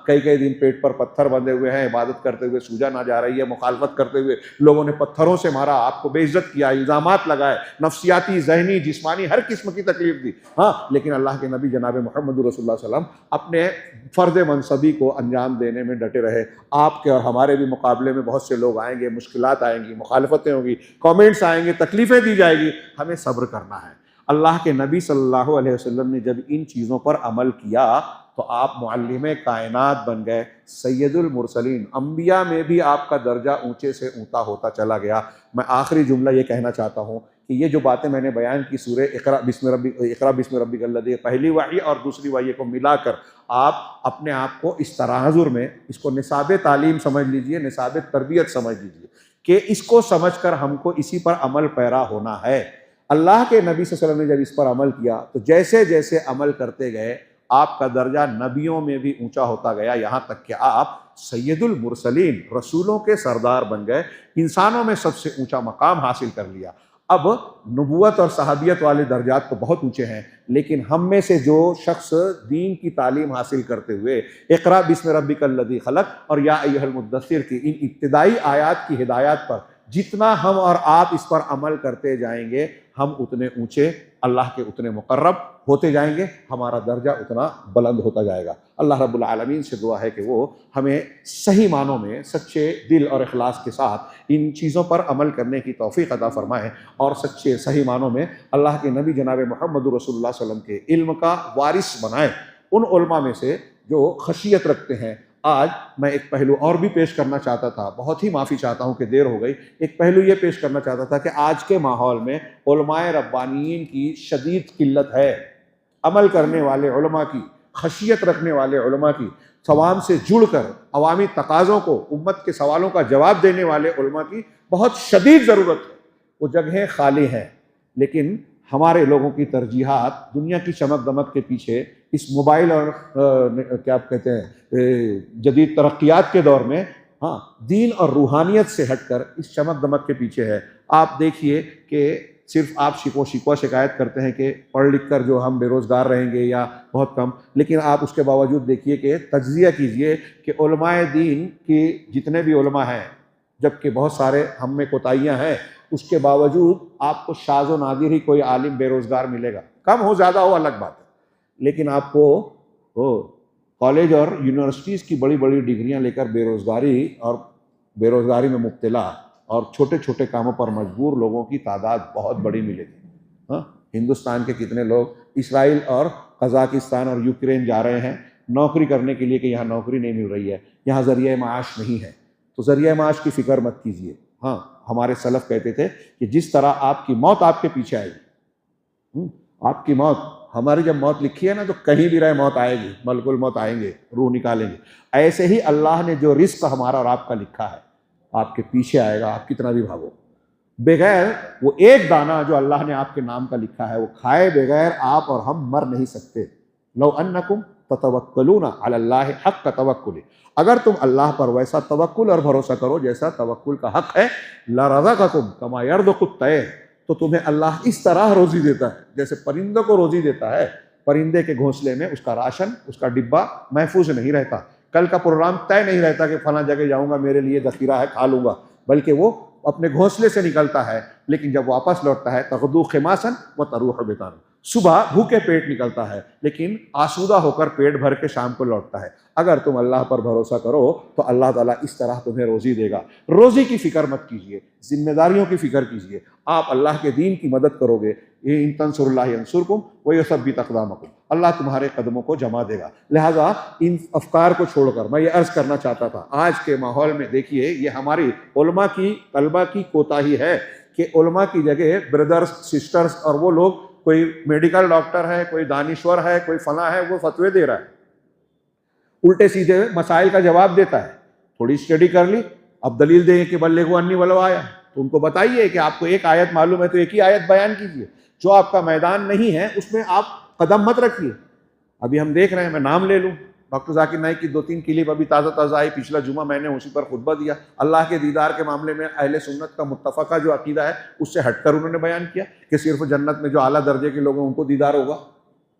کئی دن پیٹ پر پتھر بندھے ہوئے ہیں، عبادت کرتے ہوئے سوجا نہ جا رہی ہے، مخالفت کرتے ہوئے لوگوں نے پتھروں سے مارا، آپ کو بے عزت کیا، الزامات لگائے، نفسیاتی، ذہنی، جسمانی ہر قسم کی تکلیف دی۔ لیکن اللہ کے نبی جناب محمد رسول اللہ صلی اللہ علیہ وسلم اپنے فرض منصبی کو انجام دینے میں ڈٹے رہے۔ آپ کے اور ہمارے بھی مقابلے میں بہت سے لوگ آئیں گے، مشکلات آئیں گی، مخالفتیں ہوں گی، کامنٹس آئیں گے، تکلیفیں دی جائے گی، ہمیں صبر کرنا ہے۔ اللہ کے نبی صلی اللہ علیہ وسلم نے جب ان چیزوں پر عمل کیا تو آپ معلم کائنات بن گئے، سید المرسلین، انبیاء میں بھی آپ کا درجہ اونچے سے اونچا ہوتا چلا گیا۔ میں آخری جملہ یہ کہنا چاہتا ہوں کہ یہ جو باتیں میں نے بیان کی سورہ اقرأ بسم ربک الذی، پہلی وحی اور دوسری وحی کو ملا کر آپ اپنے آپ کو اس تناظر میں، اس کو نصاب تعلیم سمجھ لیجئے، نصاب تربیت سمجھ لیجئے، کہ اس کو سمجھ کر ہم کو اسی پر عمل پیرا ہونا ہے۔ اللہ کے نبی صلی اللہ علیہ وسلم نے جب اس پر عمل کیا تو جیسے جیسے عمل کرتے گئے آپ کا درجہ نبیوں میں بھی اونچا ہوتا گیا، یہاں تک کہ آپ سید المرسلین، رسولوں کے سردار بن گئے، انسانوں میں سب سے اونچا مقام حاصل کر لیا۔ اب نبوت اور صحابیت والے درجات تو بہت اونچے ہیں، لیکن ہم میں سے جو شخص دین کی تعلیم حاصل کرتے ہوئے اقرأ بسم ربک الذی خلق اور یا ایھا المدثر کی ان ابتدائی آیات کی ہدایات پر جتنا ہم اور آپ اس پر عمل کرتے جائیں گے، ہم اتنے اونچے اللہ کے اتنے مقرب ہوتے جائیں گے، ہمارا درجہ اتنا بلند ہوتا جائے گا۔ اللہ رب العالمین سے دعا ہے کہ وہ ہمیں صحیح معنوں میں سچے دل اور اخلاص کے ساتھ ان چیزوں پر عمل کرنے کی توفیق عطا فرمائے، اور سچے صحیح معنوں میں اللہ کے نبی جناب محمد رسول اللہ صلی اللہ علیہ وسلم کے علم کا وارث بنائے، ان علماء میں سے جو خشیت رکھتے ہیں۔ آج میں ایک پہلو اور بھی پیش کرنا چاہتا تھا، بہت ہی معافی چاہتا ہوں کہ دیر ہو گئی۔ ایک پہلو یہ پیش کرنا چاہتا تھا کہ آج کے ماحول میں علماء ربانیین کی شدید قلت ہے، عمل کرنے والے علماء کی، خشیت رکھنے والے علماء کی، عوام سے جڑ کر عوامی تقاضوں کو، امت کے سوالوں کا جواب دینے والے علماء کی بہت شدید ضرورت ہے۔ وہ جگہیں خالی ہیں، لیکن ہمارے لوگوں کی ترجیحات دنیا کی چمک دمک کے پیچھے، اس موبائل اور کیا کہتے ہیں جدید ترقیات کے دور میں دین اور روحانیت سے ہٹ کر اس چمک دمک کے پیچھے ہے۔ آپ دیکھیے کہ صرف آپ شکوہ شکایت کرتے ہیں کہ پڑھ لکھ کر جو ہم بے روزگار رہیں گے یا بہت کم، لیکن آپ اس کے باوجود دیکھیے کہ تجزیہ کیجئے کہ علماء دین کی جتنے بھی علماء ہیں، جبکہ بہت سارے ہم میں کوتاہیاں ہیں، اس کے باوجود آپ کو شاذ و نادر ہی کوئی عالم بے روزگار ملے گا، کم ہو زیادہ ہو الگ بات ہے، لیکن آپ کو کالج اور یونیورسٹیز کی بڑی بڑی ڈگریاں لے کر بے روزگاری میں مبتلا اور چھوٹے چھوٹے کاموں پر مجبور لوگوں کی تعداد بہت بڑی ملے گی۔ ہندوستان کے کتنے لوگ اسرائیل اور قزاقستان اور یوکرین جا رہے ہیں نوکری کرنے کے لیے کہ یہاں نوکری نہیں مل رہی ہے، یہاں ذریعہ معاش نہیں ہے۔ تو ذریعہ معاش کی فکر مت کیجیے۔ ہمارے سلف کہتے تھے کہ جس طرح آپ کی موت آپ کے پیچھے آئے گی، آپ کی موت، ہماری جب موت لکھی ہے نا تو کہیں بھی رہے موت آئے گی، ملک الموت آئیں گے، روح نکالیں گے، ایسے ہی اللہ نے جو رزق ہمارا اور آپ کا لکھا ہے آپ کے پیچھے آئے گا، آپ کتنا بھی بھاگو۔ بغیر وہ ایک دانہ جو اللہ نے آپ کے نام کا لکھا ہے وہ کھائے بغیر آپ اور ہم مر نہیں سکتے۔ لو انکم تتوکلون علی اللہ حق توکل، اگر تم اللہ پر ویسا توکل اور بھروسہ کرو جیسا توکل کا حق ہے، لرزقکم کما یرزق الطیر، تو تمہیں اللہ اس طرح روزی دیتا ہے جیسے پرندوں کو روزی دیتا ہے۔ پرندے کے گھونسلے میں اس کا راشن، اس کا ڈبہ محفوظ نہیں رہتا، کل کا پروگرام طے نہیں رہتا کہ فلاں جگہ جاؤں گا میرے لیے ذخیرہ ہے کھا لوں گا، بلکہ وہ اپنے گھونسلے سے نکلتا ہے، لیکن جب واپس لوٹتا ہے تغدو خماسا وتروح بطانا، صبح بھوکے پیٹ نکلتا ہے لیکن آسودہ ہو کر پیٹ بھر کے شام کو لوٹتا ہے۔ اگر تم اللہ پر بھروسہ کرو تو اللہ تعالیٰ اس طرح تمہیں روزی دے گا۔ روزی کی فکر مت کیجیے، ذمہ داریوں کی فکر کیجیے۔ آپ اللہ کے دین کی مدد کرو گے، ان تنصروا اللہ ینصرکم ویثبت اقدامکم، اللہ تمہارے قدموں کو جما دے گا۔ لہٰذا ان افکار کو چھوڑ کر میں یہ عرض کرنا چاہتا تھا، آج کے ماحول میں دیکھیے یہ ہماری علماء کی، طلبہ کی کوتاہی ہے کہ علماء کی جگہ بردرز، سسٹرز اور وہ لوگ، کوئی میڈیکل ڈاکٹر ہے، کوئی دانشور ہے، کوئی فلاں ہے، وہ فتوے دے رہا ہے، الٹے سیدھے مسائل کا جواب دیتا ہے۔ تھوڑی اسٹڈی کر لی، اب دلیل دیں کہ بلغوا انی ولو آیا، تو ان کو بتائیے کہ آپ کو ایک آیت معلوم ہے تو ایک ہی آیت بیان کیجیے، جو آپ کا میدان نہیں ہے اس میں آپ قدم مت رکھیے۔ ابھی ہم دیکھ رہے ہیں، میں نام لے لوں، ڈاکٹر ذاکر نائک کی 2-3 کلپ ابھی تازہ آئی، پچھلا جمعہ میں نے اسی پر خطبہ دیا۔ اللہ کے دیدار کے معاملے میں اہل سنت کا متفقہ جو عقیدہ ہے اس سے ہٹ کر انہوں نے بیان کیا کہ صرف جنت میں جو اعلیٰ درجے کے لوگ ہیں ان کو دیدار ہوگا،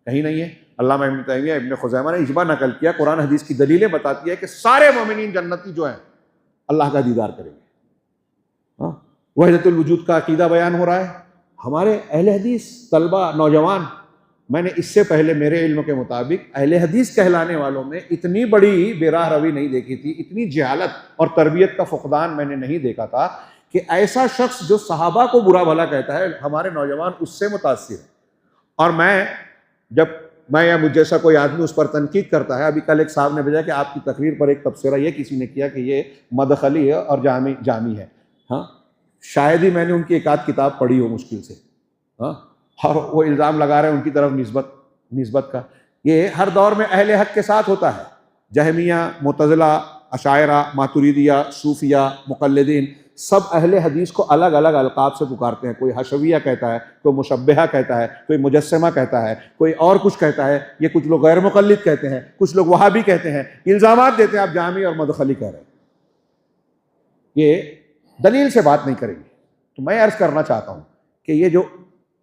کہیں نہیں ہے۔ علامہ ابن تیمیہ، ابن خزیمہ نے اجماع نقل کیا، قرآن حدیث کی دلیلیں بتاتی ہے کہ سارے مومنین جنتی جو ہیں اللہ کا دیدار کریں گے۔ وحدت الوجود کا عقیدہ بیان ہو رہا ہے۔ ہمارے اہل حدیث طلبہ، نوجوان، میں نے اس سے پہلے میرے علم کے مطابق اہل حدیث کہلانے والوں میں اتنی بڑی بے راہ روی نہیں دیکھی تھی، اتنی جہالت اور تربیت کا فقدان میں نے نہیں دیکھا تھا کہ ایسا شخص جو صحابہ کو برا بھلا کہتا ہے، ہمارے نوجوان اس سے متاثر ہیں۔ اور میں یا مجھ جیسا کوئی آدمی اس پر تنقید کرتا ہے، ابھی کل ایک صاحب نے بھیجا کہ آپ کی تقریر پر ایک تبصرہ یہ کسی نے کیا کہ یہ مدخلی ہے اور جامی ہے۔ شاید ہی میں نے ان کی ایک آدھ کتاب پڑھی ہو مشکل سے، اور وہ الزام لگا رہے ہیں ان کی طرف نسبت کا۔ یہ ہر دور میں اہل حق کے ساتھ ہوتا ہے، جہمیہ، معتزلہ، اشاعرہ، ماتریدیہ، صوفیہ، مقلدین، سب اہل حدیث کو الگ الگ القاب سے پکارتے ہیں۔ کوئی حشویہ کہتا ہے، کوئی مشبہہ کہتا ہے، کوئی مجسمہ کہتا ہے، کوئی اور کچھ کہتا ہے، یہ کچھ لوگ غیر مقلد کہتے ہیں، کچھ لوگ وہابی کہتے ہیں، الزامات دیتے ہیں آپ جامی اور مدخلی کہہ رہے ہیں، یہ دلیل سے بات نہیں کریں گے۔ تو میں عرض کرنا چاہتا ہوں کہ یہ جو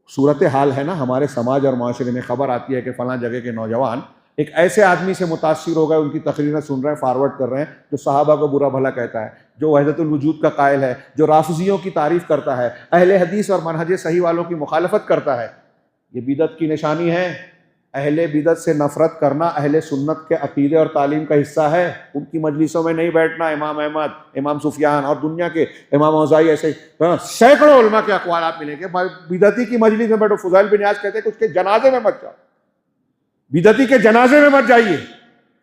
صورتحال ہے نا ہمارے سماج اور معاشرے میں، خبر آتی ہے کہ فلاں جگہ کے نوجوان ایک ایسے آدمی سے متاثر ہو گئے، ان کی تقریریں سن رہے ہیں، فارورڈ کر رہے ہیں، جو صحابہ کو برا بھلا کہتا ہے، جو وحدت الوجود کا قائل ہے، جو رافضیوں کی تعریف کرتا ہے، اہل حدیث اور منہج صحیح والوں کی مخالفت کرتا ہے۔ یہ بدعت کی نشانی ہے۔ اہل بدعت سے نفرت کرنا اہل سنت کے عقیدے اور تعلیم کا حصہ ہے۔ ان کی مجلسوں میں نہیں بیٹھنا۔ امام احمد، امام سفیان اور دنیا کے امام اوزاعی ایسے سینکڑوں علماء کے اقوال آپ ملیں گے، بدعتی کی مجلس میں بیٹھو۔ فضیل بن عیاض کہتے ہیں کہ اس کے جنازے میں مت جاؤ، بدعتی کے جنازے میں مت جائیے۔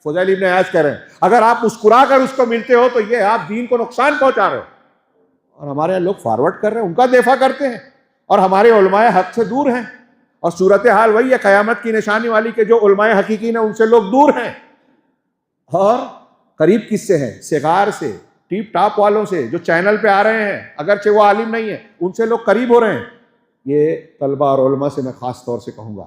فضیل بن عیاض کہہ رہے ہیں اگر آپ مسکرا کر اس کو ملتے ہو تو یہ آپ دین کو نقصان پہنچا رہے ہو۔ اور ہمارے یہاں لوگ فارورڈ کر رہے ہیں، ان کا دفاع کرتے ہیں اور ہمارے علماء حق سے دور ہیں۔ اور صورتحال وہی ہے قیامت کی نشانی والی کہ جو علماء حقیقین ہیں ان سے لوگ دور ہیں، اور قریب کس سے ہیں؟ صغار سے، ٹیپ ٹاپ والوں سے جو چینل پہ آ رہے ہیں، اگرچہ وہ عالم نہیں ہے، ان سے لوگ قریب ہو رہے ہیں۔ یہ طلبہ اور علماء سے میں خاص طور سے کہوں گا،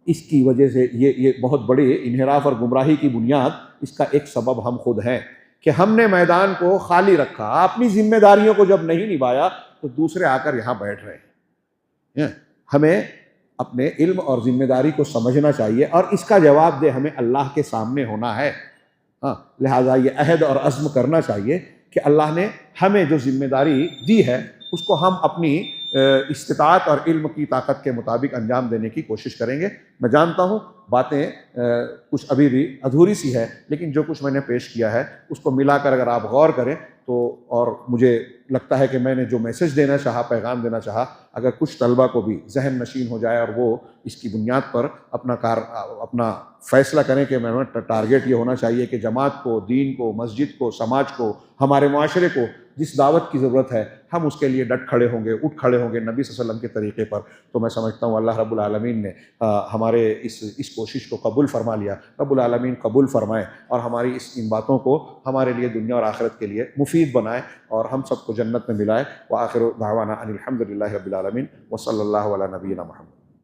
اس کی وجہ سے یہ بہت بڑی انحراف اور گمراہی کی بنیاد، اس کا ایک سبب ہم خود ہیں کہ ہم نے میدان کو خالی رکھا، اپنی ذمہ داریوں کو جب نہیں نبھایا تو دوسرے آ کر یہاں بیٹھ رہے ہیں۔ ہمیں اپنے علم اور ذمہ داری کو سمجھنا چاہیے اور اس کا جواب دہ ہمیں اللہ کے سامنے ہونا ہے۔ لہٰذا یہ عہد اور عزم کرنا چاہیے کہ اللہ نے ہمیں جو ذمہ داری دی ہے اس کو ہم اپنی استطاعت اور علم کی طاقت کے مطابق انجام دینے کی کوشش کریں گے۔ میں جانتا ہوں باتیں کچھ ابھی بھی ادھوری سی ہے، لیکن جو کچھ میں نے پیش کیا ہے اس کو ملا کر اگر آپ غور کریں تو، اور مجھے لگتا ہے کہ میں نے جو میسج دینا چاہا، پیغام دینا چاہا، اگر کچھ طلبہ کو بھی ذہن نشین ہو جائے اور وہ اس کی بنیاد پر اپنا فیصلہ کریں کہ میں ٹارگیٹ یہ ہونا چاہیے کہ جماعت کو، دین کو، مسجد کو، سماج کو، ہمارے معاشرے کو جس دعوت کی ضرورت ہے ہم اس کے لیے ڈٹ کھڑے ہوں گے، اٹھ کھڑے ہوں گے نبی صلی اللہ علیہ وسلم کے طریقے پر، تو میں سمجھتا ہوں اللہ رب العالمین نے ہمارے اس کوشش کو قبول فرما لیا۔ رب العالمین قبول فرمائے اور ہماری ان باتوں کو ہمارے لیے دنیا اور آخرت کے لیے مفید بنائے اور ہم سب کو جنت میں ملائے۔ وآخر دعوانا ان الحمد للہ رب العالمین وصلی اللہ علی نبینا محمد۔